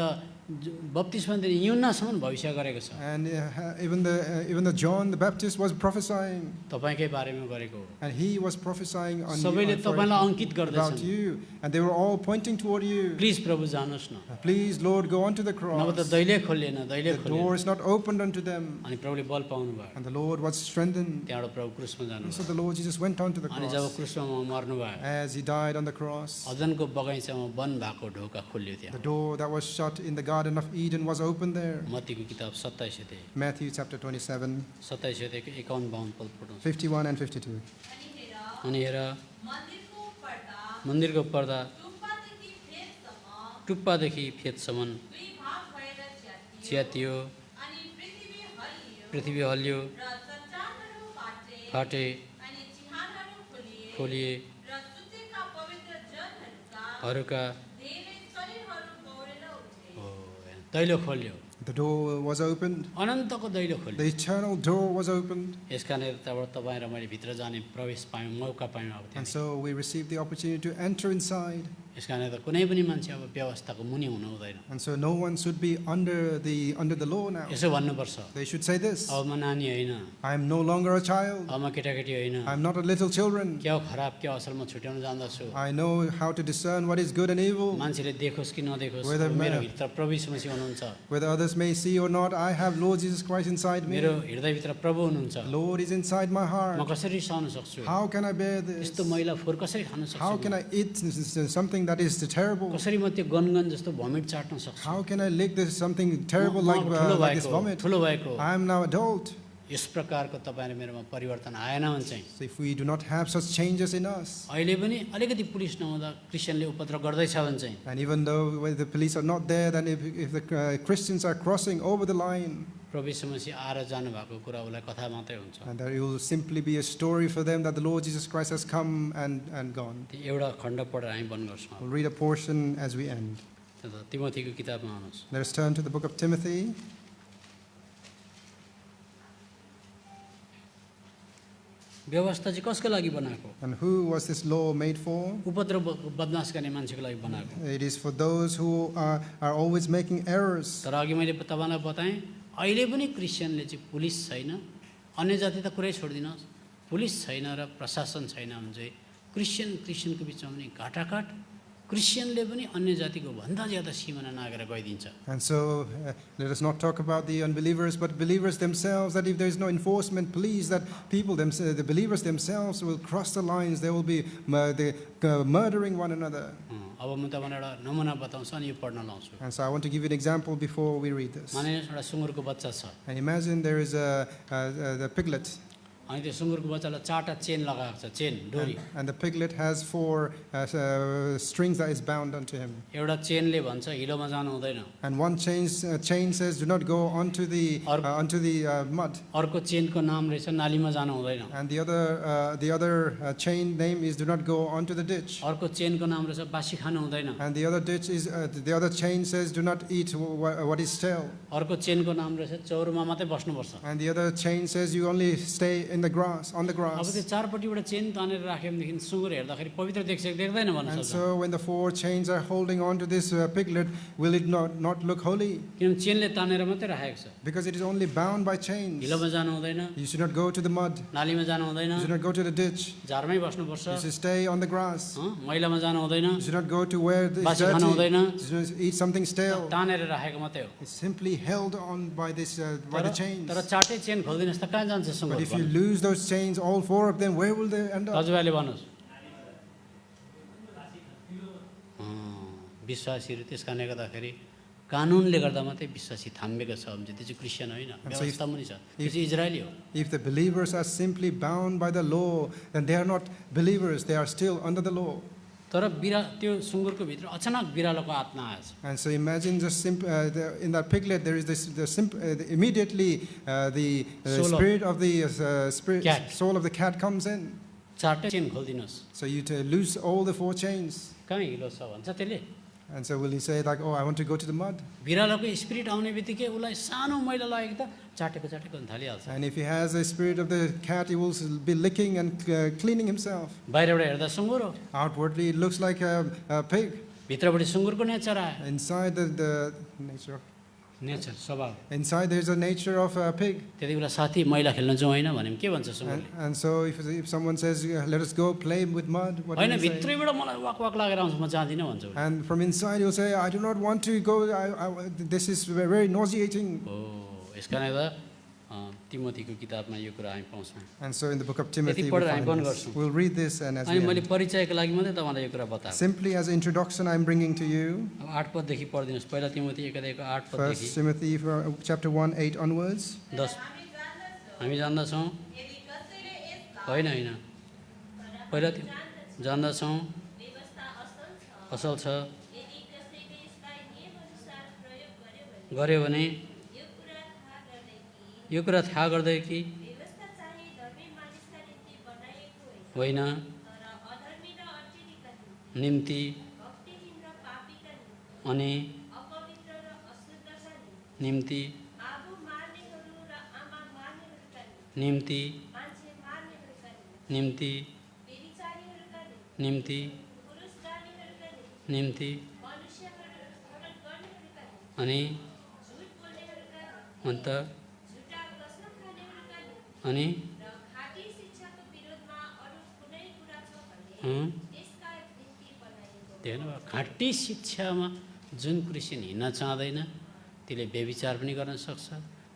[SPEAKER 1] बत्तिसमा दिने युहन्नासम्म भविष्य गरेको छ,
[SPEAKER 2] and even the John the Baptist was prophesying,
[SPEAKER 1] तपाईँकै बारेमा गरेको हो।
[SPEAKER 2] and he was prophesying on
[SPEAKER 1] सबैले तपाईँलाई अङ्कित
[SPEAKER 2] about
[SPEAKER 1] गर्दैछन्,
[SPEAKER 2] you, and they were all pointing toward you.
[SPEAKER 1] Please प्रभु जानुहोस् न,
[SPEAKER 2] Please, Lord, go on to the
[SPEAKER 1] नभए
[SPEAKER 2] cross.
[SPEAKER 1] त दैले खोलिएन, दैले
[SPEAKER 2] The door
[SPEAKER 1] खोलिएन।
[SPEAKER 2] is not opened unto them,
[SPEAKER 1] अनि प्रभुले बल पाउनु भयो,
[SPEAKER 2] and the Lord was strengthened.
[SPEAKER 1] त्यहाँबाट प्रभु क्रुसमा
[SPEAKER 2] And so
[SPEAKER 1] जानुभयो।
[SPEAKER 2] the Lord Jesus went on to the
[SPEAKER 1] अनि जब
[SPEAKER 2] cross.
[SPEAKER 1] क्रुसमा मर्नुभयो,
[SPEAKER 2] As he died on the cross,
[SPEAKER 1] अदनको बगैँचामा बन्द भएको ढोका खोलियो
[SPEAKER 2] the
[SPEAKER 1] त्यहाँ।
[SPEAKER 2] door that was shut in the Garden of Eden was opened there.
[SPEAKER 1] मत्तीको किताब 27 अध्याय,
[SPEAKER 2] Matthew chapter 27,
[SPEAKER 1] 27 अध्यायको 51-52 पद पढ्नुहोस्।
[SPEAKER 2] 51 and 52.
[SPEAKER 4] अनि हेर,
[SPEAKER 1] अनि हेर,
[SPEAKER 4] मन्दिरको पर्दा
[SPEAKER 1] मन्दिरको पर्दा
[SPEAKER 4] टुप्पादेखि फेदसम्म
[SPEAKER 1] टुप्पादेखि फेदसम्म
[SPEAKER 4] दुई भाग भएर च्यातियो।
[SPEAKER 1] च्यातियो,
[SPEAKER 4] अनि
[SPEAKER 1] पृथ्वी हल्लियो,
[SPEAKER 4] र सञ्चारहरू
[SPEAKER 1] फाटे,
[SPEAKER 4] अनि चिहानहरू
[SPEAKER 1] खोलिए,
[SPEAKER 4] र सुतेका पवित्र जनहरूका
[SPEAKER 1] हरूका
[SPEAKER 4] धेरै शरीरहरू बौरेर उठे।
[SPEAKER 1] दैलो खोल्यो,
[SPEAKER 2] The door was opened,
[SPEAKER 1] अनन्तको दैलो
[SPEAKER 2] the
[SPEAKER 1] खोल्यो।
[SPEAKER 2] eternal door was opened,
[SPEAKER 1] यस कारणले त्यहाँबाट तपाईँ र मैले भित्र जाने प्रवेश पायौँ, मौका पायौँ। अब
[SPEAKER 2] and
[SPEAKER 1] त्यहाँ
[SPEAKER 2] so we received the opportunity to enter inside.
[SPEAKER 1] यस कारणले त कुनै पनि मान्छे अब व्यवस्थाको मुनि हुनु हुँदैन।
[SPEAKER 2] And so no one should be under the law now.
[SPEAKER 1] यसो भन्नुपर्छ,
[SPEAKER 2] They should say this:
[SPEAKER 1] अब म नानी होइन,
[SPEAKER 2] I am no longer a child.
[SPEAKER 1] अब म केटाकेटी होइन,
[SPEAKER 2] I am not a little children.
[SPEAKER 1] क्या हो खराब क्या असल म छुट्याउन जान्दछु।
[SPEAKER 2] I know how to discern what is good and evil.
[SPEAKER 1] मान्छेले देखोस् कि नदेखोस्,
[SPEAKER 2] Whether
[SPEAKER 1] मेरो भित्र प्रभु यीशु मसीह हुनुहुन्छ,
[SPEAKER 2] Whether others may see or not, I have Lord Jesus Christ inside me.
[SPEAKER 1] मेरो हृदयभित्र प्रभु हुनुहुन्छ।
[SPEAKER 2] Lord is inside my
[SPEAKER 1] म
[SPEAKER 2] heart.
[SPEAKER 1] कसरी सहन सक्छु,
[SPEAKER 2] How can I bear this?
[SPEAKER 1] यस्तो मैला फोहोर कसरी खान
[SPEAKER 2] How
[SPEAKER 1] सक्छु,
[SPEAKER 2] can I eat something that is terrible?
[SPEAKER 1] कसरी म त्यो गनगन जस्तो भमिट चाट्न सक्छु।
[SPEAKER 2] How can I lick this something terrible
[SPEAKER 1] म
[SPEAKER 2] like this vomit?
[SPEAKER 1] ठुलो भएको
[SPEAKER 2] I am now adult.
[SPEAKER 1] यस प्रकारको तपाईँ र मेरोमा परिवर्तन आएन भने चाहिँ
[SPEAKER 2] So if we do not have such changes in us,
[SPEAKER 1] अहिले पनि अलिकति पुलिस नहुँदा क्रिस्चियनले उपद्रव गर्दैछ भने चाहिँ
[SPEAKER 2] and even though when the police are not there, then if the Christians are crossing over the line,
[SPEAKER 1] प्रभु यीशु मसीह आएर जानुभएको कुरा उसलाई कथा मात्रै हुन्छ।
[SPEAKER 2] and there will simply be a story for them that the Lord Jesus Christ has come and gone.
[SPEAKER 1] त्यो एउटा खण्ड पढेर हामी बन्द गर्छौँ।
[SPEAKER 2] We'll read a portion as we end.
[SPEAKER 1] तिमोथीको किताबमा आउनुहोस्।
[SPEAKER 2] Let us turn to the book of Timothy.
[SPEAKER 1] व्यवस्था चाहिँ कसको लागि बनाएको?
[SPEAKER 2] And who was this law made for?
[SPEAKER 1] उपद्रव बदमास गर्ने मान्छेको लागि बनाएको।
[SPEAKER 2] It is for those who are always making errors.
[SPEAKER 1] तर अघि मैले तपाईँलाई बताएँ, अहिले पनि क्रिस्चियनले चाहिँ पुलिस छैन, अन्य जाति त कुरै छोडिदिनुहोस्, पुलिस छैन र प्रशासन छैन भने चाहिँ क्रिस्चियनको बिचमा पनि घाटाघाट क्रिस्चियनले पनि अन्य जातिको भन्दा ज्यादा सिमाना नागेर गइदिन्छ।
[SPEAKER 2] And so let us not talk about the unbelievers, but believers themselves, that if there is no enforcement, please, that people themselves, the believers themselves will cross the lines, they will be murdering one another.
[SPEAKER 1] अब म तपाईँलाई एउटा नमुना बताउँछु अनि यो पढ्न लाउँछु।
[SPEAKER 2] And so I want to give you an example before we read this.
[SPEAKER 1] मानिलिनुहोस् एउटा सुँगुरको बच्चा छ,
[SPEAKER 2] And imagine there is the piglet,
[SPEAKER 1] अनि त्यो सुँगुरको बच्चालाई 4टा चेन लगाएको छ, चेन डोरी।
[SPEAKER 2] and the piglet has 4 strings that is bound unto him.
[SPEAKER 1] एउटा चेनले भन्छ हिलोमा जानु हुँदैन,
[SPEAKER 2] And one chain says, do not go onto the mud.
[SPEAKER 1] अर्को चेनको नाम रहेछ नालीमा जानु हुँदैन,
[SPEAKER 2] And the other chain name is do not go onto the ditch.
[SPEAKER 1] अर्को चेनको नाम रहेछ बासी खानु हुँदैन,
[SPEAKER 2] And the other chain says do not eat what is stale.
[SPEAKER 1] अर्को चेनको नाम रहेछ चौरमा मात्रै बस्नुपर्छ।
[SPEAKER 2] And the other chain says you only stay in the grass, on the
[SPEAKER 1] अब
[SPEAKER 2] grass.
[SPEAKER 1] त्यो चारपट्टिबाट चेन तानेर राख्यो भनेदेखि सुँगुर हेर्दाखेरि पवित्र देख्छ कि देख्दैन भन्नु
[SPEAKER 2] And
[SPEAKER 1] सक्छ,
[SPEAKER 2] so when the 4 chains are holding on to this piglet, will it not look holy?
[SPEAKER 1] किनभने चेनले तानेर मात्रै राखेको छ।
[SPEAKER 2] Because it is only bound by chains.
[SPEAKER 1] हिलोमा जानु हुँदैन,
[SPEAKER 2] You should not go to the mud.
[SPEAKER 1] नालीमा जानु हुँदैन,
[SPEAKER 2] You should not go to the ditch.
[SPEAKER 1] झारमै बस्नुपर्छ,
[SPEAKER 2] You should stay on the grass.
[SPEAKER 1] मैलामा जानु हुँदैन,
[SPEAKER 2] You should not go to where it's
[SPEAKER 1] बासी
[SPEAKER 2] dirty.
[SPEAKER 1] खानु हुँदैन,
[SPEAKER 2] You should not eat something stale.
[SPEAKER 1] तानेर राखेको मात्रै हो।
[SPEAKER 2] It's simply held on by the chains.
[SPEAKER 1] तर 4टै चेन खोल्दिनुहोस् त कहाँ जान्छ
[SPEAKER 2] But
[SPEAKER 1] सुँगुर?
[SPEAKER 2] if you lose those chains, all 4 of them, where will they end up?
[SPEAKER 1] दाजुभाइले भन्नुहोस्। विश्वासीहरू त्यस कारणले गर्दाखेरि कानुनले गर्दा मात्रै विश्वासी थामिएको छ भने चाहिँ त्यो चाहिँ क्रिस्चियन होइन,
[SPEAKER 2] And so if-
[SPEAKER 1] व्यवस्था पनि छ, त्यो चाहिँ इजरायली हो।
[SPEAKER 2] If the believers are simply bound by the law, then they are not believers, they are still under the law.
[SPEAKER 1] तर त्यो सुँगुरको भित्र अचानक बिरालोको आत्मा आएछ।
[SPEAKER 2] And so imagine just in that piglet there is immediately the
[SPEAKER 1] Soul of-
[SPEAKER 2] spirit of the
[SPEAKER 1] Cat.
[SPEAKER 2] soul of the cat comes in.
[SPEAKER 1] चारटै chain खोलिदिनुहोस्,
[SPEAKER 2] So you lose all the 4 chains.
[SPEAKER 1] कहाँ हिलो छ भन्छ त्यसले।
[SPEAKER 2] And so will he say like, oh, I want to go to the mud?
[SPEAKER 1] बिरालोको spirit आउने बित्तिकै उसलाई सानो मैला लागेको त चाटेको हुन थालिहाल्छ।
[SPEAKER 2] And if he has the spirit of the cat, he will be licking and cleaning himself.
[SPEAKER 1] बाहिरबाट हेर्दा सुँगुर हो,
[SPEAKER 2] Outwardly, it looks like a pig.
[SPEAKER 1] भित्रपट्टि सुँगुरको नेचर आयो,
[SPEAKER 2] Inside the nature of,
[SPEAKER 1] nature स्वभाव।
[SPEAKER 2] inside there's a nature of a pig.
[SPEAKER 1] त्यति बेला साथी मैला खेल्न जाउँ होइन भने के भन्छ सुँगुरले?
[SPEAKER 2] And so if someone says, let us go play with mud, what do
[SPEAKER 1] होइन,
[SPEAKER 2] you say?
[SPEAKER 1] भित्रैबाट मलाई वाक वाक लागेर आउँछ, म जाँदिनँ भन्छ उसले।
[SPEAKER 2] And from inside you'll say, I do not want to go, this is very nauseating.
[SPEAKER 1] हो, यस कारणले गर्दा तिमोथीको किताबमा यो कुरा हामी पाउँछौँ।
[SPEAKER 2] And so in the book of Timothy,
[SPEAKER 1] यति
[SPEAKER 2] we
[SPEAKER 1] पढेर हामी
[SPEAKER 2] find
[SPEAKER 1] बन्द
[SPEAKER 2] this.
[SPEAKER 1] गर्छौँ।
[SPEAKER 2] We'll read this, and as
[SPEAKER 1] अनि
[SPEAKER 2] we
[SPEAKER 1] मैले
[SPEAKER 2] end.
[SPEAKER 1] परिचयको लागि मात्रै तपाईँलाई यो कुरा बताएको।
[SPEAKER 2] Simply as an introduction, I'm bringing to you
[SPEAKER 1] अब 8 पददेखि पढिदिनुहोस्, पहिला तिमोथी 1 अध्यायको 8
[SPEAKER 2] 1
[SPEAKER 1] पददेखि
[SPEAKER 2] Timothy chapter 1, 8 onwards.
[SPEAKER 1] 10। हामी जान्दछौँ,
[SPEAKER 4] यदि कसैले यस
[SPEAKER 1] होइन होइन, पहिला जान्दछौँ
[SPEAKER 4] व्यवस्था
[SPEAKER 1] असल
[SPEAKER 4] असल छ,
[SPEAKER 1] छ,
[SPEAKER 4] यदि कसैले यसलाई नियमअनुसार प्रयोग
[SPEAKER 1] गर्यो भने
[SPEAKER 4] यो कुरा थाहा गर्दै कि
[SPEAKER 1] यो कुरा थाहा गर्दै कि
[SPEAKER 4] व्यवस्था चाहिँ धर्मी मानिसका निम्ति बनाइएको होइन,
[SPEAKER 1] होइन,
[SPEAKER 4] तर अधर्मी र अटेरीका निम्ति,
[SPEAKER 1] निम्ति
[SPEAKER 4] भक्तिहीन र पापीका निम्ति,
[SPEAKER 1] अनि
[SPEAKER 4] अपवित्र र अशुद्धका निम्ति,
[SPEAKER 1] निम्ति
[SPEAKER 4] आगो मार्नेहरू र आमा मार्नेहरूका निम्ति,
[SPEAKER 1] निम्ति
[SPEAKER 4] मान्छे मार्नेहरूका निम्ति,
[SPEAKER 1] निम्ति
[SPEAKER 4] व्यभिचारीहरूका निम्ति,
[SPEAKER 1] निम्ति
[SPEAKER 4] पुरुष गालीहरूका निम्ति,
[SPEAKER 1] निम्ति
[SPEAKER 4] मनुष्यहरू हनन गर्नेहरूका निम्ति,
[SPEAKER 1] अनि
[SPEAKER 4] झुट बोल्नेहरूका निम्ति,
[SPEAKER 1] अन्त
[SPEAKER 4] झुटा कसम खानेहरूका निम्ति
[SPEAKER 1] अनि
[SPEAKER 4] र खाँटी शिक्षाको विरोधमा अरू कुनै कुरा छ भने
[SPEAKER 1] अँ,
[SPEAKER 4] त्यसका निम्ति बनाइएको हो।
[SPEAKER 1] देख्नु भयो, खाँटी शिक्षामा जुन क्रिस्चियन हिँड्न चाहँदैन त्यसले व्यभिचार पनि गर्न सक्छ,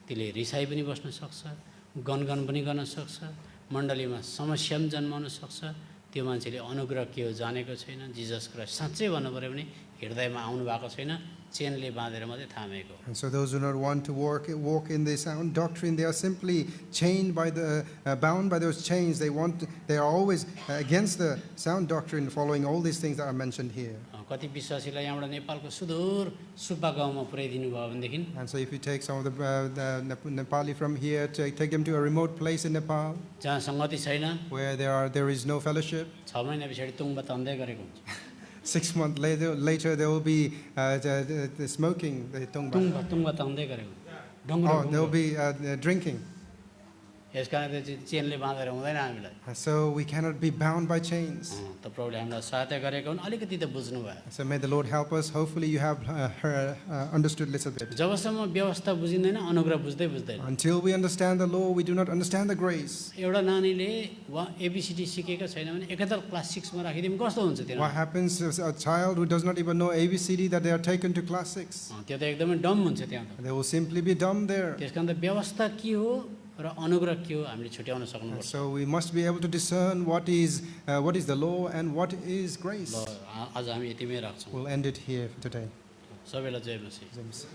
[SPEAKER 1] त्यसले रिसाइ पनि बस्न सक्छ, गनगन पनि गर्न सक्छ, मण्डलीमा समस्या पनि जन्माउन सक्छ। त्यो मान्छेले अनुग्रह के हो जानेको छैन। जिजस क्राइस्ट साँच्चै भन्नु पऱ्यो भने हृदयमा आउनु भएको छैन, चेनले बाँधेर मात्रै थामेको।
[SPEAKER 2] And so those who do not want to walk in the sound doctrine, they are simply chained by bound by those chains. They are always against the sound doctrine, following all these things that are mentioned here.
[SPEAKER 1] कति विश्वासीलाई यहाँबाट नेपालको सुदूर सुब्बा गाउँमा पुर्याइदिनु भयो भनेदेखि
[SPEAKER 2] And so if you take some of the Nepali from here, take them to a remote place in Nepal,
[SPEAKER 1] जहाँ सङ्गति छैन,
[SPEAKER 2] where there is no fellowship,
[SPEAKER 1] 6 महिना पछाडि तुङबा तन्दै गरेको हुन्छ।
[SPEAKER 2] 6 months later there will be the smoking, the tungba.
[SPEAKER 1] तुङबा तन्दै गरेको हुन्छ।
[SPEAKER 2] Oh, there will
[SPEAKER 1] ढुङ्ग्रो
[SPEAKER 2] be drinking.
[SPEAKER 1] यस कारण चाहिँ चेनले बाँधेर हुँदैन हामीलाई।
[SPEAKER 2] So we cannot be bound by chains.
[SPEAKER 1] त प्रभुले हामीलाई सहायता गरेको हुन्, अलिकति त बुझ्नु भयो।
[SPEAKER 2] So may the Lord help us. Hopefully you have understood a little bit.
[SPEAKER 1] जबसम्म व्यवस्था बुझिँदैन अनुग्रह बुझ्दै बुझ्दैन।
[SPEAKER 2] Until we understand the law, we do not understand the grace.
[SPEAKER 1] एउटा नानीले एबिसिडी सिकेको छैन भने एकैताल क्लास 6 मा राखिदिउँ कस्तो हुन्छ त्यो?
[SPEAKER 2] What happens is a child who does not even know ABCD, that they are taken to class 6.
[SPEAKER 1] त्यो त एकदमै डम हुन्छ त्यहाँ त।
[SPEAKER 2] They will simply be dumb there.
[SPEAKER 1] त्यस कारण त व्यवस्था के हो र अनुग्रह के हो हामीले छुट्याउन सक्नुपर्छ।
[SPEAKER 2] So we must be able to discern what is the law and what is grace.
[SPEAKER 1] ल आज हामी यतिमै राख्छौँ।
[SPEAKER 2] We'll end it here for today.
[SPEAKER 1] सबैलाई जय मसीह।
[SPEAKER 2] James.